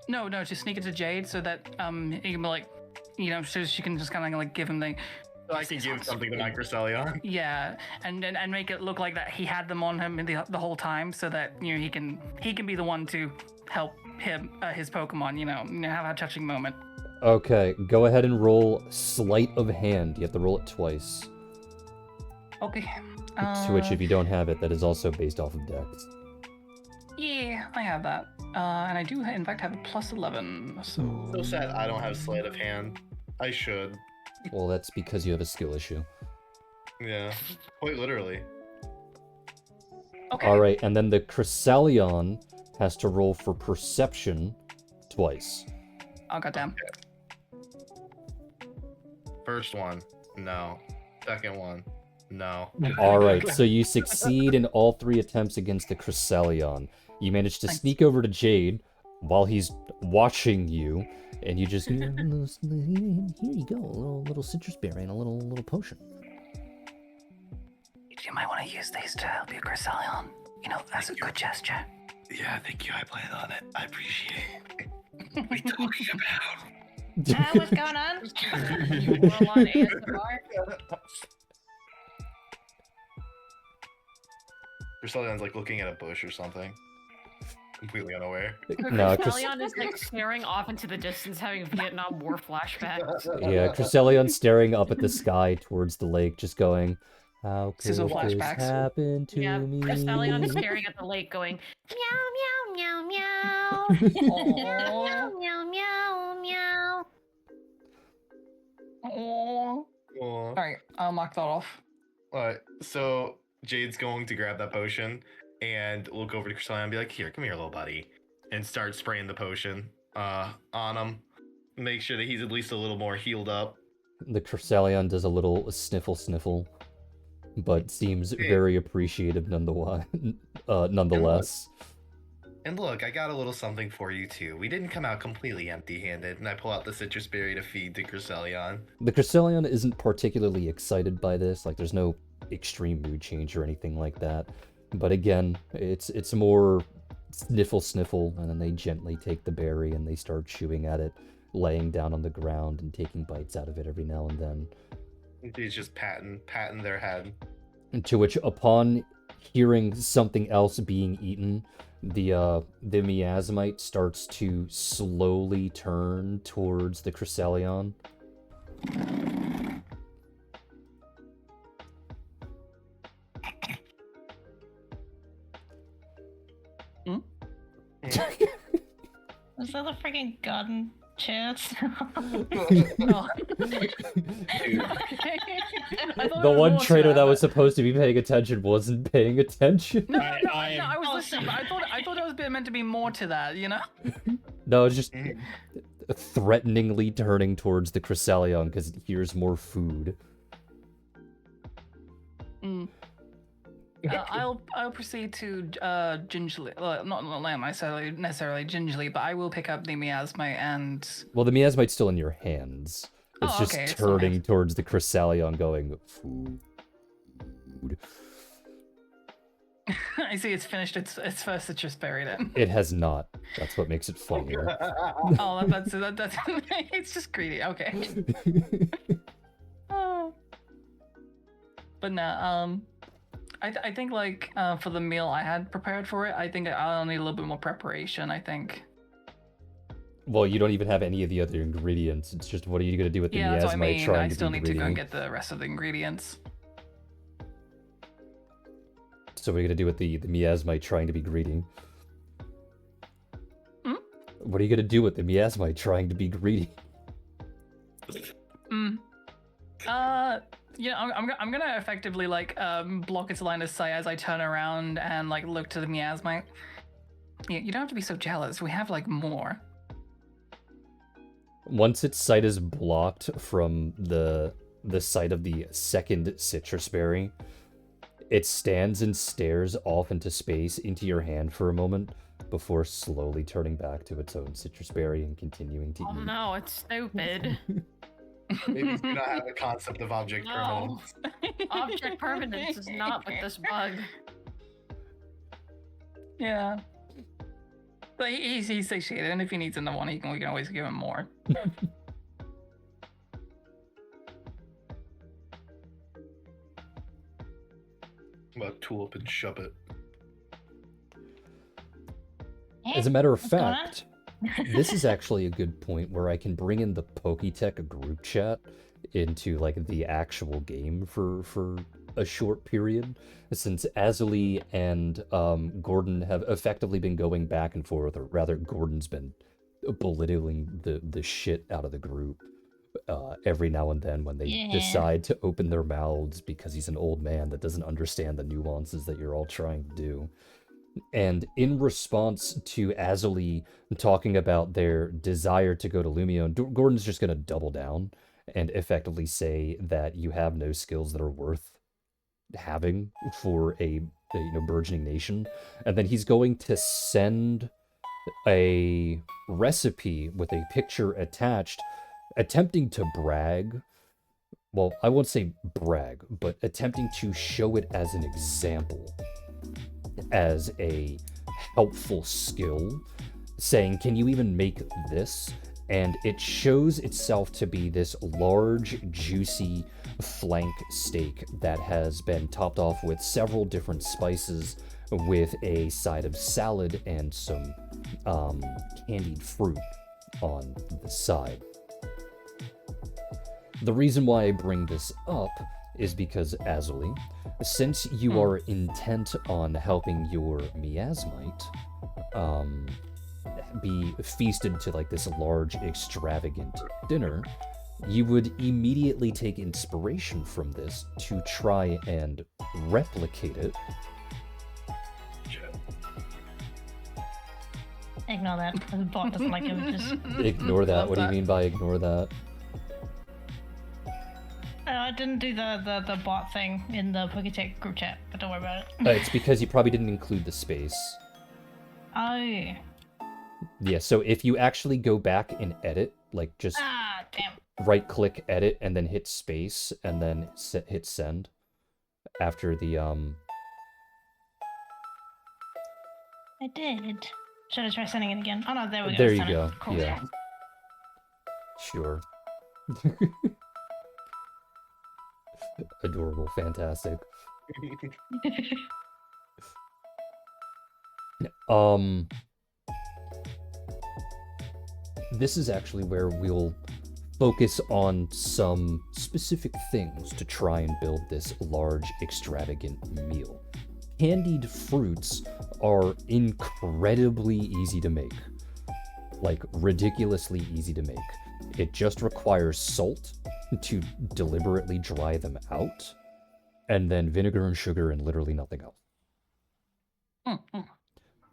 No, to sneak it to Jade so that he can be like, so she can just kind of like give him the. So I can give something to my Cresselia. Yeah, and make it look like that he had them on him the whole time, so that he can be the one to help him his Pokemon. Have a touching moment. Okay, go ahead and roll Sleight of Hand. You have to roll it twice. Okay. To which, if you don't have it, that is also based off of Dex. Yeah, I have that, and I do in fact have a plus 11. So. So sad I don't have sleight of hand. I should. Well, that's because you have a skill issue. Yeah, quite literally. Okay. Alright, and then the Cresselia has to roll for Perception twice. Oh goddamn. First one, no. Second one, no. Alright, so you succeed in all 3 attempts against the Cresselia. You manage to sneak over to Jade while he's watching you, and you just, here you go, a little citrus berry and a little potion. You might want to use these to help you, Cresselia. That's a good gesture. Yeah, thank you. I plan on it. I appreciate it. What are you talking about? What's going on? Auralon ASMR. Cresselion's like looking at a bush or something. Completely unaware. No, Cresselia is like staring off into the distance, having Vietnam War flashbacks. Yeah, Cresselion's staring up at the sky towards the lake, just going, how could Sizzle this flashbacks. happen to Yeah, me? Cresselia is staring at the lake, going meow meow meow meow meow meow meow meow. Oh. Aw. All right, I'll mark that off. Alright, so Jade's going to grab that potion and look over to Cresselia and be like, here, come here, little buddy. And start spraying the potion on him. Make sure that he's at least a little more healed up. The Cresselia does a little sniffle, but seems very appreciative nonetheless. And look, I got a little something for you too. We didn't come out completely empty-handed, and I pull out the citrus berry to feed to Cresselia. The Cresselia isn't particularly excited by this, like there's no extreme mood change or anything like that. But again, it's more sniffle, and then they gently take the berry and they start chewing at it, laying down on the ground and taking bites out of it every now and then. He's just patting their head. To which, upon hearing something else being eaten, the miasmite starts to slowly turn towards the Cresselia. Was that a freaking garden chairs? No. The one trainer that was supposed to be paying attention wasn't paying attention. No, I was listening, but I thought it was meant to be more to that, No, it's just threateningly turning towards the Cresselia because it hears more food. Mm. I'll proceed to gingerly, not necessarily gingerly, but I will pick up the miasmite and. Well, the miasmite's still in your hands. It's just okay, it's still turning nice. towards the Cresselia going, food. I see it's finished its first citrus berry then. It has not. That's what makes it funnier. Oh, that's it's just greedy. Okay. Oh. But no, I think like for the meal I had prepared for it, I think I'll need a little bit more preparation. I think. Well, you don't even have any of the other ingredients. It's just what are you gonna do with the Yeah, that's what I miasmite mean. trying I to still be need to go and greedy? get the rest of the ingredients. So what are you gonna do with the miasmite trying to be greedy? Hmm? What are you gonna do with the miasmite trying to be greedy? Yeah, I'm gonna effectively like block its line of sight as I turn around and like look to the miasmite. Yeah, you don't have to be so jealous. We have like more. Once its sight is blocked from the sight of the second citrus berry, It stands and stares off into space into your hand for a moment before slowly turning back to its own citrus berry and continuing to Oh eat. no, it's stupid. Maybe do not have a concept of object No. permanence. Object permanence is not with this bug. Yeah. But he's satiated, and if he needs another one, we can always give him more. About tulip and shove it. As a matter of What's going on? fact, this is actually a good point where I can bring in the Poketech group chat into like the actual game for a short period, since Azuli and Gordon have effectively been going back and forth, or rather, Gordon's been belittling the shit out of the group every now and then when they Yeah. decide to open their mouths because he's an old man that doesn't understand the nuances that you're all trying to do. And in response to Azuli talking about their desire to go to Lumion, Gordon's just going to double down and effectively say that you have no skills that are worth having for a burgeoning nation. And then he's going to send a recipe with a picture attached, attempting to brag. Well, I won't say brag, but attempting to show it as an example, as a helpful skill, saying, can you even make this? And it shows itself to be this large, juicy flank steak that has been topped off with several different spices, with a side of salad and some candied fruit on the side. The reason why I bring this up is because, Azuli, since you are intent on helping your miasmite be feasted to like this large, extravagant dinner, you would immediately take inspiration from this to try and replicate it. Ignore that. The bot doesn't like him. Just Ignore that. Love What do you that. mean by ignore that? I didn't do the bot thing in the Poketech group chat, but don't worry about it. It's because you probably didn't include the space. Oh. Yeah, so if you actually go back and edit, like just Ah, damn. right click edit and then hit space and then hit send after the I did. Should I try sending it again? Oh no, there we go. there you Send it. go. Cool. Yeah. Sure. Adorable, fantastic. This is actually where we'll focus on some specific things to try and build this large, extravagant meal. Candied fruits are incredibly easy to make. Like, ridiculously easy to make. It just requires salt to deliberately dry them out, and then vinegar and sugar and literally nothing else.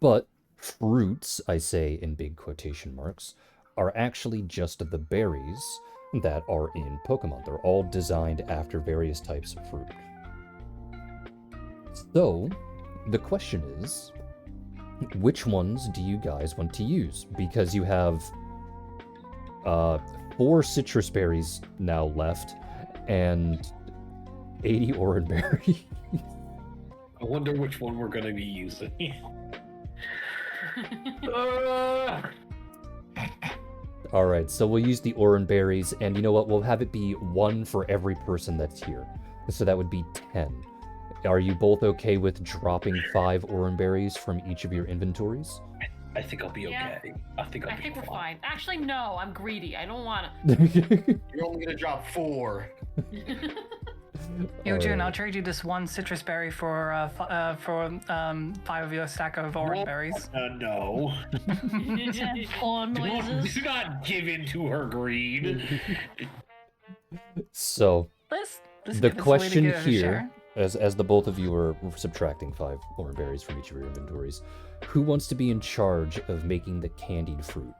But fruits, I say in big quotation marks, are actually just the berries that are in Pokemon. They're all designed after various types of fruit. So, the question is, which ones do you guys want to use? Because you have 4 citrus berries now left and 80 orange berry. I wonder which one we're gonna be using. All right, so we'll use the orange berries, and you know what? We'll have it be 1 for every person that's here. So that would be 10. Are you both okay with dropping 5 orange berries from each of your inventories? I think I'll be Yeah. okay. I think I I'll think be we're fine. fine. Actually, no, I'm greedy. I don't want to. You're only gonna drop 4. Yojun, I'll Alright. trade you this 1 citrus berry for 5 of your stack of orange berries. No. Or noises. Do not give in to her greed. So, This the give us a way to question get a here, share. as the both of you are subtracting 5 orange berries from each of your inventories, who wants to be in charge of making the candied fruit?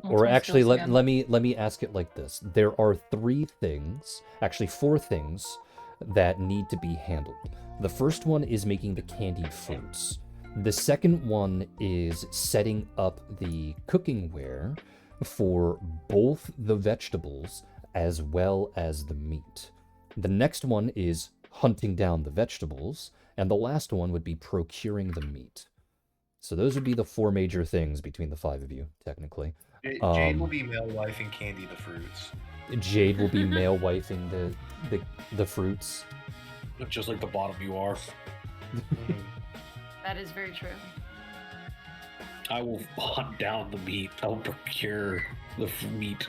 What's Or my actually, skills let, again? let me ask it like this. There are actually four things that need to be handled. The first one is making the candied fruits. The second one is setting up the cooking ware for both the vegetables as well as the meat. The next one is hunting down the vegetables, and the last one would be procuring the meat. So those would be the four major things between the five of you, technically. Jade will be male wife and Candy the fruits. Jade will be male wifing the fruits. Just like the bottom you are. That is very true. I will hunt down the meat. I will procure the meat.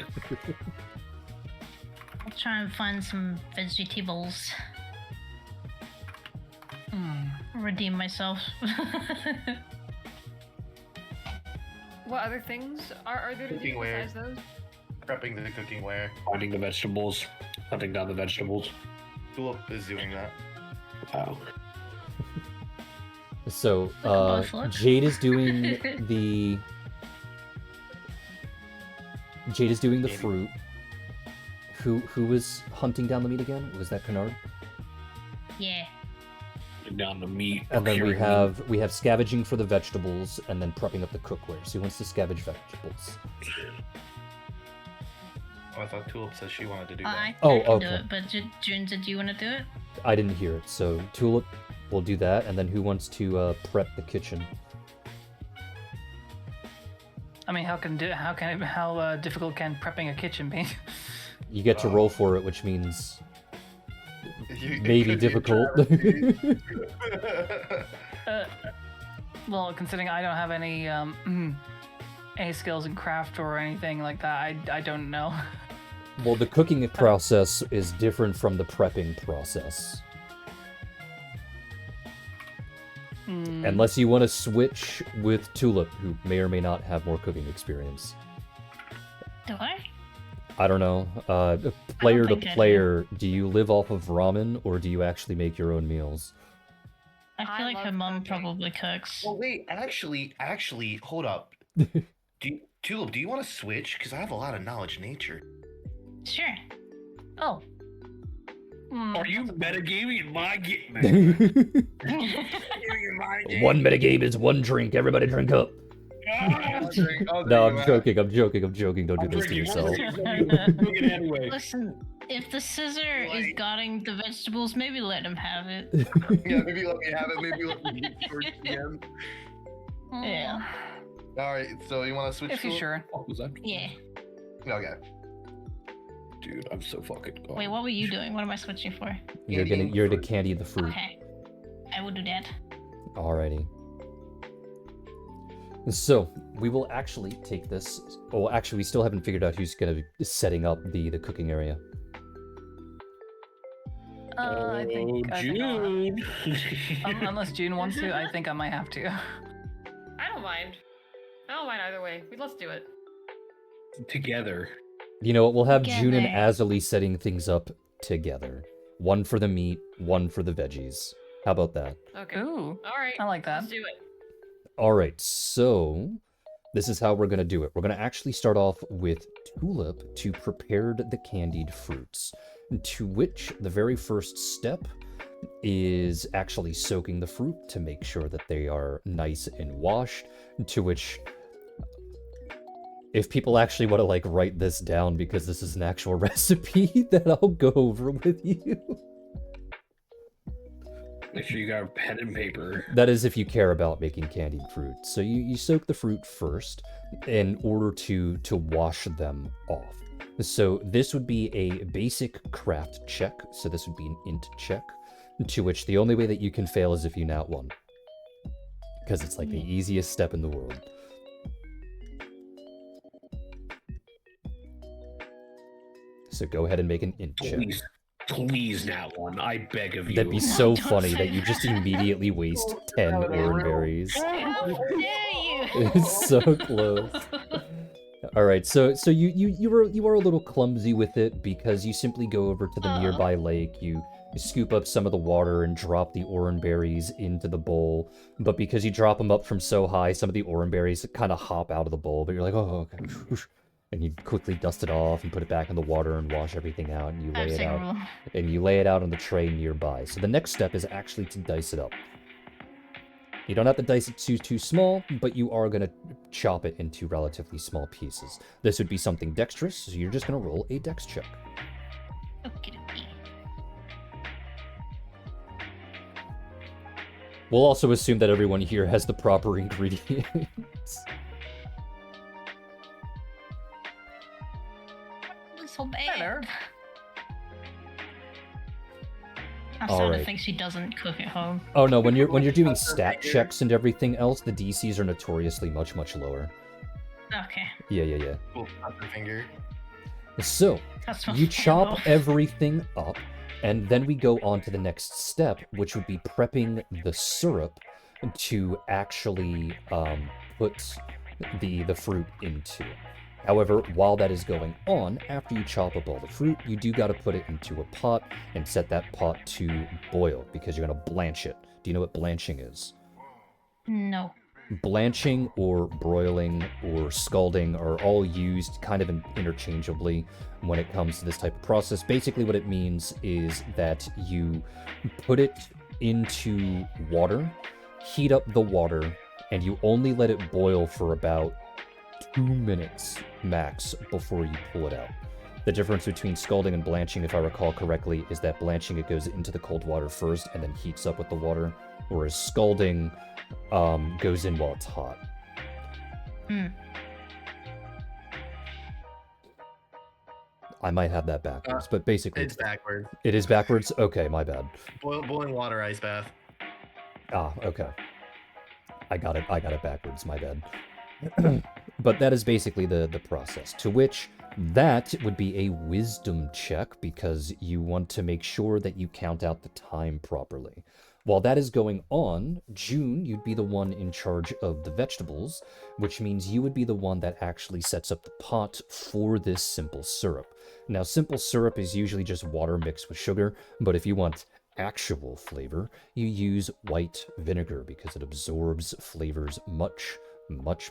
I'll try and find some vegetables. Redeem myself. What other things are there to do Cooking ware. besides those? Prepping the cooking ware. Finding the vegetables. Hunting down the vegetables. Tulip is doing that. Wow. So, Look at both looks. Jade is doing the Candy. fruit. Who was hunting down the meat again? Was that Kennard? Yeah. Hunting down the meat. And then we procuring have scavenging for the vegetables, and then prepping up the cookware. So he wants to scavenge vegetables. Oh, I thought Tulip said she wanted to do I that. Oh, can do okay. it, but June, did you want to do it? I didn't hear it. So Tulip will do that, and then who wants to prep the kitchen? I mean, how difficult can prepping a kitchen be? You get to roll for it, which means It maybe could be a difficult. travesty. Well, considering I don't have any any skills in craft or anything like that, I don't know. Well, the cooking process is different from the prepping process. Unless you want to switch with Tulip, who may or may not have more cooking experience. Do I? I don't know. Player to think I do. player, do you live off of ramen, or do you actually make your own meals? I feel like love her mom cooking. probably cooks. Well, wait, actually, hold up. Tulip, do you want to switch? Because I have a lot of knowledge in nature. Sure. Oh. Are you metagaming in my game? One metagame is one drink. Everybody drink up. No, I'm joking. I'm joking. Don't do this to yourself. Anyway. Listen, if the scissor is guarding the vegetables, maybe let him have it. Yeah, maybe let me have it. Maybe let me get towards the end. Yeah. All right, so you want to switch? If you're Tulip? sure. What was that? Yeah. Okay. Dude, I'm so fucking gone. Wait, what were you doing? What am I switching for? You're to candy the fruit. Okay. I will do that. Alrighty. So we will actually take this. Oh, actually, we still haven't figured out who's gonna be setting up the cooking area. I think I'll have- June. unless June wants to, I think I might have to. I don't mind. I don't mind either way. Let's do it. Together. You know what? We'll have June and Together. Azalee setting things up together. One for the meat, one for the veggies. How about that? Okay. Ooh, All right. I like that. Let's do it. All right, so this is how we're going to do it. We're going to actually start off with Tulip to prepare the candied fruits, to which the very first step is actually soaking the fruit to make sure that they are nice and washed, to which, if people actually want to like write this down because this is an actual recipe, that I'll go over with you. Make sure you got a pen and paper. That is if you care about making candied fruit. So you soak the fruit first in order to wash them off. So this would be a basic craft check. So this would be an int check, to which the only way that you can fail is if you nat one. Because it's like the easiest step in the world. So go ahead and make an int check. Please, that one. I beg of you. That'd be so Don't funny say that you just immediately waste 10 Oh, orange berries. How dare you! It's so close. All right, so you were a little clumsy with it because you simply go over to the nearby lake, you scoop up some of the water and drop the orange berries into the bowl. But because you drop them up from so high, some of the orange berries kind of hop out of the bowl. But you're like, oh, okay. And you quickly dust it off and put it back in the water and wash everything out, and you lay I've it seen out. rule. And you lay it out on the tray nearby. So the next step is actually to dice it up. You don't have to dice it too small, but you are going to chop it into relatively small pieces. This would be something dexterous, so you're just going to roll a dex check. Okie dokie. We'll also assume that everyone here has the proper ingredients. So bad. Better. I'm All starting right. to think she doesn't cook at home. Oh no, when you're doing stat checks and everything else, the DCs are notoriously much lower. Okay. Yeah. Cool. Cut the finger. So, That's you chop horrible. everything up, and then we go on to the next step, which would be prepping the syrup to actually put the fruit into. However, while that is going on, after you chop up all the fruit, you do got to put it into a pot and set that pot to boil, because you're going to blanch it. Do you know what blanching is? No. Blanching or broiling or scalding are all used kind of interchangeably when it comes to this type of process. Basically what it means is that you put it into water, heat up the water, and you only let it boil for about 2 minutes max before you pull it out. The difference between scalding and blanching, if I recall correctly, is that blanching, it goes into the cold water first and then heats up with the water, whereas scalding goes in while it's hot. I might have that backwards, but basically It's backwards. it is backwards? Okay, my bad. Boiling water, ice bath. Ah, okay. I got it backwards, my bad. But that is basically the process, to which that would be a wisdom check, because you want to make sure that you count out the time properly. While that is going on, June, you'd be the one in charge of the vegetables, which means you would be the one that actually sets up the pot for this simple syrup. Now, simple syrup is usually just water mixed with sugar, but if you want actual flavor, you use white vinegar because it absorbs flavors much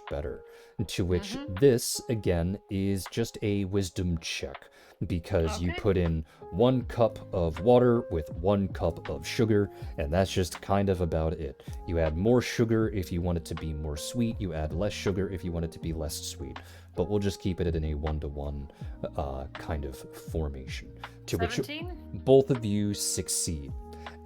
better. To which this, again, is just a wisdom check, because you Okay. put in 1 cup of water with 1 cup of sugar, and that's just kind of about it. You add more sugar if you want it to be more sweet, you add less sugar if you want it to be less sweet, but we'll just keep it in a 1-to-1 kind of formation, to which 17? both of you succeed.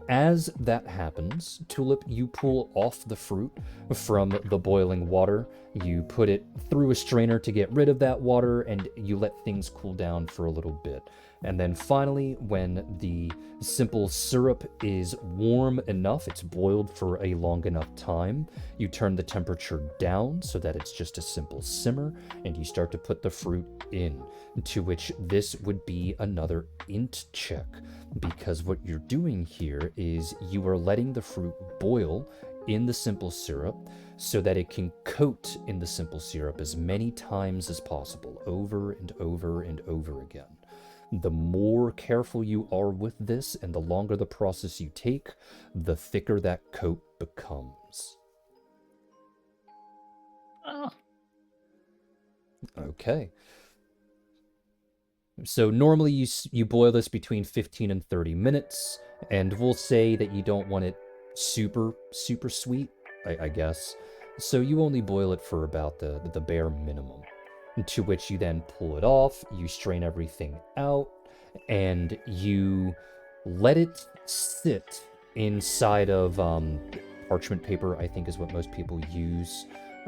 As that happens, Tulip, you pull off the fruit from the boiling water, you put it through a strainer to get rid of that water, and you let things cool down for a little bit. And then finally, when the simple syrup is warm enough, it's boiled for a long enough time, you turn the temperature down so that it's just a simple simmer, and you start to put the fruit in, to which this would be another int check, because what you're doing here is you are letting the fruit boil in the simple syrup so that it can coat in the simple syrup as many times as possible, over and over and over again. The more careful you are with this and the longer the process you take, the thicker that coat becomes. Oh. Okay. So normally you boil this between 15 and 30 minutes, and we'll say that you don't want it super sweet, I guess. So you only boil it for about the bare minimum, to which you then pull it off, you strain everything out, and you let it sit inside of parchment paper, I think is what most people use,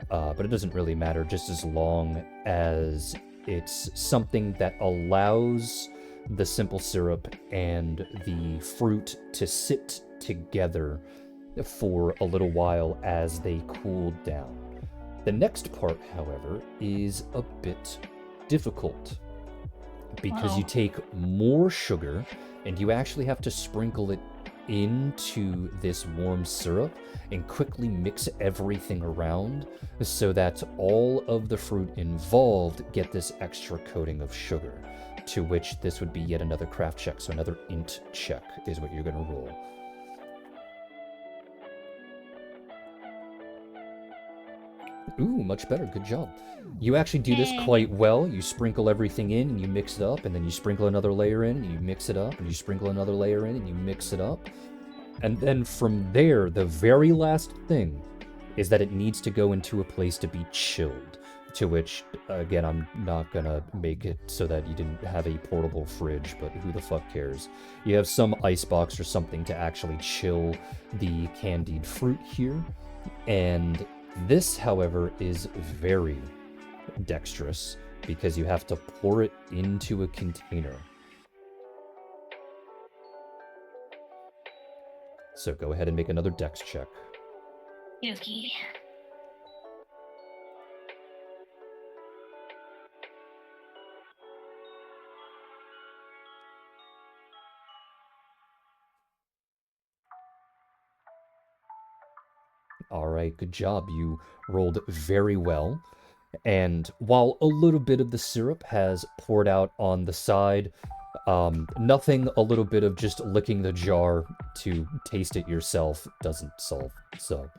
but it doesn't really matter, just as long as it's something that allows the simple syrup and the fruit to sit together for a little while as they cool down. The next part, however, is a bit difficult, because you take more sugar and you actually have to sprinkle it into this warm syrup and quickly mix everything around so that all of the fruit involved get this extra coating of sugar, to which this would be yet another craft check. So another int check is what you're going to roll. Ooh, much better. Good job. You actually do this Yay. quite well. You sprinkle everything in and you mix it up, and then you sprinkle another layer in and you mix it up, and you sprinkle another layer in and you mix it up. And then from there, the very last thing is that it needs to go into a place to be chilled. To which, again, I'm not gonna make it so that you didn't have a portable fridge, but who the fuck cares? You have some icebox or something to actually chill the candied fruit here. And this, however, is very dexterous because you have to pour it into a container. So go ahead and make another dex check. Yuki. All right, good job. You rolled very well. And while a little bit of the syrup has poured out on the side, nothing a little bit of just licking the jar to taste it yourself doesn't solve. So,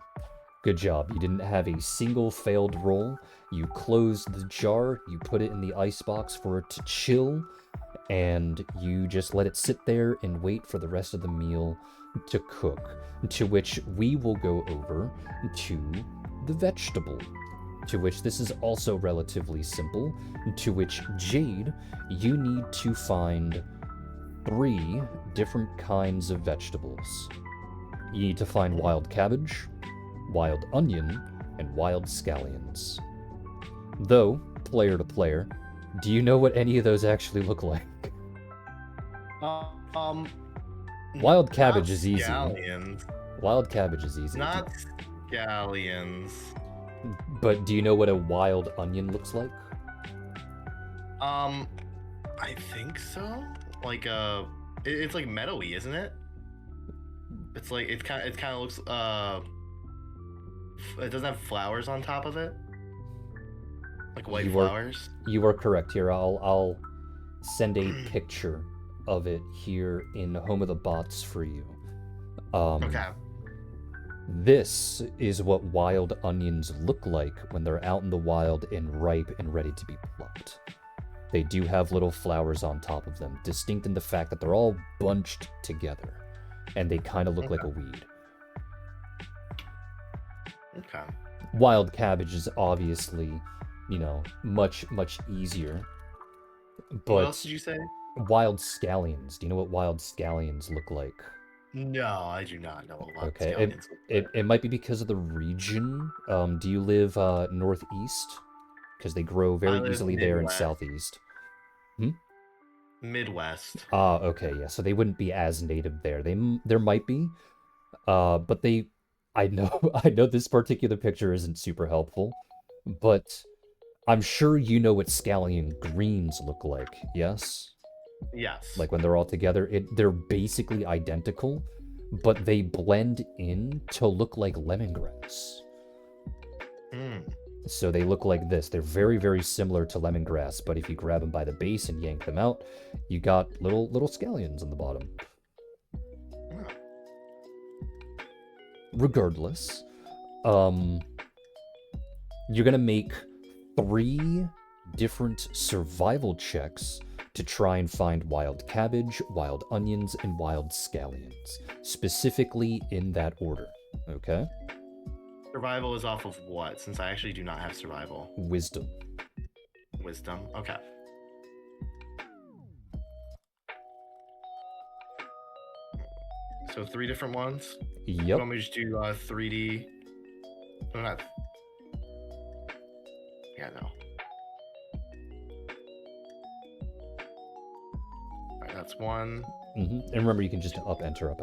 good job. You didn't have a single failed roll. You closed the jar, you put it in the icebox for it to chill, and you just let it sit there and wait for the rest of the meal to cook. To which we will go over to the vegetable. To which this is also relatively simple. To which, Jade, you need to find 3 different kinds of vegetables. You need to find wild cabbage, wild onion, and wild scallions. Though, player to player, do you know what any of those actually look like? Wild cabbage not is easy. Scallions. Wild cabbage is easy. Not scallions. But do you know what a wild onion looks like? I think so. Like it's like meadowy, isn't it? It's like it kind of looks it doesn't have flowers on top of it, like white flowers. You are correct. Here, I'll send a picture of it here in Home of the Bots for you. Okay. This is what wild onions look like when they're out in the wild and ripe and ready to be plucked. They do have little flowers on top of them, distinct in the fact that they're all bunched together, and they kind of look like a weed. Okay. Wild cabbage is obviously, you know, much easier. But What else did you say? wild scallions. Do you know what wild scallions look like? No, I do not know what wild Okay, scallions look like. it might be because of the region. Do you live northeast? Because they grow very live easily there in Midwest. southeast. Midwest. Ah, okay, yeah. So they wouldn't be as native there. There might be, but I know I know this particular picture isn't super helpful, but I'm sure you know what scallion greens look like. Yes. Yes. Like when they're all together, they're basically identical, but they blend in to look like lemongrass. So they look like this. They're very similar to lemongrass, but if you grab them by the base and yank them out, you got little scallions on the bottom. Regardless, you're gonna make 3 different survival checks to try and find wild cabbage, wild onions, and wild scallions, specifically in that order. Okay? Survival is off of what? Since I actually do not have survival. Wisdom. Wisdom. Okay. So 3 different ones. You Yep. want me to just do 3D? No, not. Yeah, no. Alright, that's 1. And remember, you can just up enter.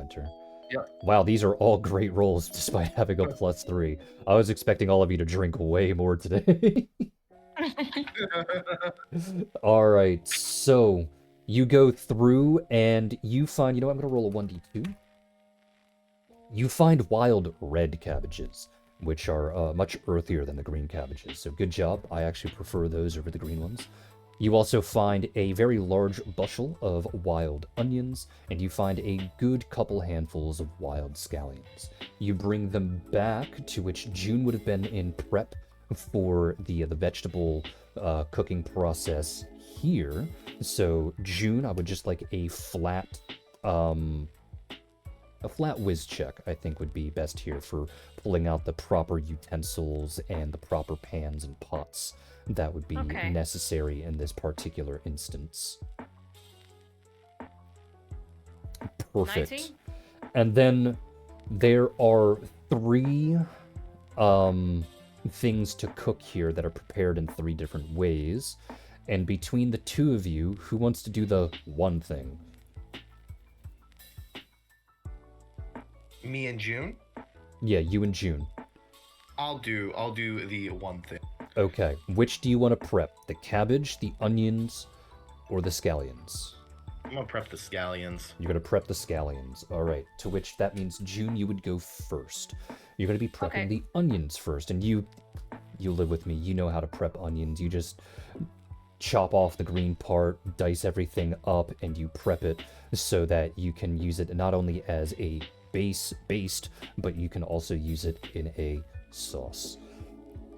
Yep. Wow, these are all great rolls despite having a +3. I was expecting all of you to drink way more today. Alright, so you go through and you find, you know what, I'm gonna roll a 1d2. You find wild red cabbages, which are much earthier than the green cabbages, so good job. I actually prefer those over the green ones. You also find a very large bushel of wild onions, and you find a good couple handfuls of wild scallions. You bring them back, to which June would have been in prep for the vegetable cooking process here. So June, I would just like a flat whiz check, I think would be best here for pulling out the proper utensils and the proper pans and pots that would be Okay. necessary in this particular instance. Perfect. 19? And then there are 3 things to cook here that are prepared in 3 different ways. And between the 2 of you, who wants to do the one thing? Me and June. Yeah, you and June. I'll do the one thing. Okay, which do you want to prep? The cabbage, the onions, or the scallions? I'm gonna prep the scallions. You're going to prep the scallions. All right, to which that means, June, you would go first. You're going to be prepping Okay. the onions first, and you live with me. You know how to prep onions. You just chop off the green part, dice everything up, and you prep it so that you can use it not only as a based, but you can also use it in a sauce.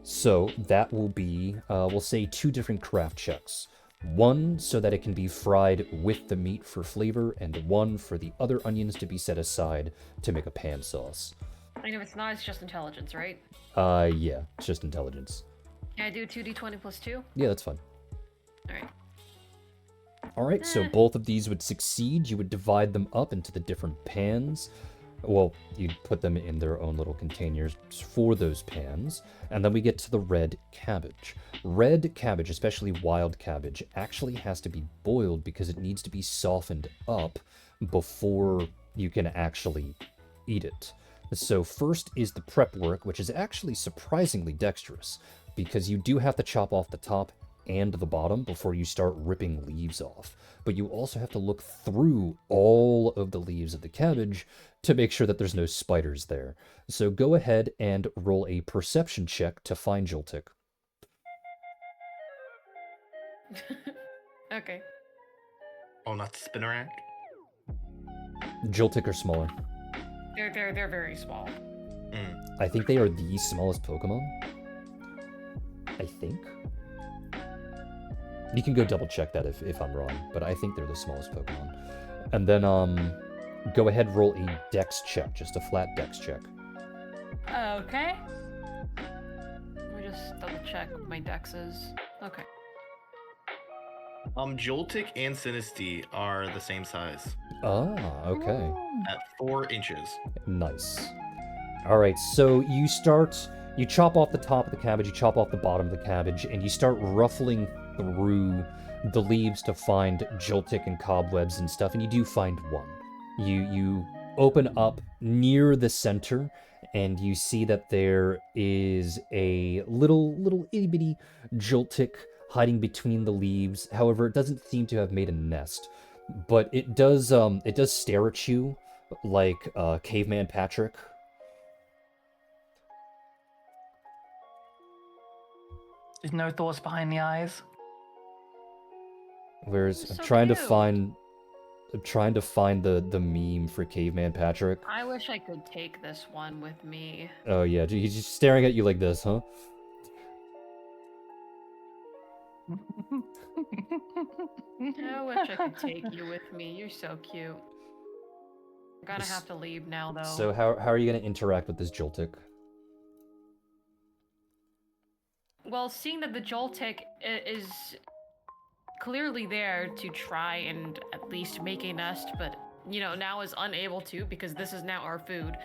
So that will be, we'll say 2 different craft checks. 1 so that it can be fried with the meat for flavor, and 1 for the other onions to be set aside to make a pan sauce. And if it's not, it's just intelligence, right? Yeah, it's just intelligence. Can I do 2d20 plus 2? Yeah, that's fine. Alright. Alright, so both of these would succeed. You would divide them up into the different pans. Well, you'd put them in their own little containers for those pans. And then we get to the red cabbage. Red cabbage, especially wild cabbage, actually has to be boiled because it needs to be softened up before you can actually eat it. So first is the prep work, which is actually surprisingly dexterous, because you do have to chop off the top and the bottom before you start ripping leaves off. But you also have to look through all of the leaves of the cabbage to make sure that there's no spiders there. So go ahead and roll a perception check to find Joltik. Okay. Oh, not the spin around. Joltik are smaller. They're very small. I think they are the smallest Pokemon. I think. You can go double check that if I'm wrong, but I think they're the smallest Pokemon. And then go ahead, roll a dex check, just a flat dex check. Okay. Let me just double check what my dex is. Okay. Joltik and Sinisty are the same size Ah, okay. at 4 inches. Nice. Alright, so you chop off the top of the cabbage, you chop off the bottom of the cabbage, and you start ruffling through the leaves to find Joltik and cobwebs and stuff, and you do find one. You open up near the center, and you see that there is a little itty bitty Joltik hiding between the leaves. However, it doesn't seem to have made a nest, but it does stare at you like Caveman Patrick. There's no thoughts behind the eyes. Whereas So I'm trying cute. to find the meme for Caveman Patrick. I wish I could take this one with me. Oh yeah, he's just staring at you like this, huh? I wish I could take you with me. You're so cute. I'm gonna have to leave now, though. So how are you gonna interact with this Joltik? Well, seeing that the Joltik is clearly there to try and at least make a nest, but, you know, now is unable to because this is now our food,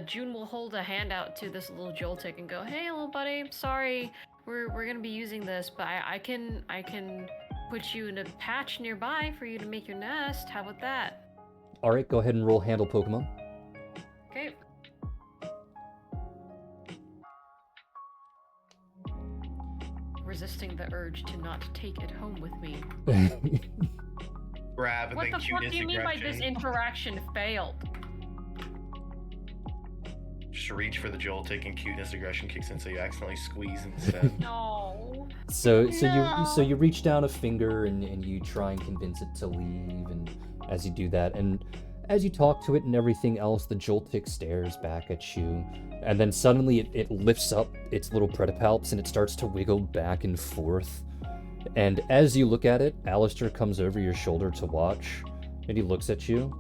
June will hold a hand out to this little Joltik and go, "Hey, little buddy, sorry, we're gonna be using this, but I can put you in a patch nearby for you to make your nest. How about that?" Alright, go ahead and roll handle Pokemon. Okay. Resisting the urge to not take it home with me. Grab and What then the fuck cuteness do you mean by this aggression. interaction failed? Just reach for the Joltik and cuteness aggression kicks in, so you accidentally squeeze instead. No. So No. you reach down a finger and you try and convince it to leave, and as you do that, and As you talk to it and everything else, the Joltik stares back at you, and then suddenly it lifts up its little pedipalps and it starts to wiggle back and forth. And as you look at it, Alistair comes over your shoulder to watch, and he looks at you,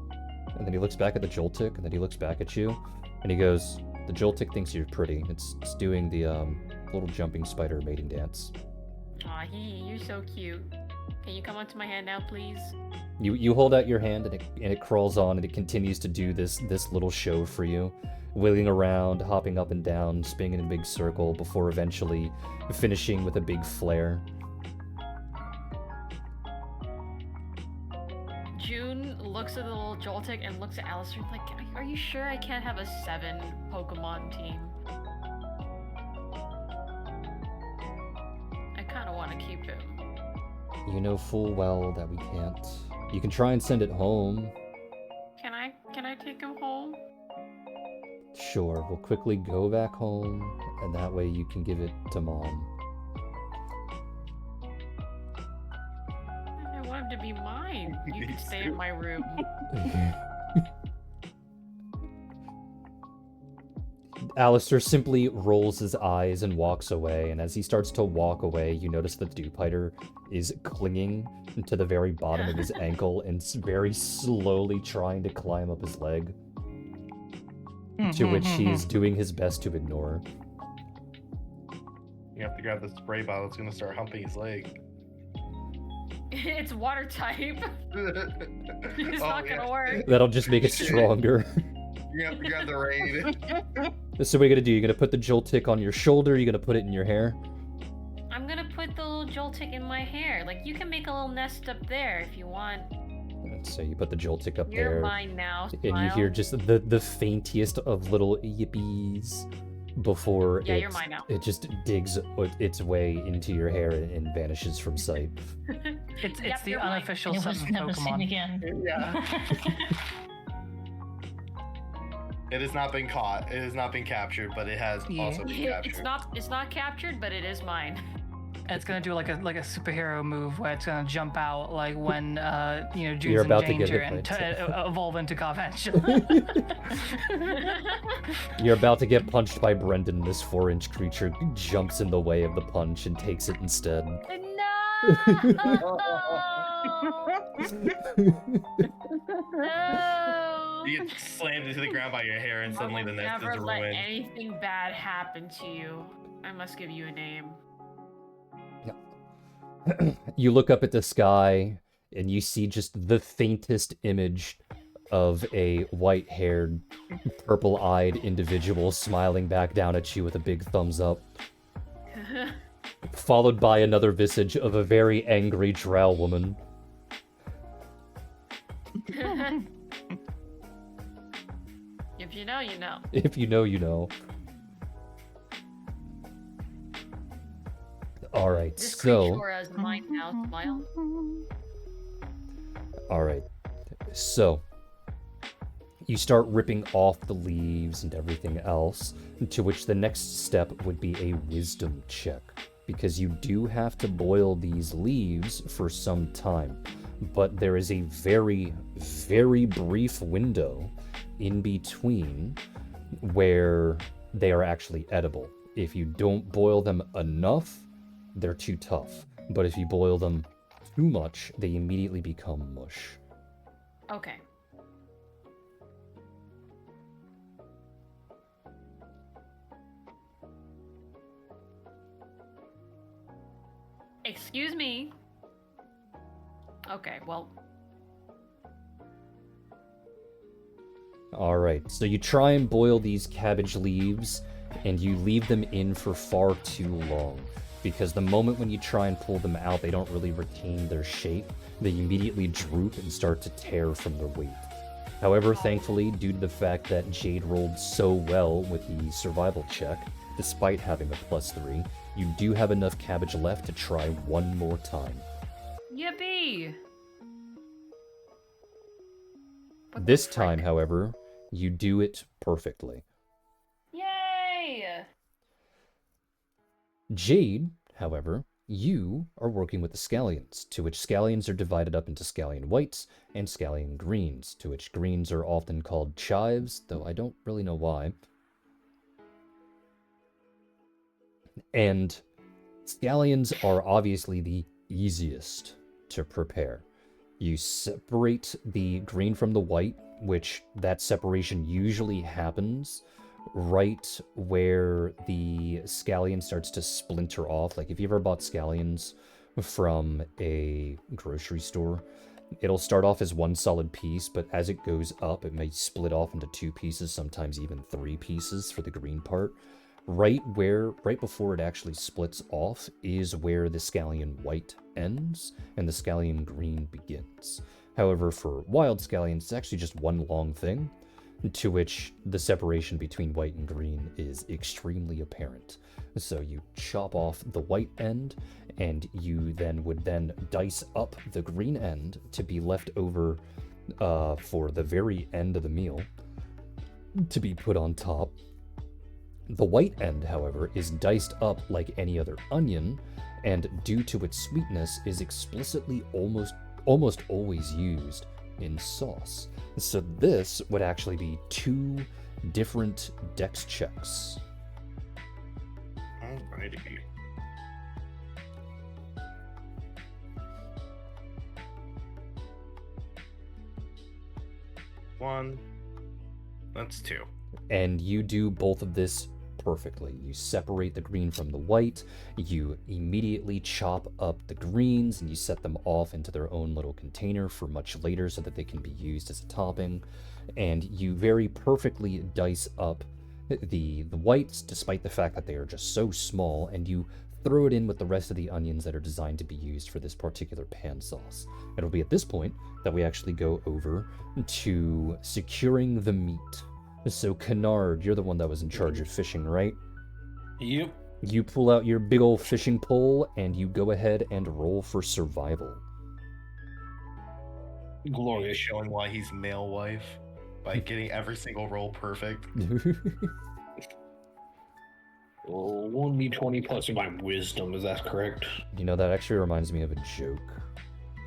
and then he looks back at the Joltik, and then he looks back at you, and he goes, "The Joltik thinks you're pretty. It's doing the little jumping spider mating dance." Aw, you're so cute. Can you come onto my hand now, please? You hold out your hand, and it crawls on, and it continues to do this little show for you, wiggling around, hopping up and down, spinning in a big circle, before eventually finishing with a big flare. June looks at the little Joltik and looks at Alistair like, are you sure I can't have a 7 Pokemon team? I kind of want to keep him. You know full well that we can't. You can try and send it home. Can I take him home? Sure, we'll quickly go back home, and that way you can give it to Mom. I want him to be mine. You can stay in my room. Alistair simply rolls his eyes and walks away, and as he starts to walk away, you notice the Dewpider is clinging to the very bottom of his ankle and very slowly trying to climb up his leg, to which he's doing his best to ignore. You have to grab the spray bottle. It's gonna start humping his leg. It's water type. It's Oh, not gonna work. That'll just make it stronger. You have to grab the raid. So what are you gonna do? You're gonna put the Joltik on your shoulder, you're gonna put it in your hair? I'm gonna put the little Joltik in my hair. Like, you can make a little nest up there if you want. So you put the Joltik up You're there, mine now, and you Smile. hear just the faintest of little yippies before Yeah, you're mine now. it just digs its way into your hair and vanishes from sight. It's Yep, the you're mine. unofficial It was Sun never seen Pokemon. again. Yeah. It has not been caught. It has not been captured, but it has Yeah. also been captured. It's not captured, but it is mine. And it's gonna do like a superhero move where it's gonna jump out like when June's You're about to in get danger hit and by evolve into Carvention. You're about to get punched by Brendan. This 4-inch creature jumps in the way of the punch and takes it instead. No! You get slammed into the ground by your hair, and suddenly the nest never is let ruined. anything bad happen to you. I must give you a name. You look up at the sky, and you see just the faintest image of a white-haired, purple-eyed individual smiling back down at you with a big thumbs up, followed by another visage of a very angry drow woman. If you know, you know. If you know, you know. Alright, This so... creature is mine now, Smile. Alright, so... You start ripping off the leaves and everything else, to which the next step would be a wisdom check. Because you do have to boil these leaves for some time. But there is a very, very brief window in between where they are actually edible. If you don't boil them enough, they're too tough. But if you boil them too much, they immediately become mush. Okay. Excuse me. Okay, well, Alright, so you try and boil these cabbage leaves, and you leave them in for far too long. Because the moment when you try and pull them out, they don't really retain their shape. They immediately droop and start to tear from their weight. However, thankfully, due to the fact that Jade rolled so well with the survival check, despite having a +3, you do have enough cabbage left to try one more time. yippee! What the This time, frick? however, you do it perfectly. Yay! Jade, however, you are working with the scallions, to which scallions are divided up into scallion whites and scallion greens, to which greens are often called chives, though I don't really know why. And scallions are obviously the easiest to prepare. You separate the green from the white, which that separation usually happens right where the scallion starts to splinter off. Like if you ever bought scallions from a grocery store, it'll start off as one solid piece, but as it goes up, it may split off into 2 pieces, sometimes even 3 pieces for the green part. Right before it actually splits off is where the scallion white ends and the scallion green begins. However, for wild scallions, it's actually just one long thing, to which the separation between white and green is extremely apparent. So you chop off the white end, and you would dice up the green end to be left over for the very end of the meal to be put on top. The white end, however, is diced up like any other onion, and due to its sweetness, is explicitly almost always used in sauce. So this would actually be 2 different dex checks. Alrighty. One. That's 2. And you do both of this perfectly. You separate the green from the white, you immediately chop up the greens, and you set them off into their own little container for much later so that they can be used as a topping. And you very perfectly dice up the whites, despite the fact that they are just so small, and you throw it in with the rest of the onions that are designed to be used for this particular pan sauce. It'll be at this point that we actually go over to securing the meat. So, Kennard, you're the one that was in charge of fishing, right? Yep. You pull out your big old fishing pole, and you go ahead and roll for survival. Glorious. Showing why he's male wife by getting every single roll perfect. 1d20 plus my wisdom, is that correct? You know, that actually reminds me of a joke.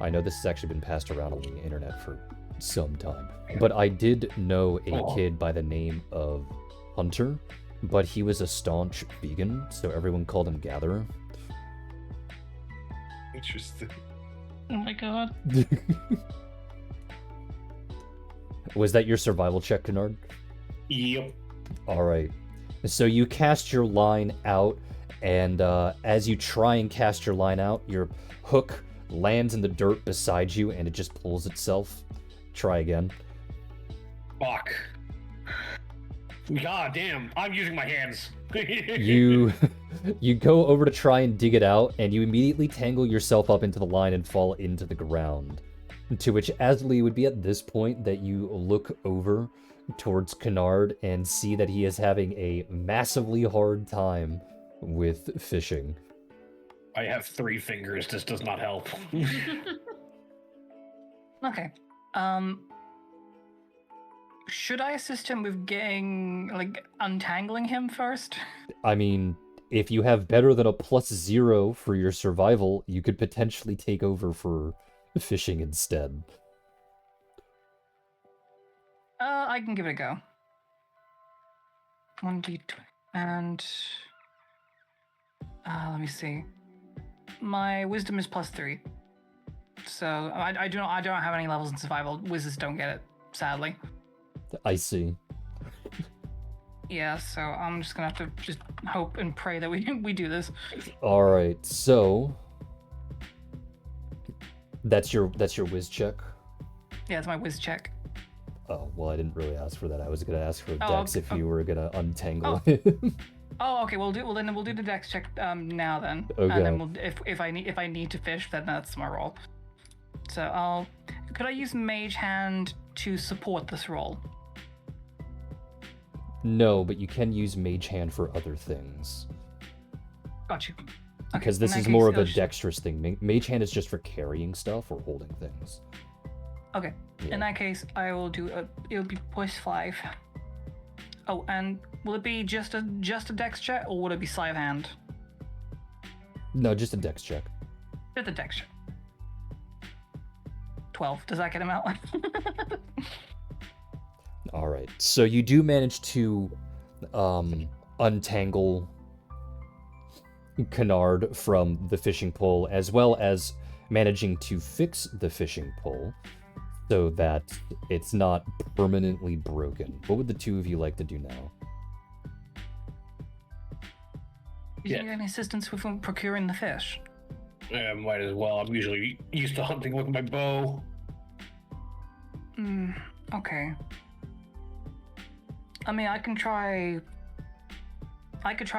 I know this has actually been passed around on the internet for some time, but I did know a kid by the name of Hunter, but he was a staunch vegan, so everyone called him Gatherer. Interesting. Oh my god. Was that your survival check, Kennard? Yep. Alright. So you cast your line out, and as you try and cast your line out, your hook lands in the dirt beside you, and it just pulls itself. Try again. Fuck. God damn, I'm using my hands. You go over to try and dig it out, and you immediately tangle yourself up into the line and fall into the ground. To which Ashley would be at this point that you look over towards Kennard and see that he is having a massively hard time with fishing. I have 3 fingers, this does not help. Okay. Should I assist him with untangling him first? I mean, if you have better than a +0 for your survival, you could potentially take over for fishing instead. I can give it a go. 1d20 and let me see. My wisdom is +3, so I don't have any levels in survival. Wizards don't get it, sadly. I see. Yeah, so I'm just gonna have to just hope and pray that we do this. All right, so that's your whiz check. Yeah, it's my whiz check. Oh well, I didn't really ask for that. I was gonna ask for Oh, Dex okay. if you were gonna untangle him. Oh, okay. We'll do the dex check now then. Okay. And then if I need to fish, then that's my roll. So could I use Mage Hand to support this roll? No, but you can use Mage Hand for other things. Got you. Because this is more of a dexterous thing. Mage Hand is just for carrying stuff or holding things. Okay. Yeah. In that case, I will do it'll be +5. Oh, and will it be just a dex check, or would it be sleight of hand? No, just a dex check. With the dex check. 12. Does that get him out? All right. So you do manage to untangle Kennard from the fishing pole, as well as managing to fix the fishing pole so that it's not permanently broken. What would the two of you like to do now? Do you need any assistance with procuring the fish? Yeah, might as well. I'm usually used to hunting with my bow. Okay. I mean, I could try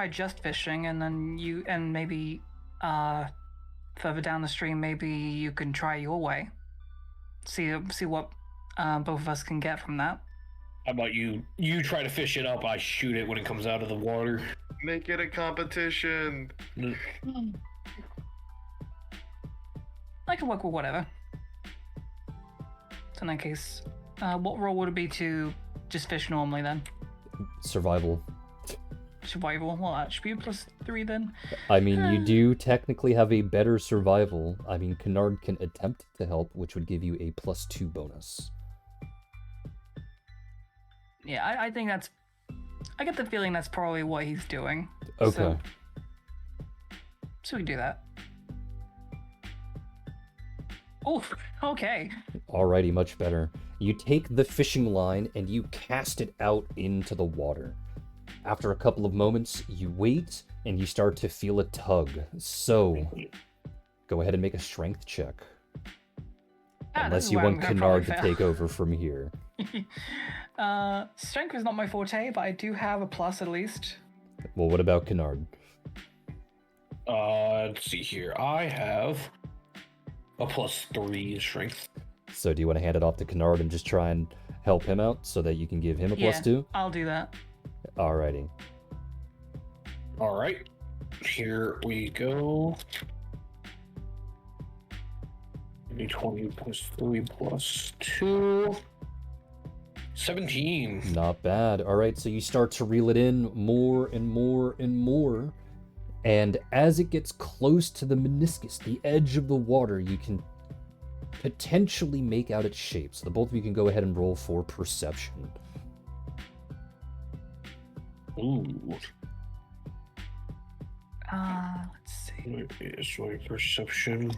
just fishing, and then maybe further down the stream, maybe you can try your way. See what both of us can get from that. How about you try to fish it up, I shoot it when it comes out of the water. Make it a competition. I can work with whatever. So in that case, what role would it be to just fish normally then? Survival. Survival? Well, that should be a +3 then. I mean, you do technically have a better survival. I mean, Kennard can attempt to help, which would give you a +2 bonus. Yeah, I think that's... I get the feeling that's probably what he's doing. Okay. So we can do that. Oh, okay. Alrighty, much better. You take the fishing line and you cast it out into the water. After a couple of moments, you wait and you start to feel a tug. So, go ahead and make a strength check. Unless you want Kennard to take over from here. Strength is not my forte, but I do have a plus at least. Well, what about Kennard? Let's see here. I have a +3 in strength. So do you want to hand it off to Kennard and just try and help him out so that you can give him a +2? I'll do that. Alrighty. All right, here we go. 20 +3 +2. 17. Not bad. Alright, so you start to reel it in more and more and more. And as it gets close to the meniscus, the edge of the water, you can potentially make out its shape. So the both of you can go ahead and roll for perception. Ooh. Let's see. Is my perception.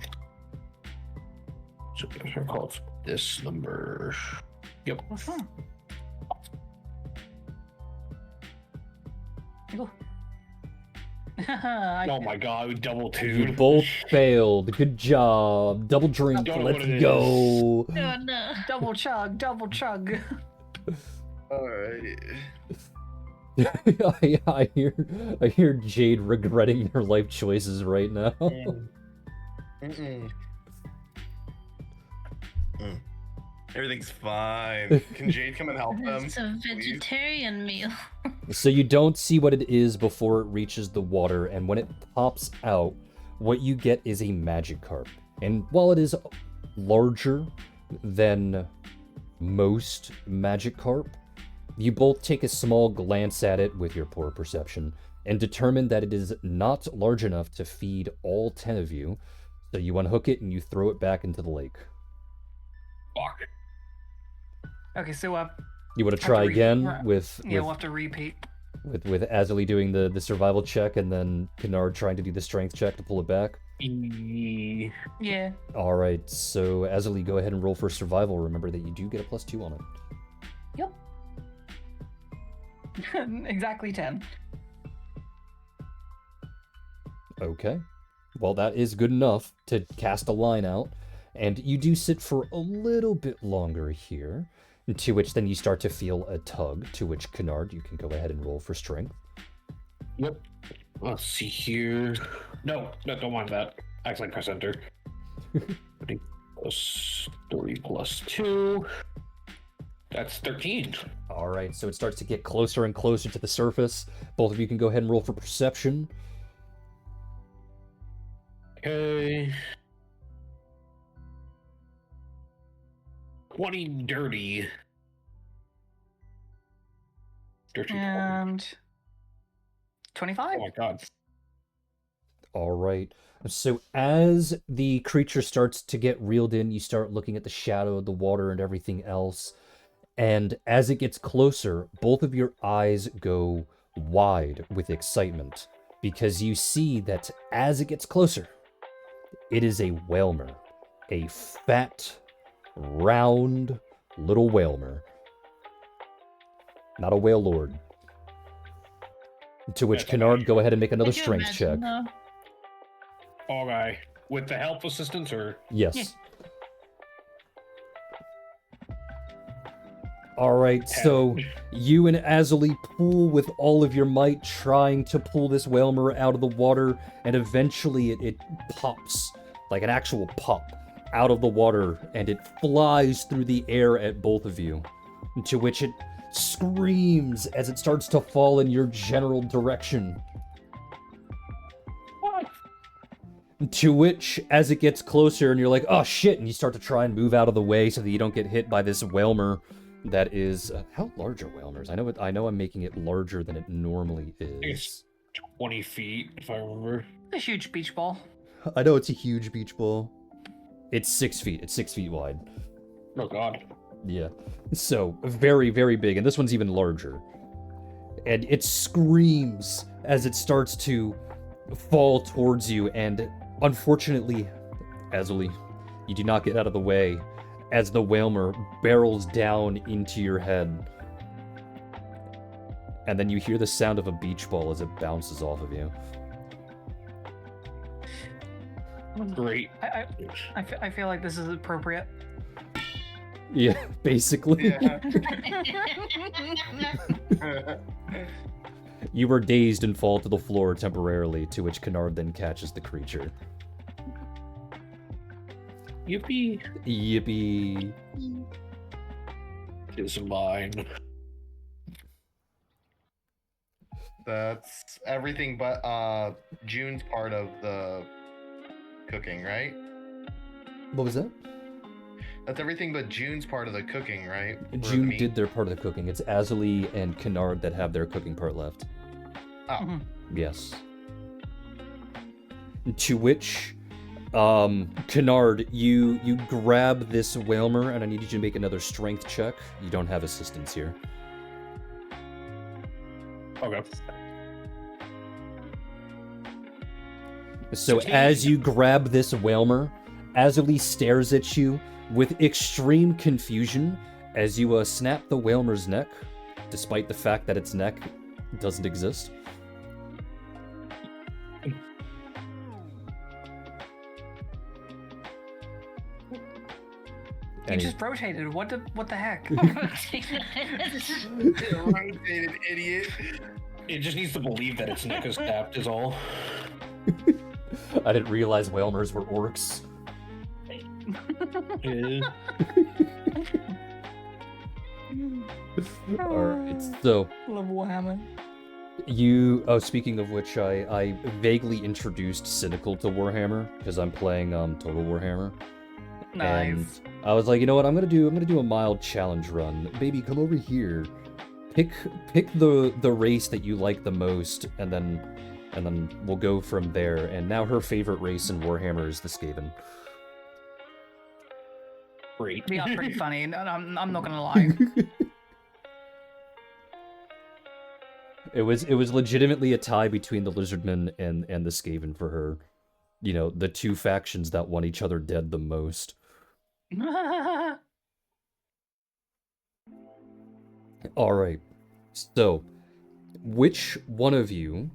So I call it this number. Yep. Go. Oh my god, we double You two. both failed. Good job. Double drink. Don't know Let's what it go. Oh no. Double chug, double chug. Alright. I hear Jade regretting her life choices right now. Mm-mm. Everything's fine. Can Jade come and help them? It's a please? vegetarian meal. So you don't see what it is before it reaches the water, and when it pops out, what you get is a Magikarp. And while it is larger than most Magikarp, you both take a small glance at it with your poor perception and determine that it is not large enough to feed all 10 of you. So you unhook it and you throw it back into the lake. Fuck. Okay, so You want to Have try to again re- with we'll have to repeat. with Azali doing the survival check and then Kennard trying to do the strength check to pull it back? Yeah. All right, so Azali, go ahead and roll for survival. Remember that you do get a +2 on it. Yep. Exactly 10. Okay. Well, that is good enough to cast a line out, and you do sit for a little bit longer here, to which then you start to feel a tug, to which Kennard, you can go ahead and roll for strength. Yep. Let's see here. No, don't mind that. Accidentally press enter. +3 +2. That's 13. All right, so it starts to get closer and closer to the surface. Both of you can go ahead and roll for perception. Okay. 20 dirty. Dirty 20. And 25? Oh my god. All right. So as the creature starts to get reeled in, you start looking at the shadow, the water, and everything else. And as it gets closer, both of your eyes go wide with excitement because you see that as it gets closer, it is a whalmer, a fat, round little whalmer, not a whale lord. To which Yes, Kennard, go ahead and make another Could you strength check. imagine, though? Okay. With the help assistance or? Yes. All right, so you and Azuli pull with all of your might, trying to pull this whalmer out of the water, and eventually it pops, like an actual pop, out of the water, and it flies through the air at both of you, to which it screams as it starts to fall in your general direction. To which, as it gets closer and you're like, oh shit, and you start to try and move out of the way so that you don't get hit by this whalmer that is... how large are whalmers? I know I'm making it larger than it normally is. It's 20 feet, if I remember. A huge beach ball. I know it's a huge beach ball. It's 6 feet. It's 6 feet wide. Oh god. Yeah. So, very, very big. And this one's even larger. And it screams as it starts to fall towards you. And unfortunately, Azuli, you do not get out of the way as the whalmer barrels down into your head. And then you hear the sound of a beach ball as it bounces off of you. Great. I feel like this is appropriate. Yeah, basically. Yeah. You were dazed and fall to the floor temporarily, to which Kennard then catches the creature. Yippee. Yippee. It's mine. That's everything but June's part of the cooking, right? What was that? That's everything but June's part of the cooking, right? For the June meat? did their part of the cooking. It's Azuli and Kennard that have their cooking part left. Oh, Yes. To which, Kennard, you grab this whalmer, and I need you to make another strength check. You don't have assistance here. Okay. So 16. as you grab this whalmer, Azuli stares at you with extreme confusion as you snap the whalmer's neck, despite the fact that its neck doesn't exist. You just rotated. What the heck? rotated idiot. It just needs to believe that its neck is tapped, is all. I didn't realize whalmers were orcs. Alright, so Love Warhammer. speaking of which, I vaguely introduced Cynical to Warhammer, because I'm playing Total Warhammer. Nice. And I was like, you know what, I'm gonna do a mild challenge run. Baby, come over here. Pick the race that you like the most, and then we'll go from there. And now her favorite race in Warhammer is the Skaven. Great. We are pretty funny. I'm not gonna lie. It was legitimately a tie between the Lizardmen and the Skaven for her. You know, the two factions that want each other dead the most. Alright, so, which one of you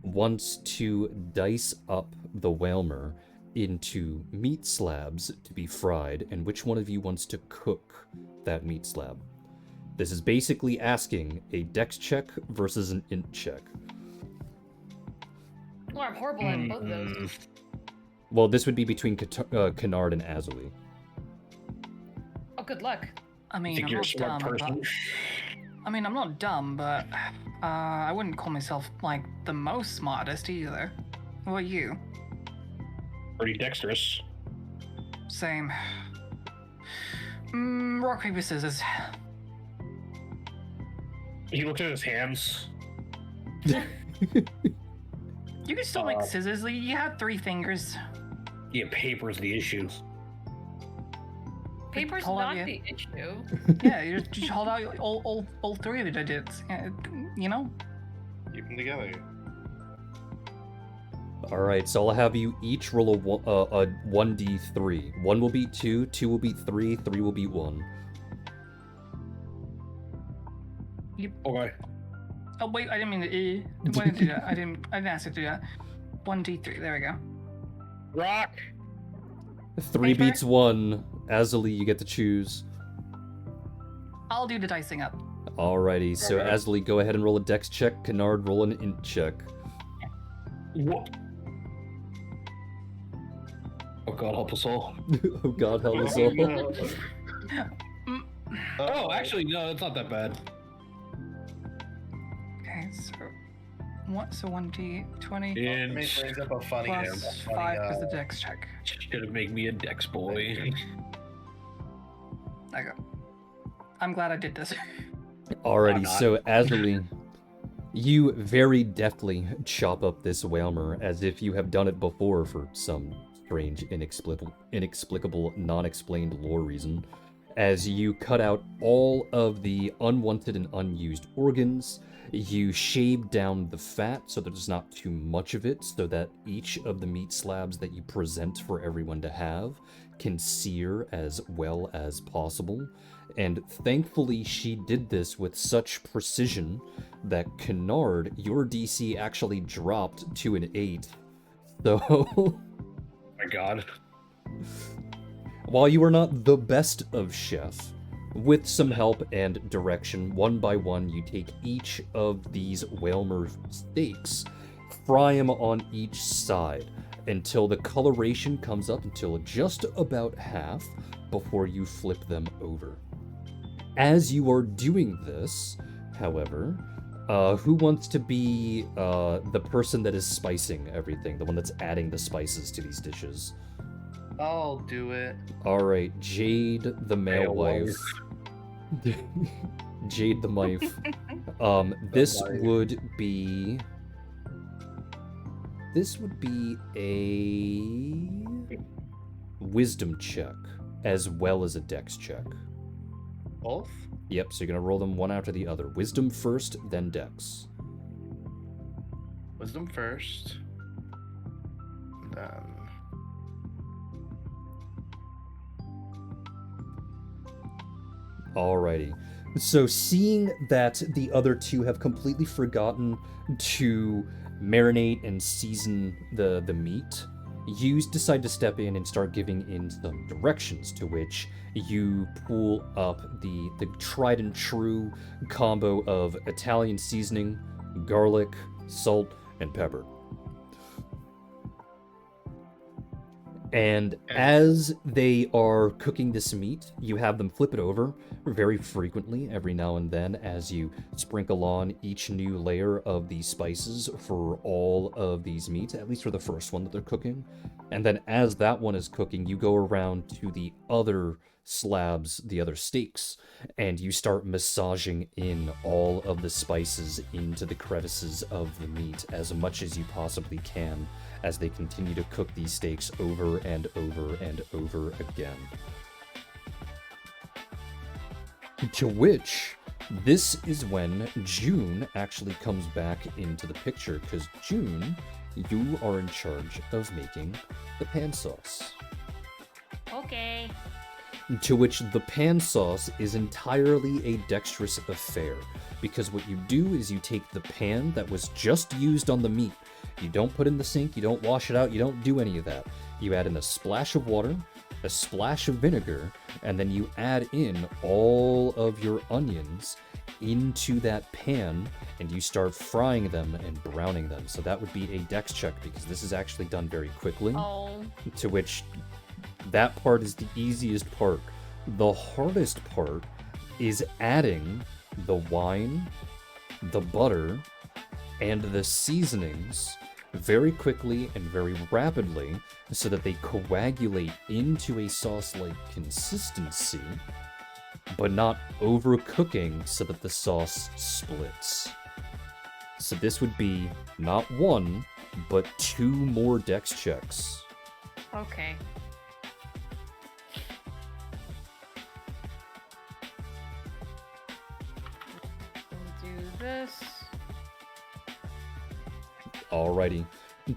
wants to dice up the whalmer into meat slabs to be fried, and which one of you wants to cook that meat slab? This is basically asking a dex check versus an int check. Well, I'm horrible at both of those. Well, this would be between Kennard and Azuli. Oh, good luck. I mean, Think I'm you're a not smart dumb. person? I'm not dumb, but I wouldn't call myself like the most smartest either. What about you? Pretty dexterous. Same. Rock, paper, scissors. He looked at his hands. You can still make scissors. You have 3 fingers. Yeah, paper's the issue. Paper's hold on, not yeah. the issue. Yeah, you just hold out all 3 of the digits. You know? Keep them together. Alright, so I'll have you each roll a 1d3. 1 will beat 2, 2 will beat 3, 3 will beat 1. Okay. Oh wait, I didn't mean to. Why did I do that? I didn't ask you to do that. 1d3. There we go. Rock. 3 Paper? beats 1. Azali, you get to choose. I'll do the dicing up. Alrighty, so Okay. Azali, go ahead and roll a dex check. Kennard, roll an int check. What? Oh God, help us all. Oh god, help us all. Oh, actually, no, it's not that bad. Okay, so what? So 1d20 And Brings up a funny, plus funny 5 is the dex check. should have made me a dex boy. Okay. I'm glad I did this. Alrighty, I'm not. so Azali, you very deftly chop up this Whalmer as if you have done it before for some strange, inexplicable, non-explained lore reason. As you cut out all of the unwanted and unused organs, you shave down the fat so there's not too much of it, so that each of the meat slabs that you present for everyone to have can sear as well as possible. And thankfully, she did this with such precision that Kennard, your DC actually dropped to an 8. So, My God. while you are not the best of chef, with some help and direction, one by one, you take each of these Whalmer steaks, fry them on each side until the coloration comes up until just about half before you flip them over. As you are doing this, however, who wants to be the person that is spicing everything, the one that's adding the spices to these dishes? I'll do it. Alright, Jade the male wife. Jade the wife. This would be a wisdom check as well as a dex check. Both? Yep, so you're gonna roll them one after the other. Wisdom first, then dex. Wisdom first. Then. Alrighty. So seeing that the other two have completely forgotten to marinate and season the meat, you decide to step in and start giving in some directions, to which you pull up the tried and true combo of Italian seasoning, garlic, salt, and pepper. And as they are cooking this meat, you have them flip it over very frequently every now and then as you sprinkle on each new layer of these spices for all of these meats, at least for the first one that they're cooking. And then as that one is cooking, you go around to the other slabs, the other steaks, and you start massaging in all of the spices into the crevices of the meat as much as you possibly can, as they continue to cook these steaks over and over and over again. To which, this is when June actually comes back into the picture, because June, you are in charge of making the pan sauce. Okay. To which the pan sauce is entirely a dexterous affair, because what you do is you take the pan that was just used on the meat. You don't put in the sink, you don't wash it out, you don't do any of that. You add in a splash of water, a splash of vinegar, and then you add in all of your onions into that pan, and you start frying them and browning them. So that would be a dex check, because this is actually done very quickly. Oh. To which that part is the easiest part. The hardest part is adding the wine, the butter, and the seasonings very quickly and very rapidly so that they coagulate into a sauce-like consistency, but not overcooking so that the sauce splits. So this would be not 1, but 2 more dex checks. Okay. We'll do this. Alrighty.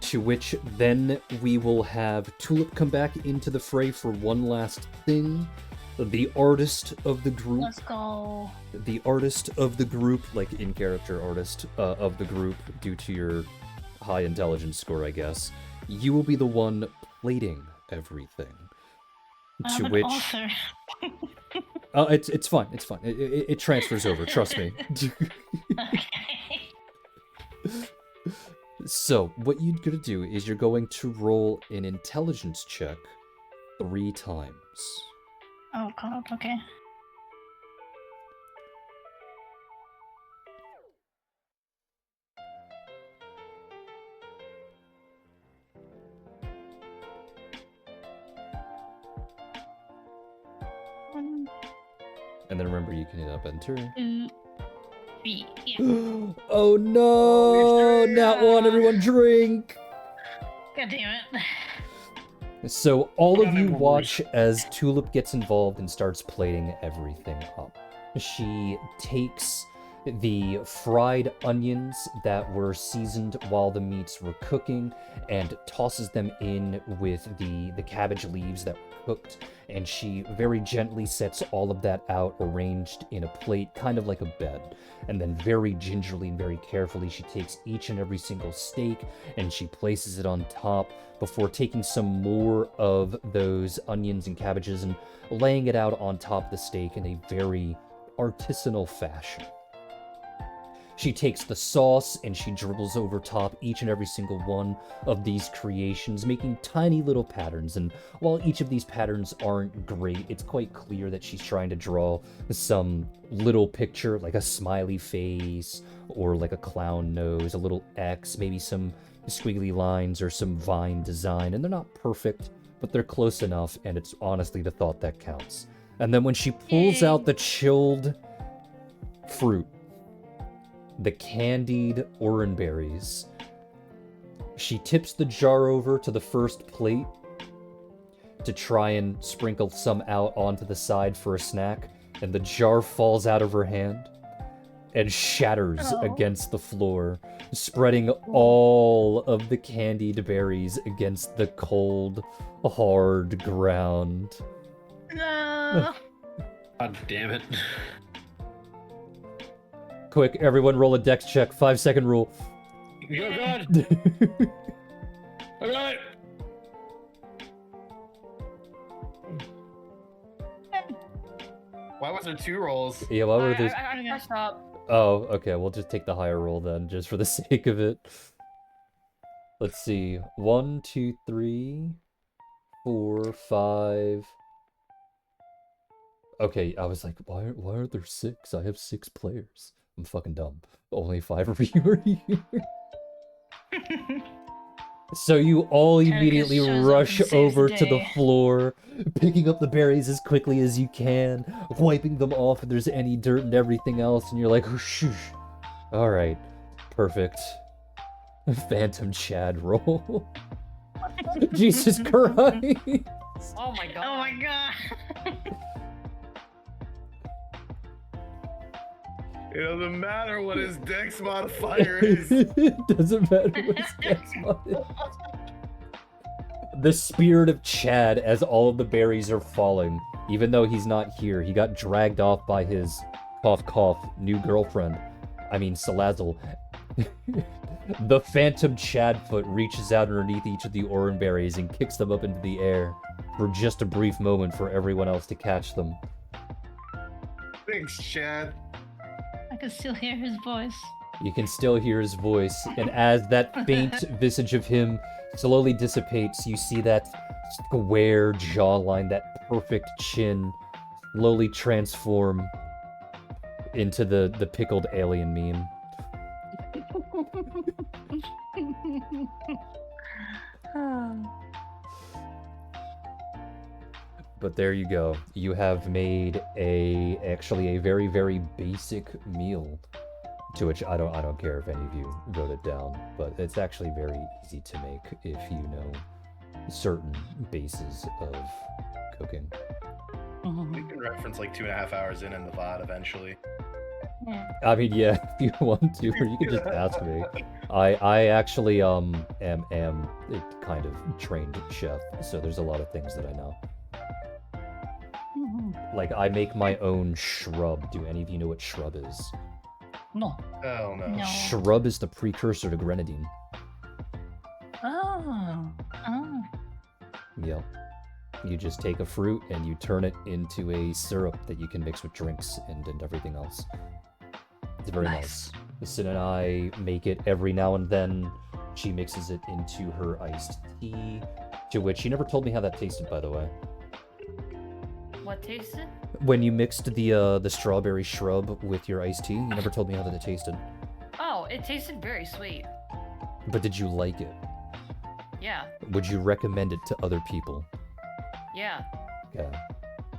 To which then we will have Tulip come back into the fray for one last thing. The artist of the group. Let's go. The artist of the group, like in-character artist of the group, due to your high intelligence score, I guess. You will be the one plating everything. I'm To an which... author. It's fine, it's fine. It transfers over, trust me. Okay. So, what you're gonna do is you're going to roll an intelligence check 3 times. Oh god, okay. And then remember, you can hit up enter. 2, 3. Yeah. Oh no! Nat 1, everyone drink! God damn it. So all of you watch as Tulip gets involved and starts plating everything up. She takes the fried onions that were seasoned while the meats were cooking and tosses them in with the cabbage leaves that were cooked, and she very gently sets all of that out arranged in a plate, kind of like a bed. And then very gingerly and very carefully she takes each and every single steak and she places it on top before taking some more of those onions and cabbages and laying it out on top of the steak in a very artisanal fashion. She takes the sauce and she dribbles over top each and every single one of these creations, making tiny little patterns. And while each of these patterns aren't great, it's quite clear that she's trying to draw some little picture, like a smiley face or like a clown nose, a little X, maybe some squiggly lines or some vine design. And they're not perfect, but they're close enough, and it's honestly the thought that counts. And then when she pulls out the chilled fruit, the candied oranberries, she tips the jar over to the first plate to try and sprinkle some out onto the side for a snack, and the jar falls out of her hand and shatters against the floor, spreading all of the candied berries against the cold, hard ground. No. God damn it. Quick, everyone roll a dex check. 5-second rule. Oh god! I got it! Why was there 2 rolls? Yeah, why were there... I messed up. Oh, okay, we'll just take the higher roll then, just for the sake of it. Let's see. 1, 2, 3, 4, 5... Okay, I was like, why are there 6? I have 6 players. I'm fucking dumb. Only 5 of you are here. So you all immediately rush over to the floor, picking up the berries as quickly as you can, wiping them off if there's any dirt and everything else, and you're like, oh, shh. Alright, perfect. Phantom Chad roll. Jesus Christ! Oh my god. Oh my god. It doesn't matter what his dex modifier is. It doesn't matter what his dex mod is. The spirit of Chad as all of the berries are falling. Even though he's not here, he got dragged off by his new girlfriend. I mean, Salazzle. The phantom Chadfoot reaches out underneath each of the orange berries and kicks them up into the air for just a brief moment for everyone else to catch them. Thanks, Chad. I can still hear his voice. You can still hear his voice, and as that faint visage of him slowly dissipates, you see that square jawline, that perfect chin, slowly transform into the pickled alien meme. But there you go. You have made actually a very, very basic meal. To which I don't care if any of you wrote it down, but it's actually very easy to make if you know certain bases of cooking. We can reference like 2.5 hours in the VOD eventually. I mean, yeah, if you want to, or you can just ask me. I actually am a kind of trained chef, so there's a lot of things that I know. Like, I make my own shrub. Do any of you know what shrub is? No. Oh no. No. Shrub is the precursor to grenadine. Oh. Oh. Yep. You just take a fruit and you turn it into a syrup that you can mix with drinks and everything else. It's very nice. Sin and I make it every now and then. She mixes it into her iced tea, to which she never told me how that tasted, by the way. What tasted? When you mixed the strawberry shrub with your iced tea, you never told me how that it tasted. Oh, it tasted very sweet. But did you like it? Yeah. Would you recommend it to other people? Yeah. Yeah.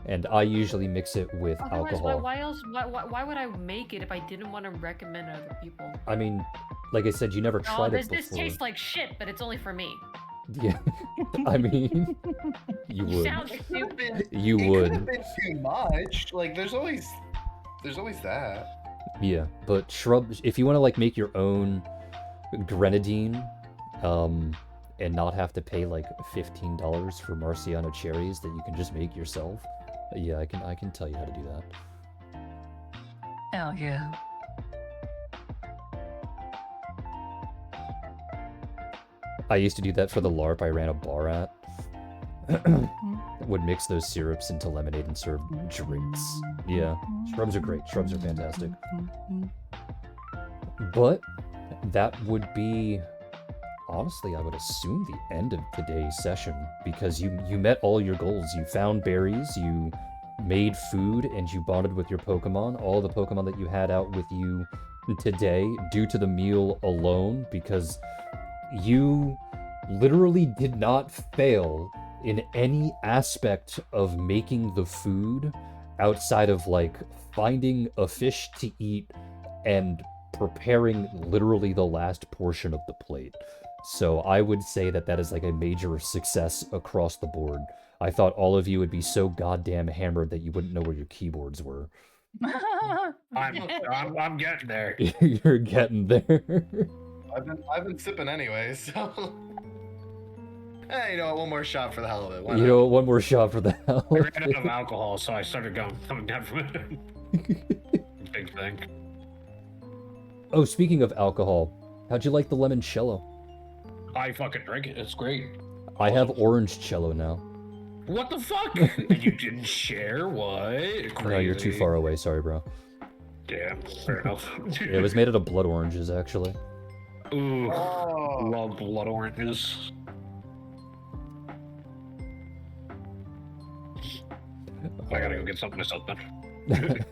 And I usually mix it with Otherwise, alcohol. why else? Why would I make it if I didn't want to recommend other people? I mean, like I said, you never Oh, tried this it before. tastes like shit, but it's only for me. Yeah. I mean, you You would. sound stupid. You It would. could have been too much. Like there's always that. Yeah, but shrub, if you want to like make your own grenadine, and not have to pay like $15 for Marciano cherries that you can just make yourself, yeah, I can tell you how to do that. Hell yeah. I used to do that for the LARP I ran a bar at. Would mix those syrups into lemonade and serve drinks. Yeah, shrubs are great. Shrubs are fantastic. But that would be, honestly, I would assume the end of today's session, because you met all your goals. You found berries, you made food, and you bonded with your Pokemon. All the Pokemon that you had out with you today due to the meal alone, because you literally did not fail in any aspect of making the food outside of like finding a fish to eat and preparing literally the last portion of the plate. So I would say that that is like a major success across the board. I thought all of you would be so goddamn hammered that you wouldn't know where your keyboards were. I'm getting there. You're getting there. I've been sipping anyway, so. Hey, you know what? One more shot for the hell of it. Why You not? know, one more shot for the hell. I ran out of alcohol, so I started coming down from it. Big thing. Oh, speaking of alcohol, how'd you like the limoncello? I fucking drink it. It's great. I have orange cello now. What the fuck? And you didn't share? What? Crazy. No, you're too far away. Sorry, bro. Damn. Fair enough. It was made out of blood oranges, actually. Ooh. Oh. Love blood oranges. I gotta go get something myself then.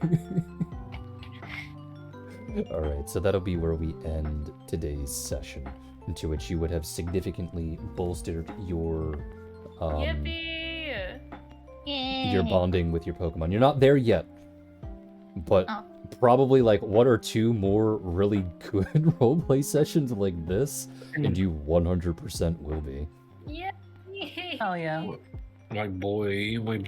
Alright, so that'll be where we end today's session, into which you would have significantly bolstered your Yippee! your bonding with your Pokemon. You're not there yet, but Oh. probably like one or two more really good roleplay sessions like this, and you 100% will be. Yippee! Hell yeah. My boy, my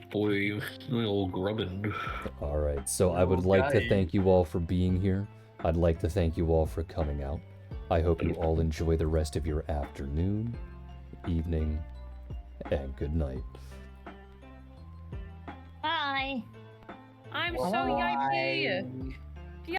old grubbin. Alright, so I would like to Okay. thank you all for being here. I'd like to thank you all for coming out. I hope you all enjoy the rest of your afternoon, evening, and good night. Bye. I'm so Bye. yippee!